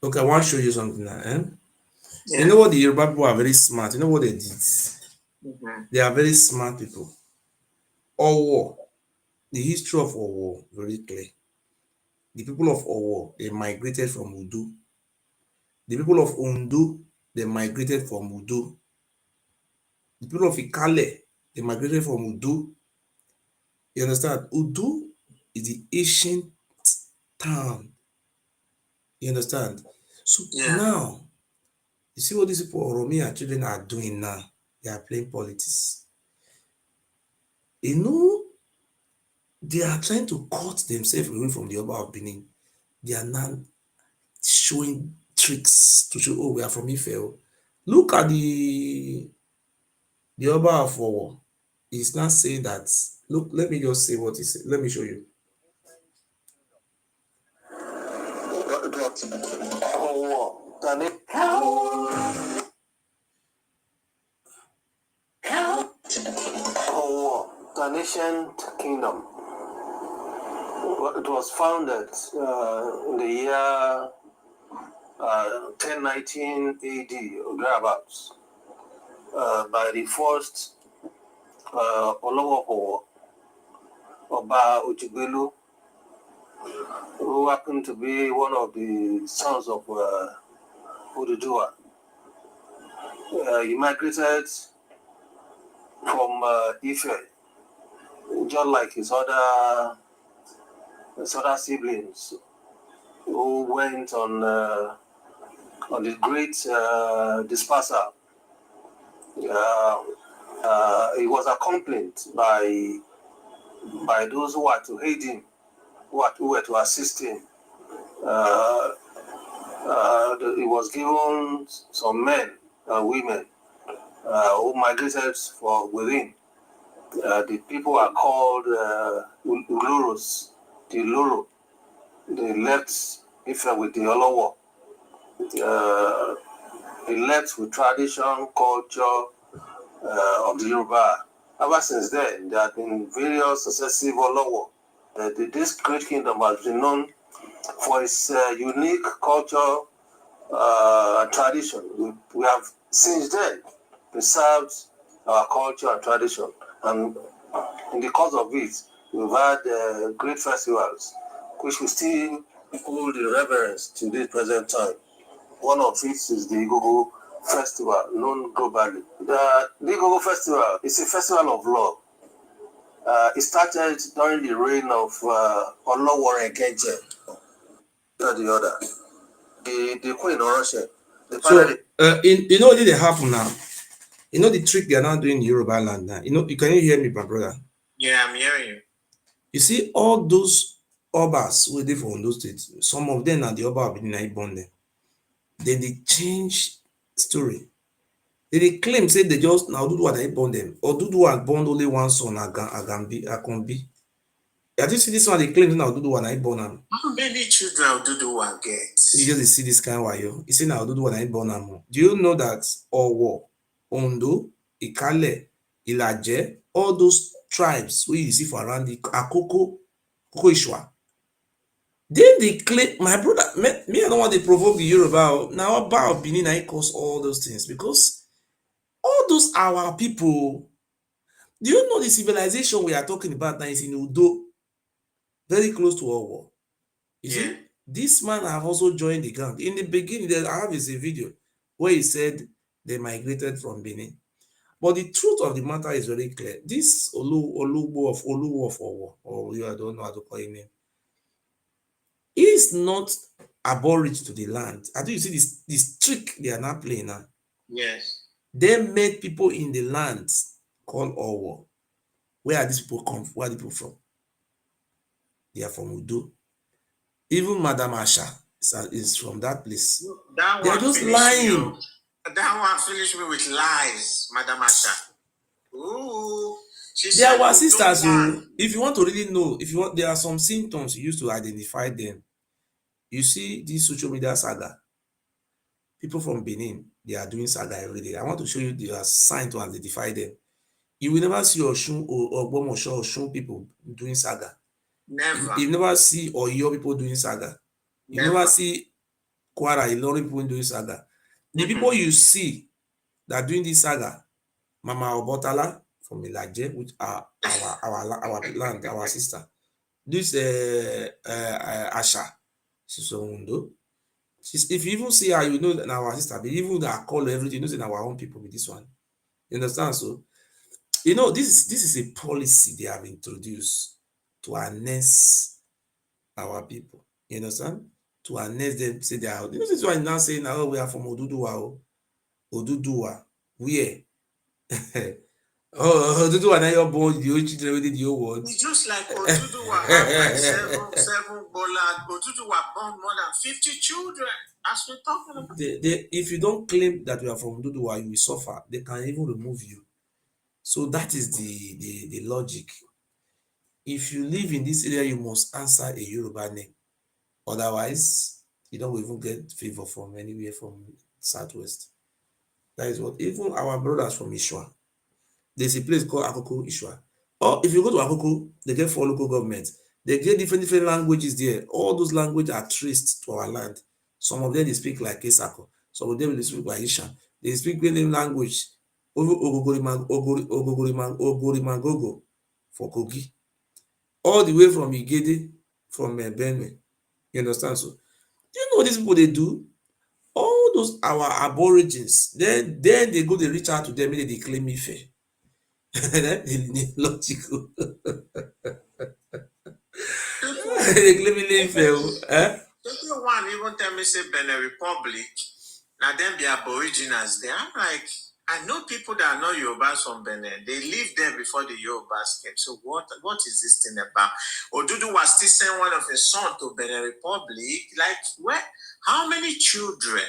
Okay, I want to show you something now. Yeah. You know what the Yoruba people are very smart. You know what they did? Mm-hmm. They are very smart people. Owo, the history of Owo, very clear. The people of Owo, they migrated from Udo. The people of Ondo, they migrated from Udo. The people of Ikale, they migrated from Udo. You understand? Udo is the ancient town. You understand? So now, you see what these people, Oromi and children are doing now? They are playing politics. You know, they are trying to cut themselves away from the Oba of Benin. They are now showing tricks to show, oh, we are from Ife. Look at the Oba of Owo. He's not saying that. Look, let me just say what he said. Let me show you. an ancient kingdom. It was founded in the year 1019 AD or thereabouts by the first Olowo Oba Ojigbelu, who happened to be one of the sons of Oduduwa. He migrated from Ife, just like his other siblings who went on the great dispersal. He was accompanied by those who were to aid him, who were to assist him. He was given some men and women who migrated within. The people are called Uloros, the Loro. They left Ife with the Olowo. They left with tradition, culture of the Yoruba. Ever since then, there have been various successive Olowo. This great kingdom has been known for its unique culture and tradition. We have since then preserved our culture and tradition, and in the course of it, we've had great festivals, which we still hold in reverence to this present time. One of it is the Ighodalo Festival, known globally. The Ighodalo Festival is a festival of love. It started during the reign of Olowore Genje, the other, the Queen of Russia. So, you know what did happen now? You know the trick they are now doing in Yoruba land now. You can you hear me, my brother? Yeah, I'm hearing you. You see, all those Obas who live from those states, some of them are the Oba of Benin born them. Then they change story. They claim say they just now do what they born them, or do what born only one son Akambi. I just see this one they claim now do what I born them. How many children do one get? You just see this kind of way. You see now do what I born them. Do you know that Owo, Ondo, Ikale, Ilaje, all those tribes where you see for around the Akoko, Ishwa. Then they claim, my brother, me I don't want to provoke the Yoruba. Now about Benin, I cause all those things because all those our people. Do you know the civilization we are talking about now is in Udo, very close to Owo? You see, this man have also joined the gang. In the beginning, I have a video where he said they migrated from Benin. But the truth of the matter is very clear. This Oluwo of Owo, or I don't know how to call his name, is not abhorrent to the land. I think you see this trick they are now playing now. Yes. They made people in the land called Owo. Where are these people come from? Where are the people from? They are from Udo. Even Madam Asha is from that place. They are just lying. That one finished me with lies, Madam Asha. Ooh. They are our sisters. So if you want to really know, there are some symptoms you use to identify them. You see this social media saga. People from Benin, they are doing saga every day. I want to show you the sign to identify them. You will never see Oshun or Bomosho Oshun people doing saga. Never. You never see Oyo people doing saga. You never see Kwara Ilori people doing saga. The people you see that are doing this saga, Mama Obotala from Ilaje, which are our land, our sister. This Asha, she's from Undo. If you even see her, you know that our sister, but even that call everything, you know, our own people with this one. You understand? So, you know, this is a policy they have introduced to harness our people. You understand? To harness them, say they are. You know, this is why now saying, "Oh, we are from Oduduwa." Oduduwa, where? Oduduwa now you're born the old children within the old world. It's just like Oduduwa have like seven Bola. Oduduwa born more than 50 children. As we're talking about. If you don't claim that you are from Oduduwa, you will suffer. They can even remove you. So that is the logic. If you live in this area, you must answer a Yoruba name. Otherwise, you don't even get favor from anywhere from Southwest. That is what even our brothers from Ishwa. There's a place called Akoko Ishwa. Or if you go to Akoko, they get 4 local governments. They get different languages there. All those languages are traced to our land. Some of them they speak like Kesako. Some of them they speak like Isha. They speak Benin language. Ogorimangogo for Kogi. All the way from Igede, from Benue. You understand? So, do you know what these people they do? All those our aborigines, then they go, they reach out to them, and they claim Ife. Logical. They claim Ife. One even tell me say Benin Republic, now them be aboriginals there. I'm like, I know people that are not Yorubas from Benin. They live there before the Yorubas came. So what is this thing about? Odudu was still send one of his son to Benin Republic. Like, where? How many children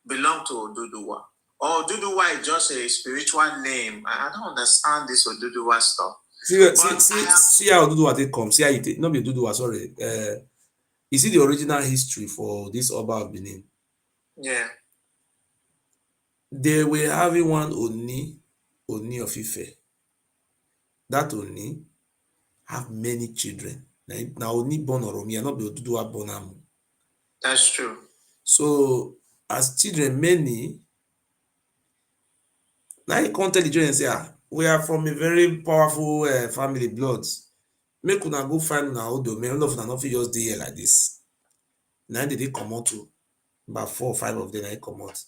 belong to Oduduwa? Or Oduduwa is just a spiritual name. I don't understand this Oduduwa stuff. See how Oduduwa they come. See how it not be Oduduwa, sorry. You see the original history for this Oba of Benin. Yeah. They were having one Oni of Ife. That Oni have many children. Now Oni born Oromia, not be Oduduwa born Amu. That's true. So as children, many, now you can't tell the children say, we are from a very powerful family blood. Make una go find una old man. All of una not just dey here like this. Now they come out to about 4 or 5 of them. They come out.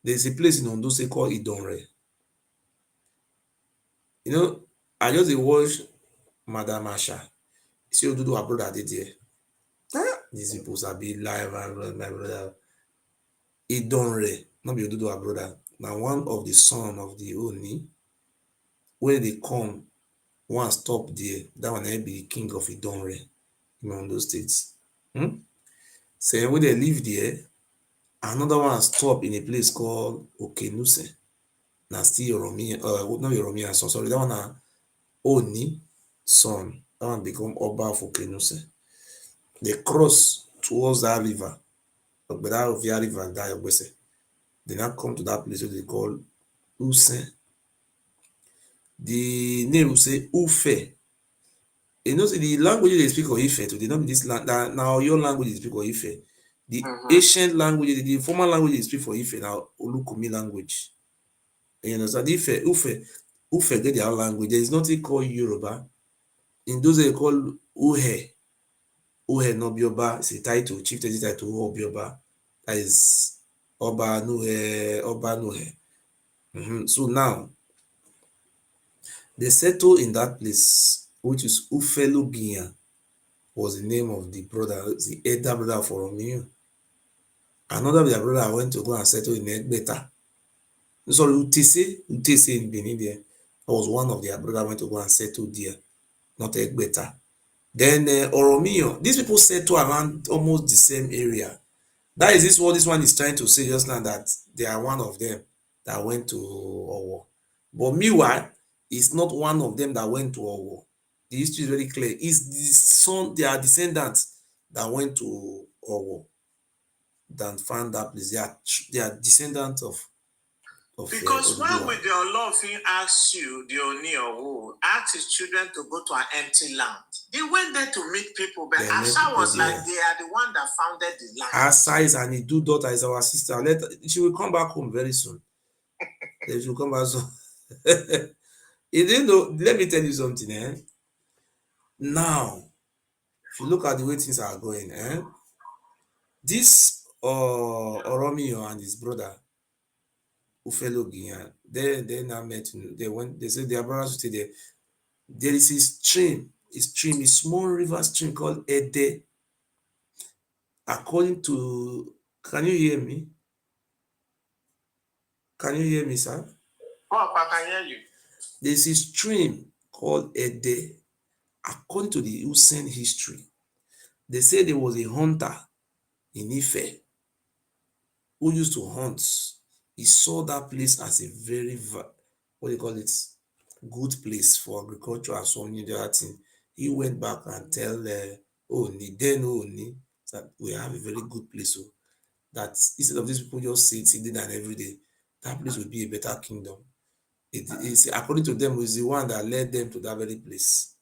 There's a place in Ondo State called Idonre. You know, I just watch Madam Asha. See Oduduwa brother dey there. These people sabi live and my brother. Idonre, not be Oduduwa brother. Now one of the son of the Oni, where they come, one stop there. That one be the king of Idonre in Ondo State. So when they live there, another one stop in a place called Okenuse. Now still Oromiyan, not Oromiyan son, sorry, that one na Oni son. That one become Oba of Okenuse. They cross towards that river, Ogbeda Ovia River and that Ogbese. They now come to that place where they call Usen. The name will say Ufe. You know, see the language they speak of Ife today, not this land. Now your language they speak of Ife. The ancient language, the former language they speak for Ife now Olukumi language. You understand? Ife, Ufe get their language. There is nothing called Yoruba. In those they call Uhe. Uhe Nobioba. It's a title, chieftain title Obioba. That is Oba Nuhe. So now they settle in that place, which is Ufelugian, was the name of the brother, the elder brother for Oromiyan. Another of their brother went to go and settle in Egbeta. Sorry, Utese in Benin there. That was one of their brother went to go and settle there, not Egbeta. Then Oromiyan, these people settle around almost the same area. That is this what this one is trying to say just now, that they are one of them that went to Owo. But meanwhile, it's not one of them that went to Owo. The history is very clear. It's the son, their descendants that went to Owo that found that place. They are descendants of because why would the Olofin ask you, the Oni or who, ask his children to go to an empty land? They went there to meet people, but Asa was like, they are the one that founded the land. Asa is an Idu daughter, is our sister. She will come back home very soon. She will come back soon. You didn't know, let me tell you something. Now, if you look at the way things are going, this Oromiyan and his brother, Ufelogian, they now met. They said their brothers would stay there. There is a stream, a small river stream called Ede. According to, can you hear me? Can you hear me, sir? Oh, I can hear you. There's a stream called Ede. According to the Usen history, they say there was a hunter in Ife who used to hunt. He saw that place as a very, what do you call it, good place for agriculture and so many other things. He went back and tell Oni that we have a very good place. So that instead of these people just sitting there and every day, that place will be a better kingdom. It is, according to them, is the one that led them to that very place.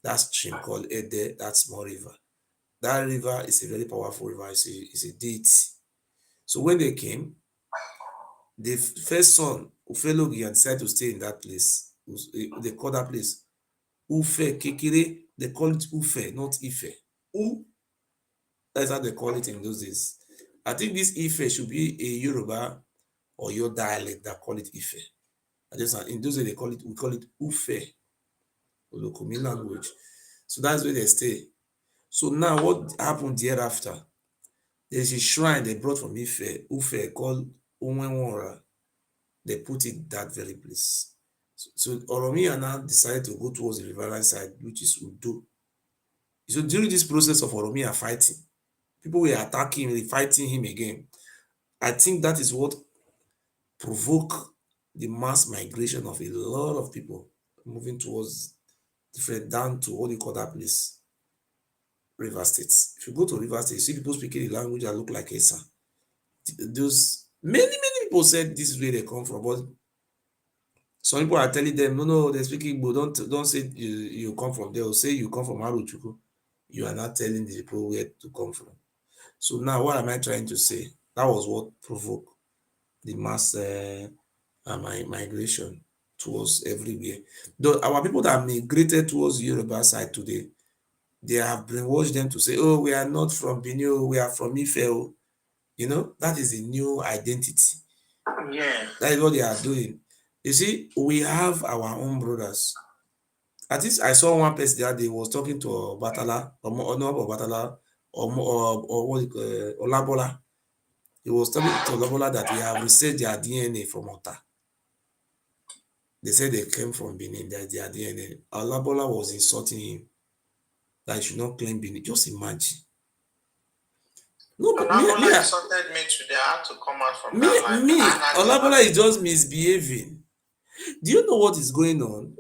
That stream called Ede, that small river. That river is a very powerful river. It's a deity. So when they came, the first son, Ufelogi, decided to stay in that place. They call that place Ufe Kekere. They call it Ufe, not Ife. U, that's how they call it in those days. I think this Ife should be a Yoruba or your dialect that call it Ife. In those days, we call it Ufe, Olokumi language. So that's where they stay. So now what happened thereafter? There's a shrine they brought from Ufe called Onwenwora. They put it that very place. So Oromia now decided to go towards the riverine side, which is Udo. So during this process of Oromia fighting, people were attacking him, fighting him again. I think that is what provoked the mass migration of a lot of people moving towards down to what do you call that place? River States. If you go to River State, you see people speaking a language that look like Esa. Those many people said this is where they come from, but some people are telling them, no, they're speaking Igbo. Don't say you come from there, or say you come from Aruchuku. You are not telling the people where to come from. So now, what am I trying to say? That was what provoked the mass migration towards everywhere. Though our people that migrated towards the Yoruba side today, they have brainwashed them to say, oh, we are not from Benin, we are from Ife. You know, that is a new identity. Yeah. That is what they are doing. You see, we have our own brothers. At least I saw one person that day was talking to Batala, or not Batala, or what Olabola. He was talking to Olabola that we have received their DNA from Ota. They said they came from Benin, that their DNA. Olabola was insulting him that he should not claim Benin. Just imagine. No, but Olabola insulted me today. I had to come out from that line. Olabola is just misbehaving. Do you know what is going on?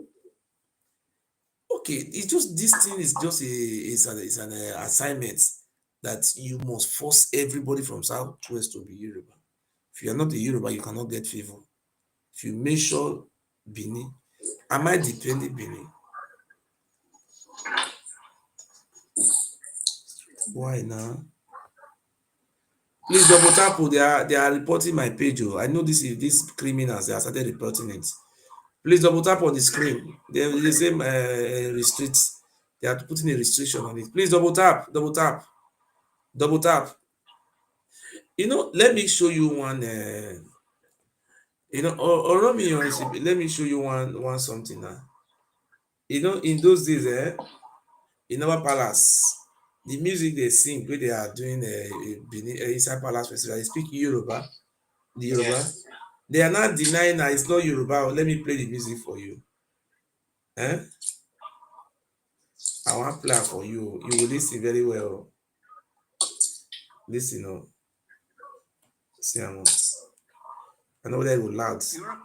Okay, it's just this thing is just an assignment that you must force everybody from Southwest to be Yoruba. If you are not a Yoruba, you cannot get favor. If you mention Benin, am I depending Benin? Why now? Please double tap. They are reporting my page. I know these criminals. They have started reporting it. Please double tap on the screen. They say restrict. They are putting a restriction on it. Please double tap. You know, let me show you one. You know, or let me show you one something now. You know, in those days, in our palace, the music they sing where they are doing inside palace festival, they speak Yoruba. The Yoruba. Yes. They are not denying that it's not Yoruba. Let me play the music for you. I want to play for you. You will listen very well. Listen, oh. See, I know they will loud. Europe,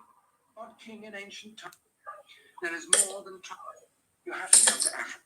not king in ancient times. There is more than time. You have to come to Africa.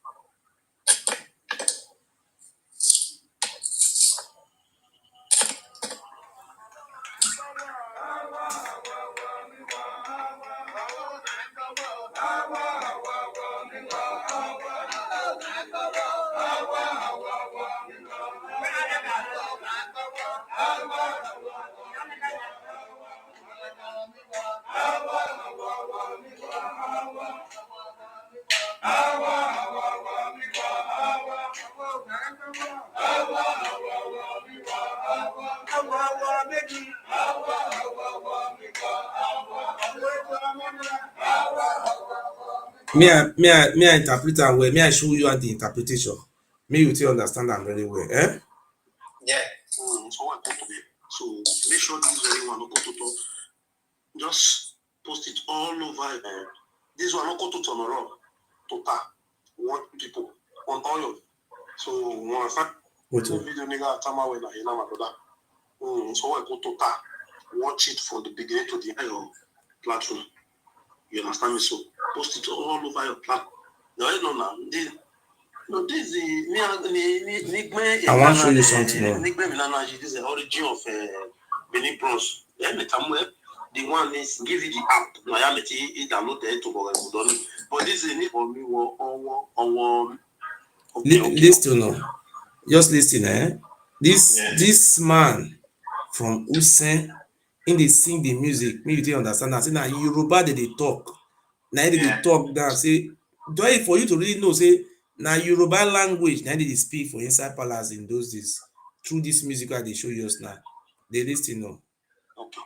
Me I interpret am well. Me I show you the interpretation. Me you still understand am very well. Yeah. So make sure this very one no just post it all over. This one no go to tomorrow. Total one people on oil. So one fact video nigga tama when I my brother. So I go total. Watch it from the beginning to the end of platform. You understand me? So post it all over your platform. No, I know now. This is I want to show you something more. This is the origin of Benin bronze. The one is give you the app. No, I am it download the to go. But this is for me. Listen, no. Just listen, eh? This man from Usen, in they sing the music, me you dey understand. I say na Yoruba they talk. Na they talk down. Say, do it for you to really know. Say na Yoruba language. Na they speak for inside palace in those days. Through this music that they show you us now. They listen, no. Okay.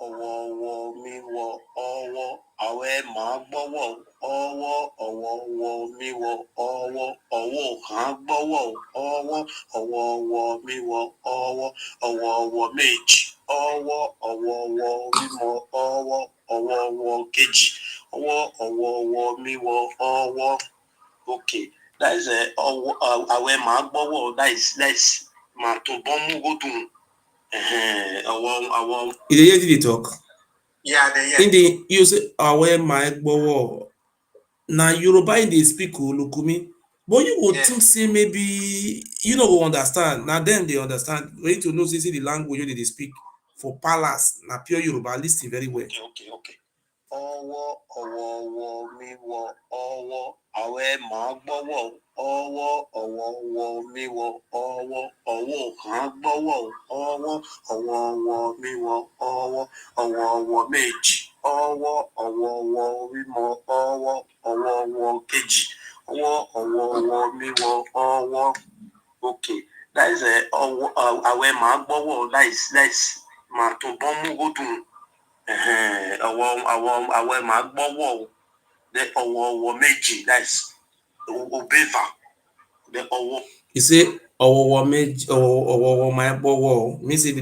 Ọwọ́ mi wọ ọwọ́ àwẹ̀ máa gbọ́wọ́ ọwọ́ mi wọ ọwọ́ kan gbọ́wọ́ ọwọ́ mi wọ ọwọ́ méjì ọwọ́ mi wọ ọwọ́ kejì ọwọ́ mi wọ ọwọ́. Okay, that is àwẹ̀ máa gbọ́wọ́ that is máa tó bọ́ mú gòdùn. You dey hear they talk? Yeah, they hear. In the you say awe my gbowo. Na Yoruba in dey speak olukumi. But you would think say maybe you no go understand. Na them they understand. We need to know say the language wey they speak for palace. Na pure Yoruba. Listen very well. Okay. Ọwọ́ mi wọ ọwọ́ àwẹ̀ máa gbọ́wọ́ ọwọ́ mi wọ ọwọ́ kan gbọ́wọ́ ọwọ́ mi wọ ọwọ́ méjì ọwọ́ mi wọ ọwọ́ kejì ọwọ́ mi wọ ọwọ́. Okay, that is àwẹ̀ máa gbọ́wọ́ that is máa tó bọ́ mú gòdùn. Àwọ̀ máa gbọ́wọ́ ọwọ́ méjì that's obeva the ọwọ́. You say ọwọ́ méjì ọwọ́ my gbowo. Me say we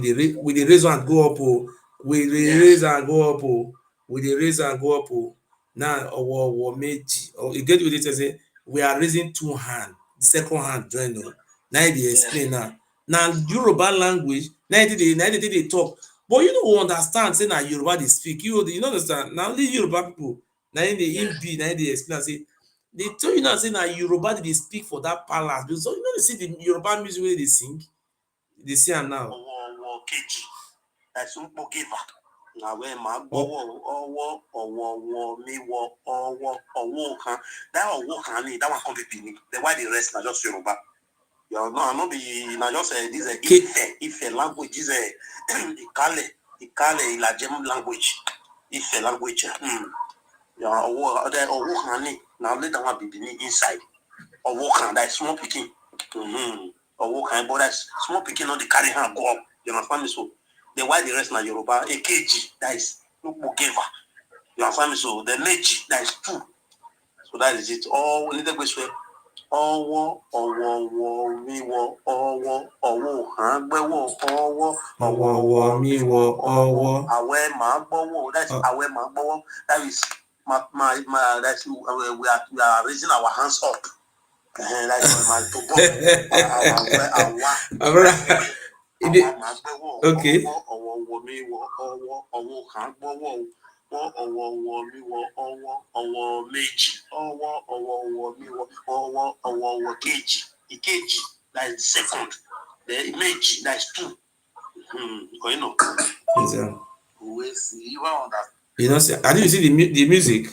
dey raise hand go up o. We dey raise hand go up o. We dey raise hand go up o. Now ọwọ́ méjì. You get what they say? We are raising two hands. The second hand join o. Now they explain now. Now Yoruba language. Now they talk. But you don't understand, say na Yoruba they speak. You don't understand. Now only Yoruba people, now in they explain, say they tell you now, say na Yoruba they speak for that palace. Because so you know they see the Yoruba music where they sing. They see am now. Ọwọ́ kejì, ẹ̀sùn pọ̀kìfà. Àwẹ̀ máa gbọ́wọ́ ọwọ́ mi wọ ọwọ́ kan. That ọwọ́ kan ni that one come be Benin. Then why the rest na just Yoruba? You know, not be na just this Ife language is Ikale Ilajem language. Ife language. Yeah, ọwọ́ kan ni now later one be Benin inside. Ọwọ́ kan that is small pikin. Ọwọ́ kan but that's small pikin not the carry hand go up. You understand me so? Then why the rest na Yoruba? Èkejì that is Nukpogeva. You understand me so? The méjì that is two. So that is it. All little bit swear. Ọwọ́ mi wọ ọwọ́ kan gbẹ́wọ̀ ọwọ́ mi wọ ọwọ́. Àwẹ̀ máa gbọ́wọ́ that's àwẹ̀ máa gbọ́wọ́ that is my that's we are raising our hands up. That's my to okay. Ọwọ́ mi wọ ọwọ́ kan gbọ́wọ́ ọwọ́ mi wọ ọwọ́ méjì ọwọ́ mi wọ ọwọ́ kejì ìkejì that is second the méjì that is two. You know. You know, say, I didn't see the music.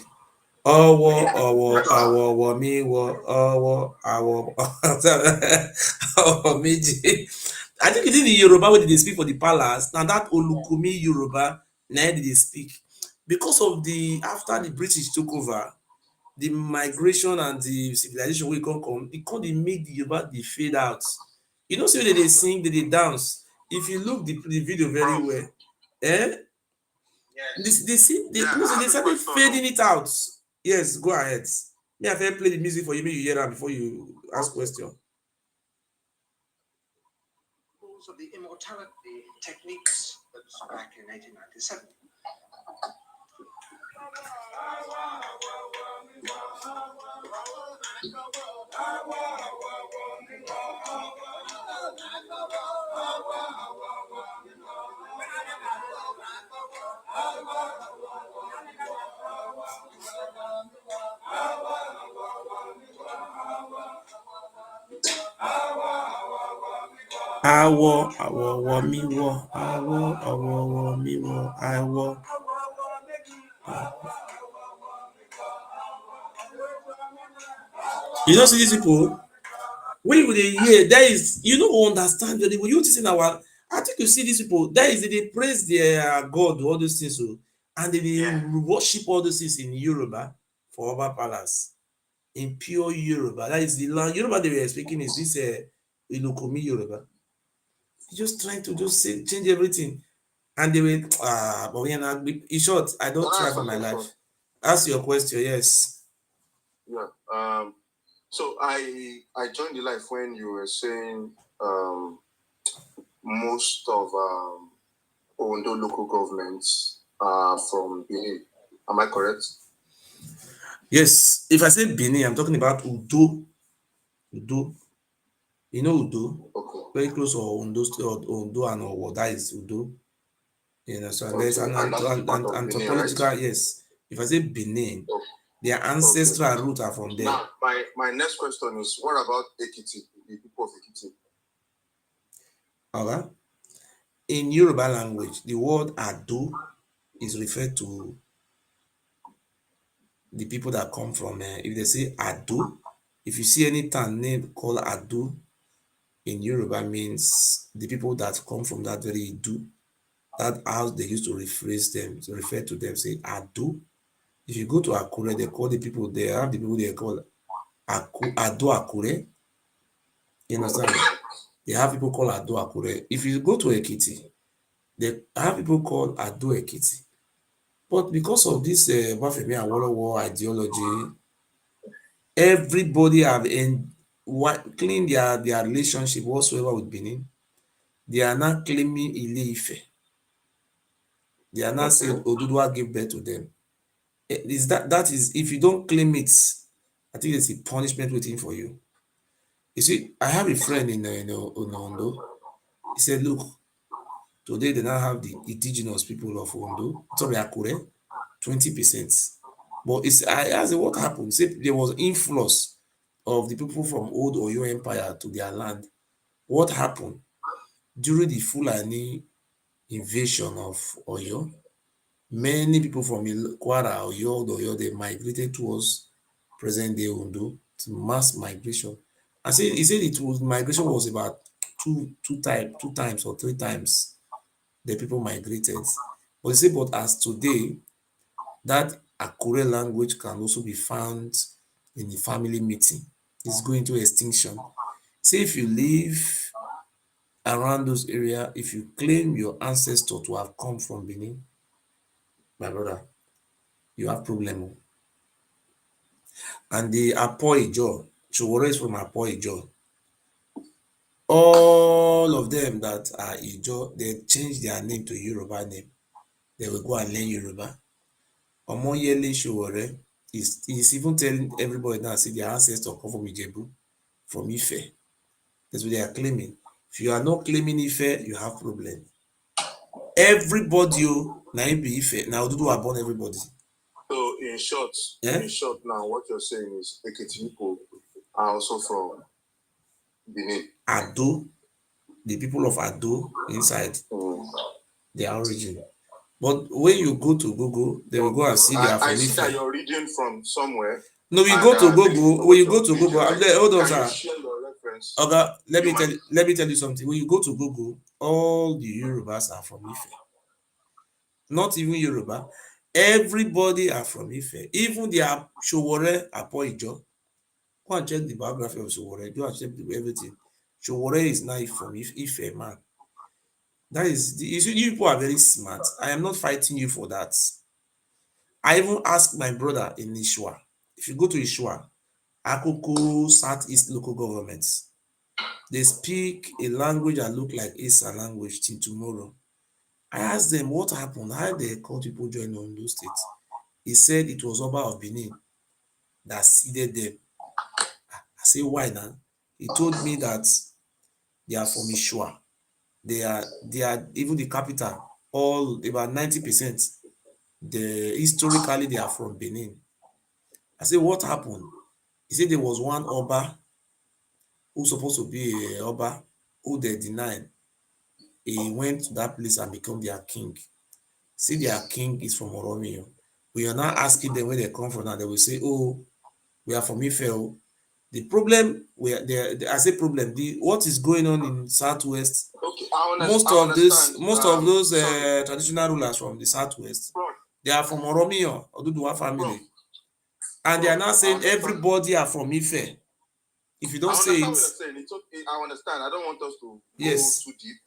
Ọwọ́ mi wọ ọwọ́ méjì. I think it's in the Yoruba where they speak for the palace. Now that Olukumi Yoruba, now they speak. Because of after the British took over, the migration and the civilization will come, they make the Yoruba they fade out. You know, see they sing, they dance. If you look the video very well, they started fading it out. Yes, go ahead. Me, I play the music for you. Maybe you hear that before you ask question. Rules of the immortality techniques that was back in 1897. Awo mi wo, awo mi wo, awo. You don't see these people? When you dey hear, there is, you no understand very well. You see our, I think you see these people, there is, they praise their God, all those things, so, and they worship all those things in Yoruba for Oba Palace. In pure Yoruba. That is the land. Yoruba they were speaking is this Ilokomi Yoruba. They just trying to just say, change everything. And they were, but we are not, in short, I don't try for my life. Ask your question, yes. Yeah. So I joined the life when you were saying most of Ondo local governments are from Benin. Am I correct? Yes. If I say Benin, I'm talking about Udo. Udo. You know Udo? Okay. Very close to Ondo and Owo. That is Udo. You know, so there's an anthropological, right? Yes. If I say Benin, their ancestral root are from there. Now, my next question is, what about Ekiti, the people of Ekiti? Okay. In Yoruba language, the word Ado is referred to the people that come from, if they say Ado, if you see any town name called Ado in Yoruba, means the people that come from that very Idu, that house they used to rephrase them, to refer to them, say Ado. If you go to Akure, they call the people there, have the people they call Ado Akure. You understand? They have people called Ado Akure. If you go to Ekiti, they have people called Ado Ekiti. But because of this Bafemi Awolowo ideology, everybody have cleaned their relationship whatsoever with Benin. They are not claiming Ile Ife. They are not saying Oduduwa gave birth to them. Is that is, if you don't claim it, I think it's a punishment waiting for you. You see, I have a friend in Ondo. He said, look, today they now have the indigenous people of Ondo, sorry, Akure, 20%. But I asked what happened. He said there was influx of the people from old Oyo Empire to their land. What happened? During the Fulani invasion of Oyo, many people from Kwara, Oyo, they migrated towards present-day Ondo. It's mass migration. He said migration was about two times or three times the people migrated. But he said, but as today, that Akure language can also be found in the family meeting. It's going to extinction. Say if you live around those areas, if you claim your ancestor to have come from Benin, my brother, you have problem. And the Apo Ijo, Showore is from Apo Ijo. All of them that are Ijo, they change their name to Yoruba name. They will go and learn Yoruba. Omoyele Showore is even telling everybody now, see their ancestors come from Ijebu, from Ife. That's what they are claiming. If you are not claiming Ife, you have problem. Everybody, now be Ife. Now Odudu are born everybody. So in short, now what you're saying is Ekiti people are also from Benin. Ado, the people of Ado inside their origin. But when you go to Google, they will go and see they are from Ife. I see that you're reading from somewhere. No, we go to Google. When you go to Google, hold on, sir. Share your reference. Okay, let me tell you something. When you go to Google, all the Yorubas are from Ife. Not even Yoruba. Everybody are from Ife. Even the Showore Apo Ijo. Go and check the biography of Showore. Go and check everything. Showore is now from Ife, man. That is, you see, you people are very smart. I am not fighting you for that. I even asked my brother in Ishwa. If you go to Ishwa, Akoko Southeast local governments, they speak a language that look like Isa language till tomorrow. I asked them what happened, how they called people join Ondo State. He said it was Oba of Benin that seeded them. I say, why now? He told me that they are from Ishwa. They are even the capital, all about 90%. Historically they are from Benin. I said, what happened? He said there was one Oba who's supposed to be a Oba who they denied, he went to that place and become their king. See, their king is from Oromio. We are now asking them where they come from now. They will say, oh, we are from Ife. The problem, I say problem, what is going on in Southwest, Okay, most of those traditional rulers from the Southwest, they are from Oromio, Oduduwa family. And they are now saying everybody are from Ife. If you don't say it, what you're saying. It's okay. I understand. I don't want us to go too deep.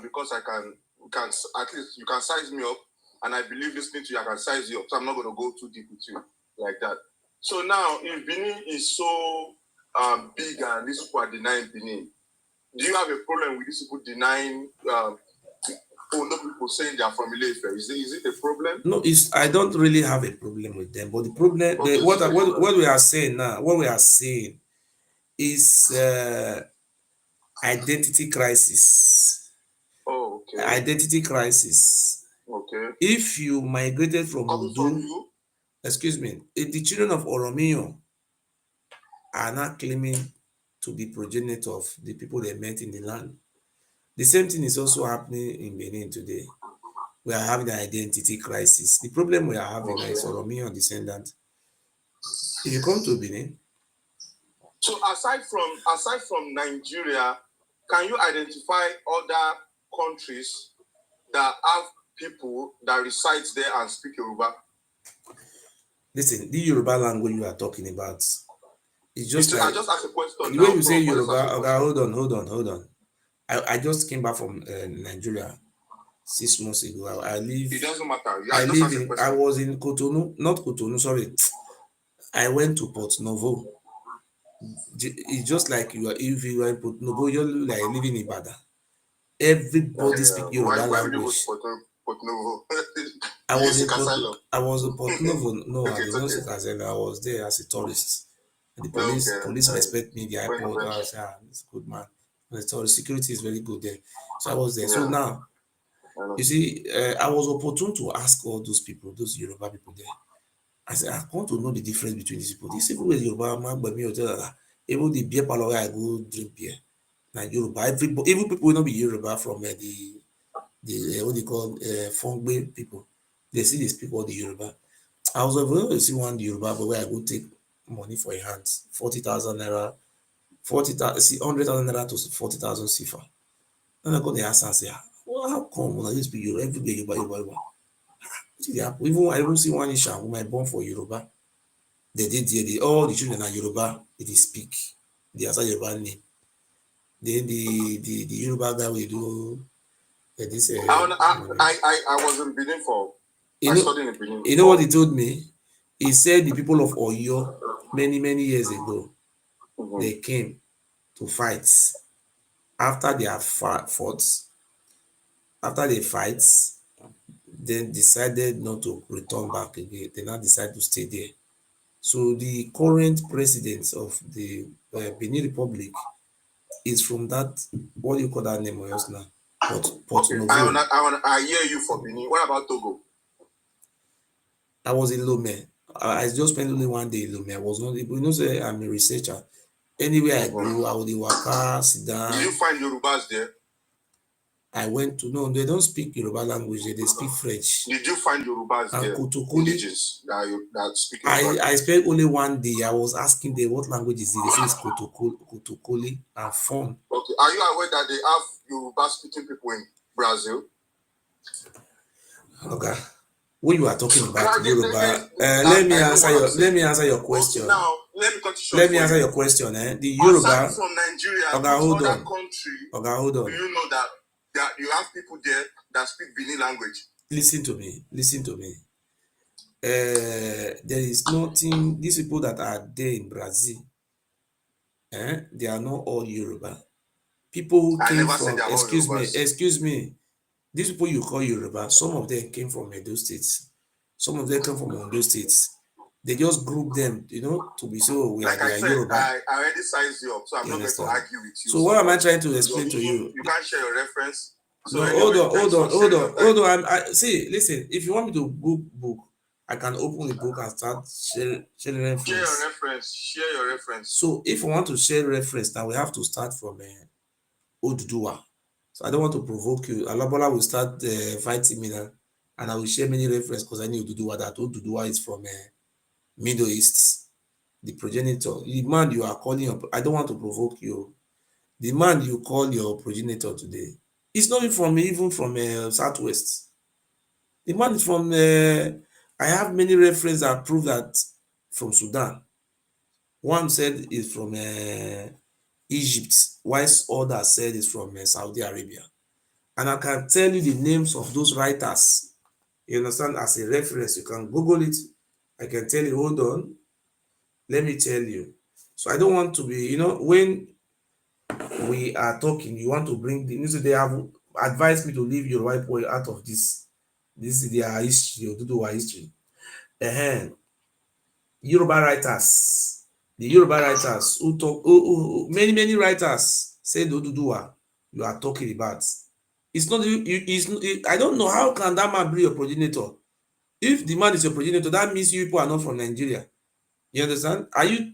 Because at least you can size me up, and I believe listening to you, I can size you up. So I'm not going to go too deep with you like that. So now, if Benin is so big and these people are denying Benin, do you have a problem with these people denying people saying they are from Ile-Ife? Is it a problem? No, I don't really have a problem with them. But the problem, okay, what we are saying now, is identity crisis. Oh, okay. Identity crisis. Okay. If you migrated from Udo, excuse me, the children of Oromio are not claiming to be progenitor of the people they met in the land. The same thing is also happening in Benin today. We are having an identity crisis. The problem we are having is Oromio descendant. If you come to Benin, so aside from Nigeria, can you identify other countries that have people that reside there and speak Yoruba? Listen, the Yoruba language you are talking about is just I just asked a question. The way you say Yoruba, okay, hold on. I just came back from Nigeria 6 months ago. I live. It doesn't matter. I was in Cotonou, not Cotonou, sorry. I went to Port Novo. It's just like if you are in Port Novo, you're like living in Ibadan. Everybody speaks Yoruba language. I was in Port Novo. No, I did not say Kazela. I was there as a tourist. And the police respect me. The airport, I was it's a good man. The security is very good there. So I was there. So now, you see, I was opportune to ask all those people, those Yoruba people there. I said, I want to know the difference between these people. These people with Yoruba, even the beer parlor, I go drink beer. Now Yoruba, even people will not be Yoruba from the what they call Fongbe people. They speak all the Yoruba. I was able to see one Yoruba, but where I go take money for a hand, 40,000 naira, 100,000 naira to 40,000 sifa. And I go the answer and say, well, how come when I used to be Yoruba every day Yoruba? Even I even see one issue when I born for Yoruba. They did all the children are Yoruba, they speak. They answer Yoruba name. Then the Yoruba guy will do this. I was in Benin for. I studied in Benin. You know what he told me? He said the people of Oyo many years ago, they came to fight. After they have fought, after they fight, they decided not to return back again. They now decided to stay there. So the current president of the Benin Republic is from that, what do you call that name of yours now? Port Novo. I hear you for Benin. What about Togo? I was in Lomé. I just spent only one day in Lomé. I was not able, say I'm a researcher. Anywhere I go, I would waka, sit down. Did you find Yorubas there? I went to, no, they don't speak Yoruba language, they speak French. Did you find Yorubas and there? Indigenous that speak Yoruba? I spent only one day. I was asking them what language is it. They say it's Kotokoli and Fon. Okay. Are you aware that they have Yoruba speaking people in Brazil? Okay. When you are talking about Yoruba, let me answer your question. Okay, now let me answer your question. The Yoruba from Nigeria, hold on. Country, Hold on. Do you know that you have people there that speak Benin language? Listen to me. There is nothing. These people that are there in Brazil, they are not all Yoruba. People who came from, excuse me. These people you call Yoruba, some of them came from Edo states. Some of them come from Ondo states. They just group them, to be so we are Yoruba. I already sized you up, so I'm not going to argue with you. So what am I trying to explain to you? You can't share your reference. So no, hold on. See, listen. If you want me to book, I can open the book and start sharing reference. Share your reference. So if I want to share reference, now we have to start from Oduduwa. So I don't want to provoke you. Alabola will start fighting me now, and I will share many references because I know Oduduwa, that Oduduwa is from Middle East, the progenitor. The man you are calling up, I don't want to provoke you. The man you call your progenitor today, it's not even from Southwest. The man is from, I have many references that prove that from Sudan. One said is from Egypt, whilst others said is from Saudi Arabia. And I can tell you the names of those writers. You understand? As a reference, you can Google it. I can tell you, hold on. Let me tell you. So I don't want to be, when we are talking, you want to bring they have advised me to leave your white boy out of this. This is their history, or Oduduwa history. Yoruba writers, the Yoruba writers who talk, many writers said Oduduwa you are talking about. It's not I don't know how can that man be your progenitor. If the man is your progenitor, that means you people are not from Nigeria. You understand? Are you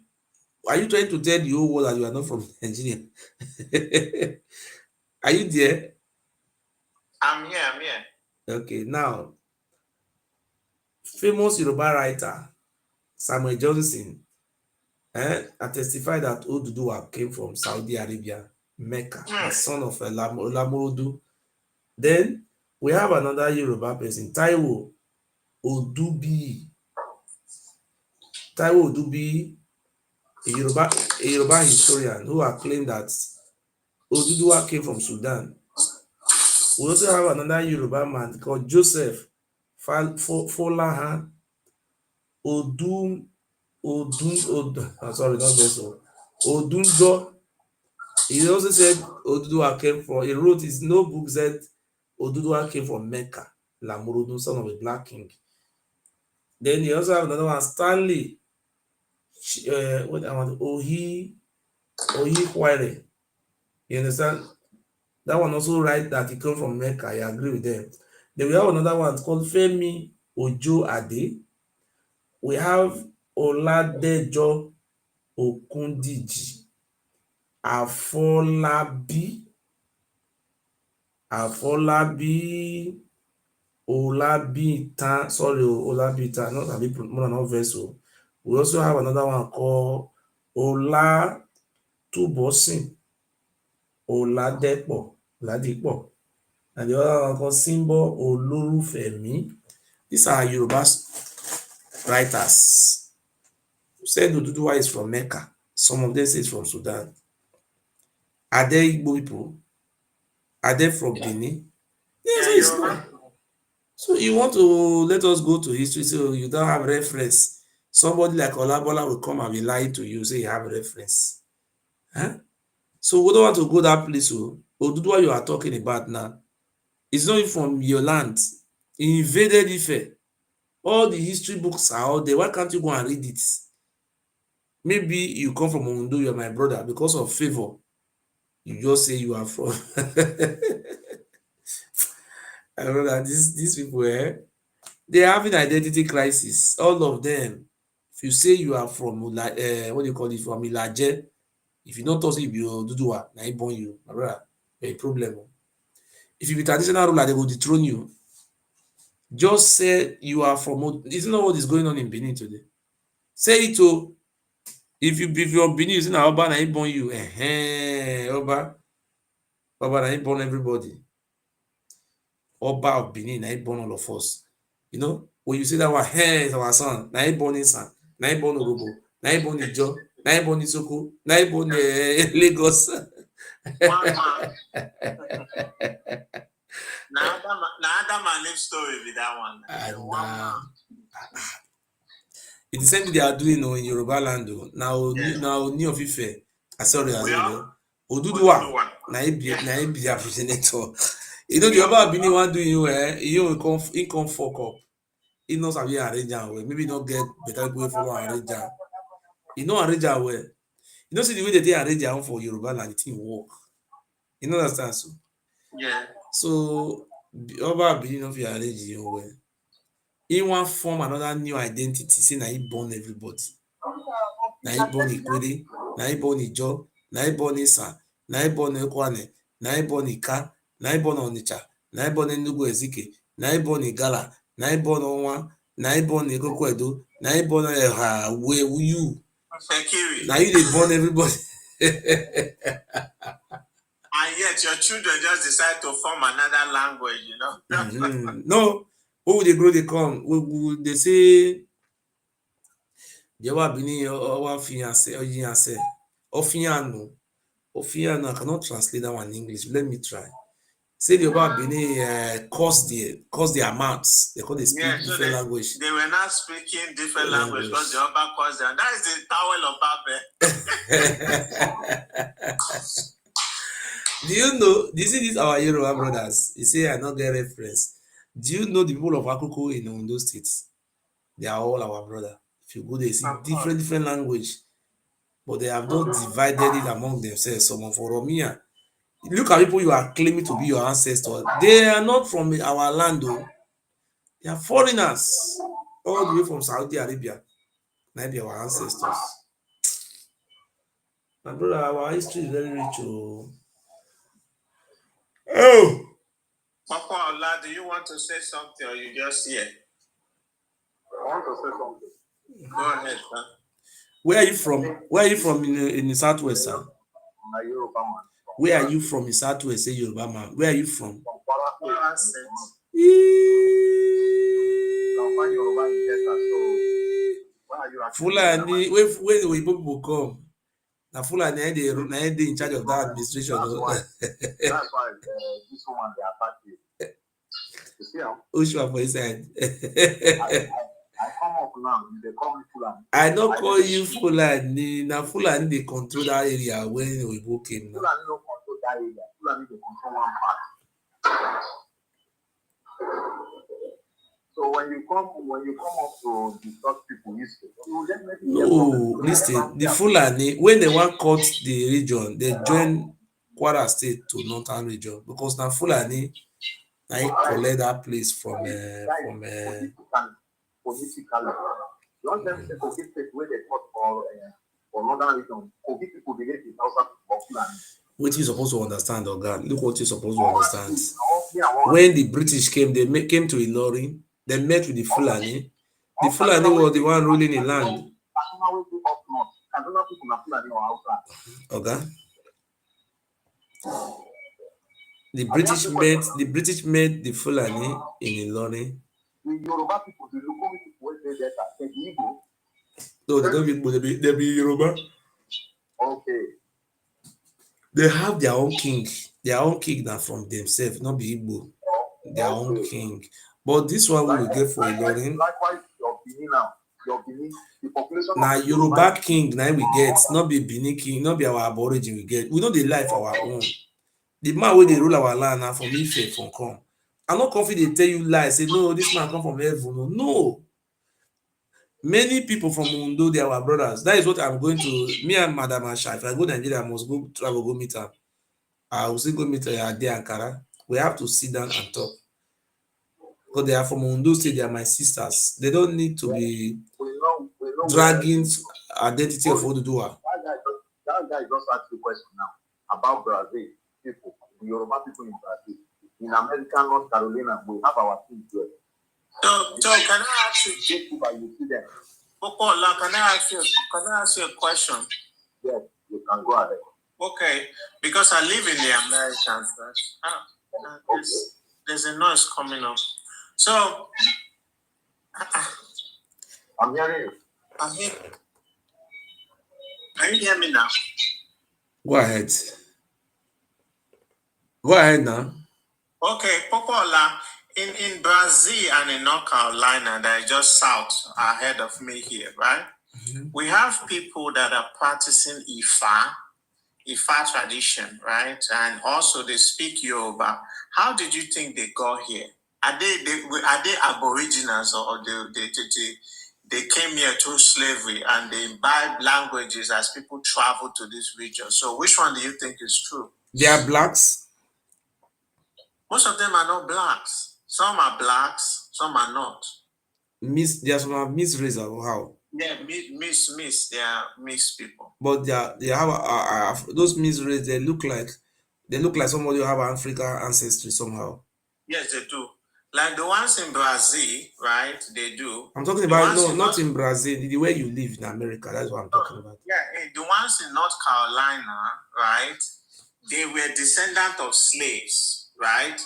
trying to tell the whole world that you are not from Nigeria? Are you there? I'm here. Okay, now, famous Yoruba writer Samuel Johnson I testified that Oduduwa came from Saudi Arabia, Mecca, the son of Olamodu. Then we have another Yoruba person, Taiwo Odubi. Taiwo Odubi, a Yoruba historian who have claimed that Oduduwa came from Sudan. We also have another Yoruba man called Joseph Folahan Odunjo. He also said Oduduwa came from, he wrote his notebook, said Oduduwa came from Mecca, Lamurudun, son of a black king. Then he also have another one, Stanley Ohi Kware. You understand? That one also write that he came from Mecca. I agree with them. Then we have another one called Femi Ojo Ade. We have Oladejo Okundiji, Afolabi Olabitan, sorry, Olabitan, not Abi more than vessel. We also have another one called Ola Tubosin, Oladipo, and the other one called Simbo Olorufemi. These are Yoruba writers who said Oduduwa is from Mecca. Some of them say it's from Sudan. Are they Igbo people? Are they from Benin? Yeah, so it's not. So you want to let us go to history, so you don't have reference. Somebody like Olabola will come and be lying to you, say you have reference. Huh? So we don't want to go that place. So Oduduwa you are talking about now, it's not even from your land. He invaded Ife. All the history books are out there. Why can't you go and read it? Maybe you come from Ondo, you're my brother, because of favor. You just say you are from. I know that these people, they're having identity crisis. All of them. If you say you are from, what do you call it, from Ilaje, if you don't talk, you be Oduduwa, na he born you, my brother, a problem. If you be traditional ruler, they will dethrone you. Just say you are from, isn't that what is going on in Benin today? Say it to, if you're Benin, you say na Oba, na he born you, Oba na he born everybody. Oba of Benin, na he born all of us. You know, when you say that one, hey, it's our son, na he born his son, na he born Orobo, na he born Ijo, na he born Isoko, na he born Lagos. Now my name story with that one. And it's the same thing they are doing in Yoruba land. Now New of Ife, sorry, Oduduwa, na he be their progenitor. You know, the Yoruba Benin want do you come fuck up. He knows how to arrange am well. Maybe not get better people follow arrange am. He no arrange am well. You know, see the way they arrange am for Yoruba land, it work. You know understand so? Yeah. So Yoruba Benin no fit arrange him well. He wan form another new identity, say na he born everybody. Na he born Ikwere, na he born Ijo, na he born Isa, na he born Ekwane, na ịbọ n'Ika, na ịbọ n'Ọnịcha, na ịbọ n'Enugu Ezike, na ịbọ n'Igala, na ịbọ n'Ọnwa, na ịbọ n'Ekokwedo, na ịbọ na where you. Now you they born everybody. And yet your children just decide to form another language, you know. No, who they grow they come. They say they were being our fiancé or fiancé. Ofiano. Ofiano, I cannot translate that one in English. Let me try. Say the about Benin cost the amounts. They call they speak Yeah, so different language. they were not speaking different language because the other caused them. That is the towel of Babel. Do you see these our Yoruba brothers? You say I not get reference. Do you know the people of Akoko in Ondo State? They are all our brother. If you go there, see different language, but they have not divided it among themselves. Someone for Romania. Look at people you are claiming to be your ancestors. They are not from our land, though. They are foreigners, all the way from Saudi Arabia. Maybe our ancestors. My brother, our history is very rich. Oh, Papa Allah, do you want to say something or you just here? I want to say something. Go ahead, sir. Where are you from? Where are you from in the southwest, sir? I'm a Yoruba man. Where are you from in southwest? Say Yoruba man. Where are you from? Kwara State. Fulani, when the people come, now Fulani they in charge of that administration. That's why this woman they attack you. You see how? Ushua for his side. I come up now, they call me Fulani. I don't call you Fulani. Now Fulani they control that area when we book him. Fulani don't control that area. Fulani they control one part. So when you come up to discuss people history, you will definitely no, listen. The Fulani when they want cut the region, they join Kwara State to northern region because now Fulani I collect that place from politically. Don't them say Kogi State where they fought for northern region. Kogi people believe in Hausa for Fulani. What you supposed to understand, oh God? Look what you're supposed to understand. When the British came, they came to Ilorin. They met with the Fulani. The Fulani was the one ruling the land. Okay. The British met the Fulani in Ilorin. No, they don't be they be Yoruba. Okay. They have their own king. Their own king now from themselves, not be Igbo. Their own king. But this one we will get for Ilorin. Likewise, your Benin, the population. Now Yoruba king, now we get, not be Benin king, not be our aborigine we get. We know the life our own. The man where they rule our land now from Ife, from come. I'm not confident they tell you lies. Say no, this man come from heaven. No. Many people from Undo, they are our brothers. That is what I'm going to. Me and Madam Asha, if I go to Nigeria, I must go travel, go meet her. I will still go meet her at Ankara. We have to sit down and talk. Because they are from Undo State, they are my sisters. They don't need to be dragging identity of Oduduwa. That guy just asked the question now about Brazil people, the Yoruba people in Brazil. In America, North Carolina, we have our things here. So can I ask you? You see them. Popola, can I ask you a question? Yes, you can go ahead. Okay, because I live in the Americans. There's a noise coming up. So I'm hearing you. I'm here. Can you hear me now? Go ahead. Go ahead now. Okay, Popola, in Brazil and in North Carolina, that is just south ahead of me here, right? Mm-hmm. We have people that are practicing Ifa tradition, right? And also they speak Yoruba. How did you think they got here? Are they aboriginals or they came here through slavery and they imbibe languages as people travel to this region? So which one do you think is true? They are blacks. Most of them are not blacks. Some are blacks, some are not. There are some mixed race or how? Yeah, mixed. They are mixed people. But they have those mixed race. They look like They look like somebody who have African ancestry somehow. Yes, they do. Like the ones in Brazil, right? They do. I'm talking about, no, not in Brazil, the way you live in America. That's what I'm talking about. Yeah, the ones in North Carolina, right? They were descendants of slaves, right?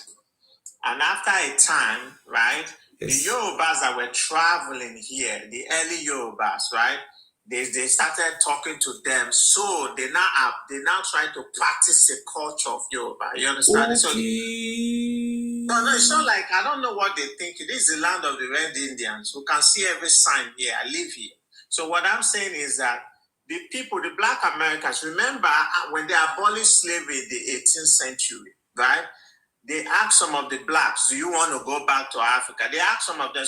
And after a time, right, Yes. the Yorubas that were traveling here, the early Yorubas, right, they started talking to them. So they now try to practice the culture of Yoruba. You understand? Okay. So, no, it's not like, I don't know what they think. This is the land of the Red Indians who can see every sign here. I live here. So what I'm saying is that the people, the Black Americans, remember when they abolished slavery in the 18th century, right? They asked some of the blacks, do you want to go back to Africa? They asked some of them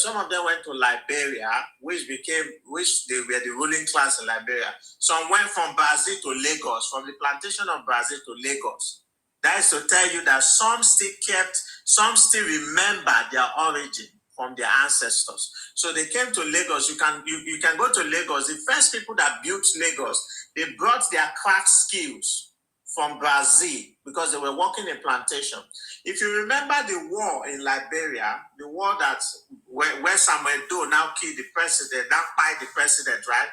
went to Liberia, which they were the ruling class in Liberia. Some went from Brazil to Lagos, from the plantation of Brazil to Lagos. That is to tell you that some still remember their origin from their ancestors. So they came to Lagos. You can go to Lagos. The first people that built Lagos, they brought their craft skills from Brazil because they were working in plantation. If you remember the war in Liberia, the war that where Samuel Doe now killed the president, now fight the president, right?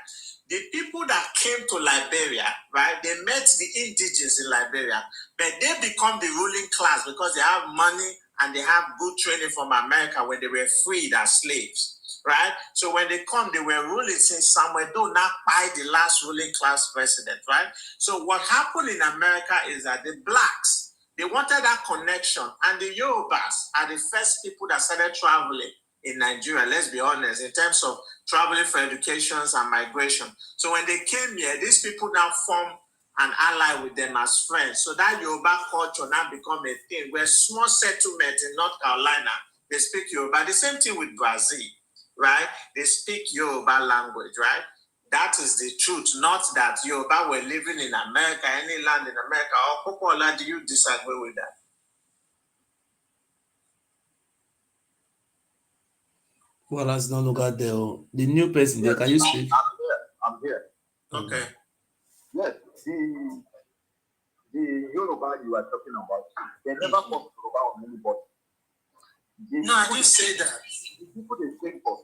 The people that came to Liberia, right, they met the indigenous in Liberia, but they become the ruling class because they have money and they have good training from America when they were freed as slaves, right? So when they come, they were ruling since Samuel Doe now fight the last ruling class president, right? So what happened in America is that the blacks, they wanted that connection, and the Yorubas are the first people that started traveling in Nigeria, let's be honest, in terms of traveling for educations and migration. So when they came here, these people now form an ally with them as friends. So that Yoruba culture now become a thing where small settlements in North Carolina, they speak Yoruba. The same thing with Brazil, right? They speak Yoruba language, right? That is the truth, not that Yoruba were living in America, any land in America. Or Popola, do you disagree with that? Well, let's not look at the new person there. Can you speak? I'm here. Okay. Yes, the Yoruba you are talking about, they never fought Yoruba on anybody. No, I didn't say that. The people they think of,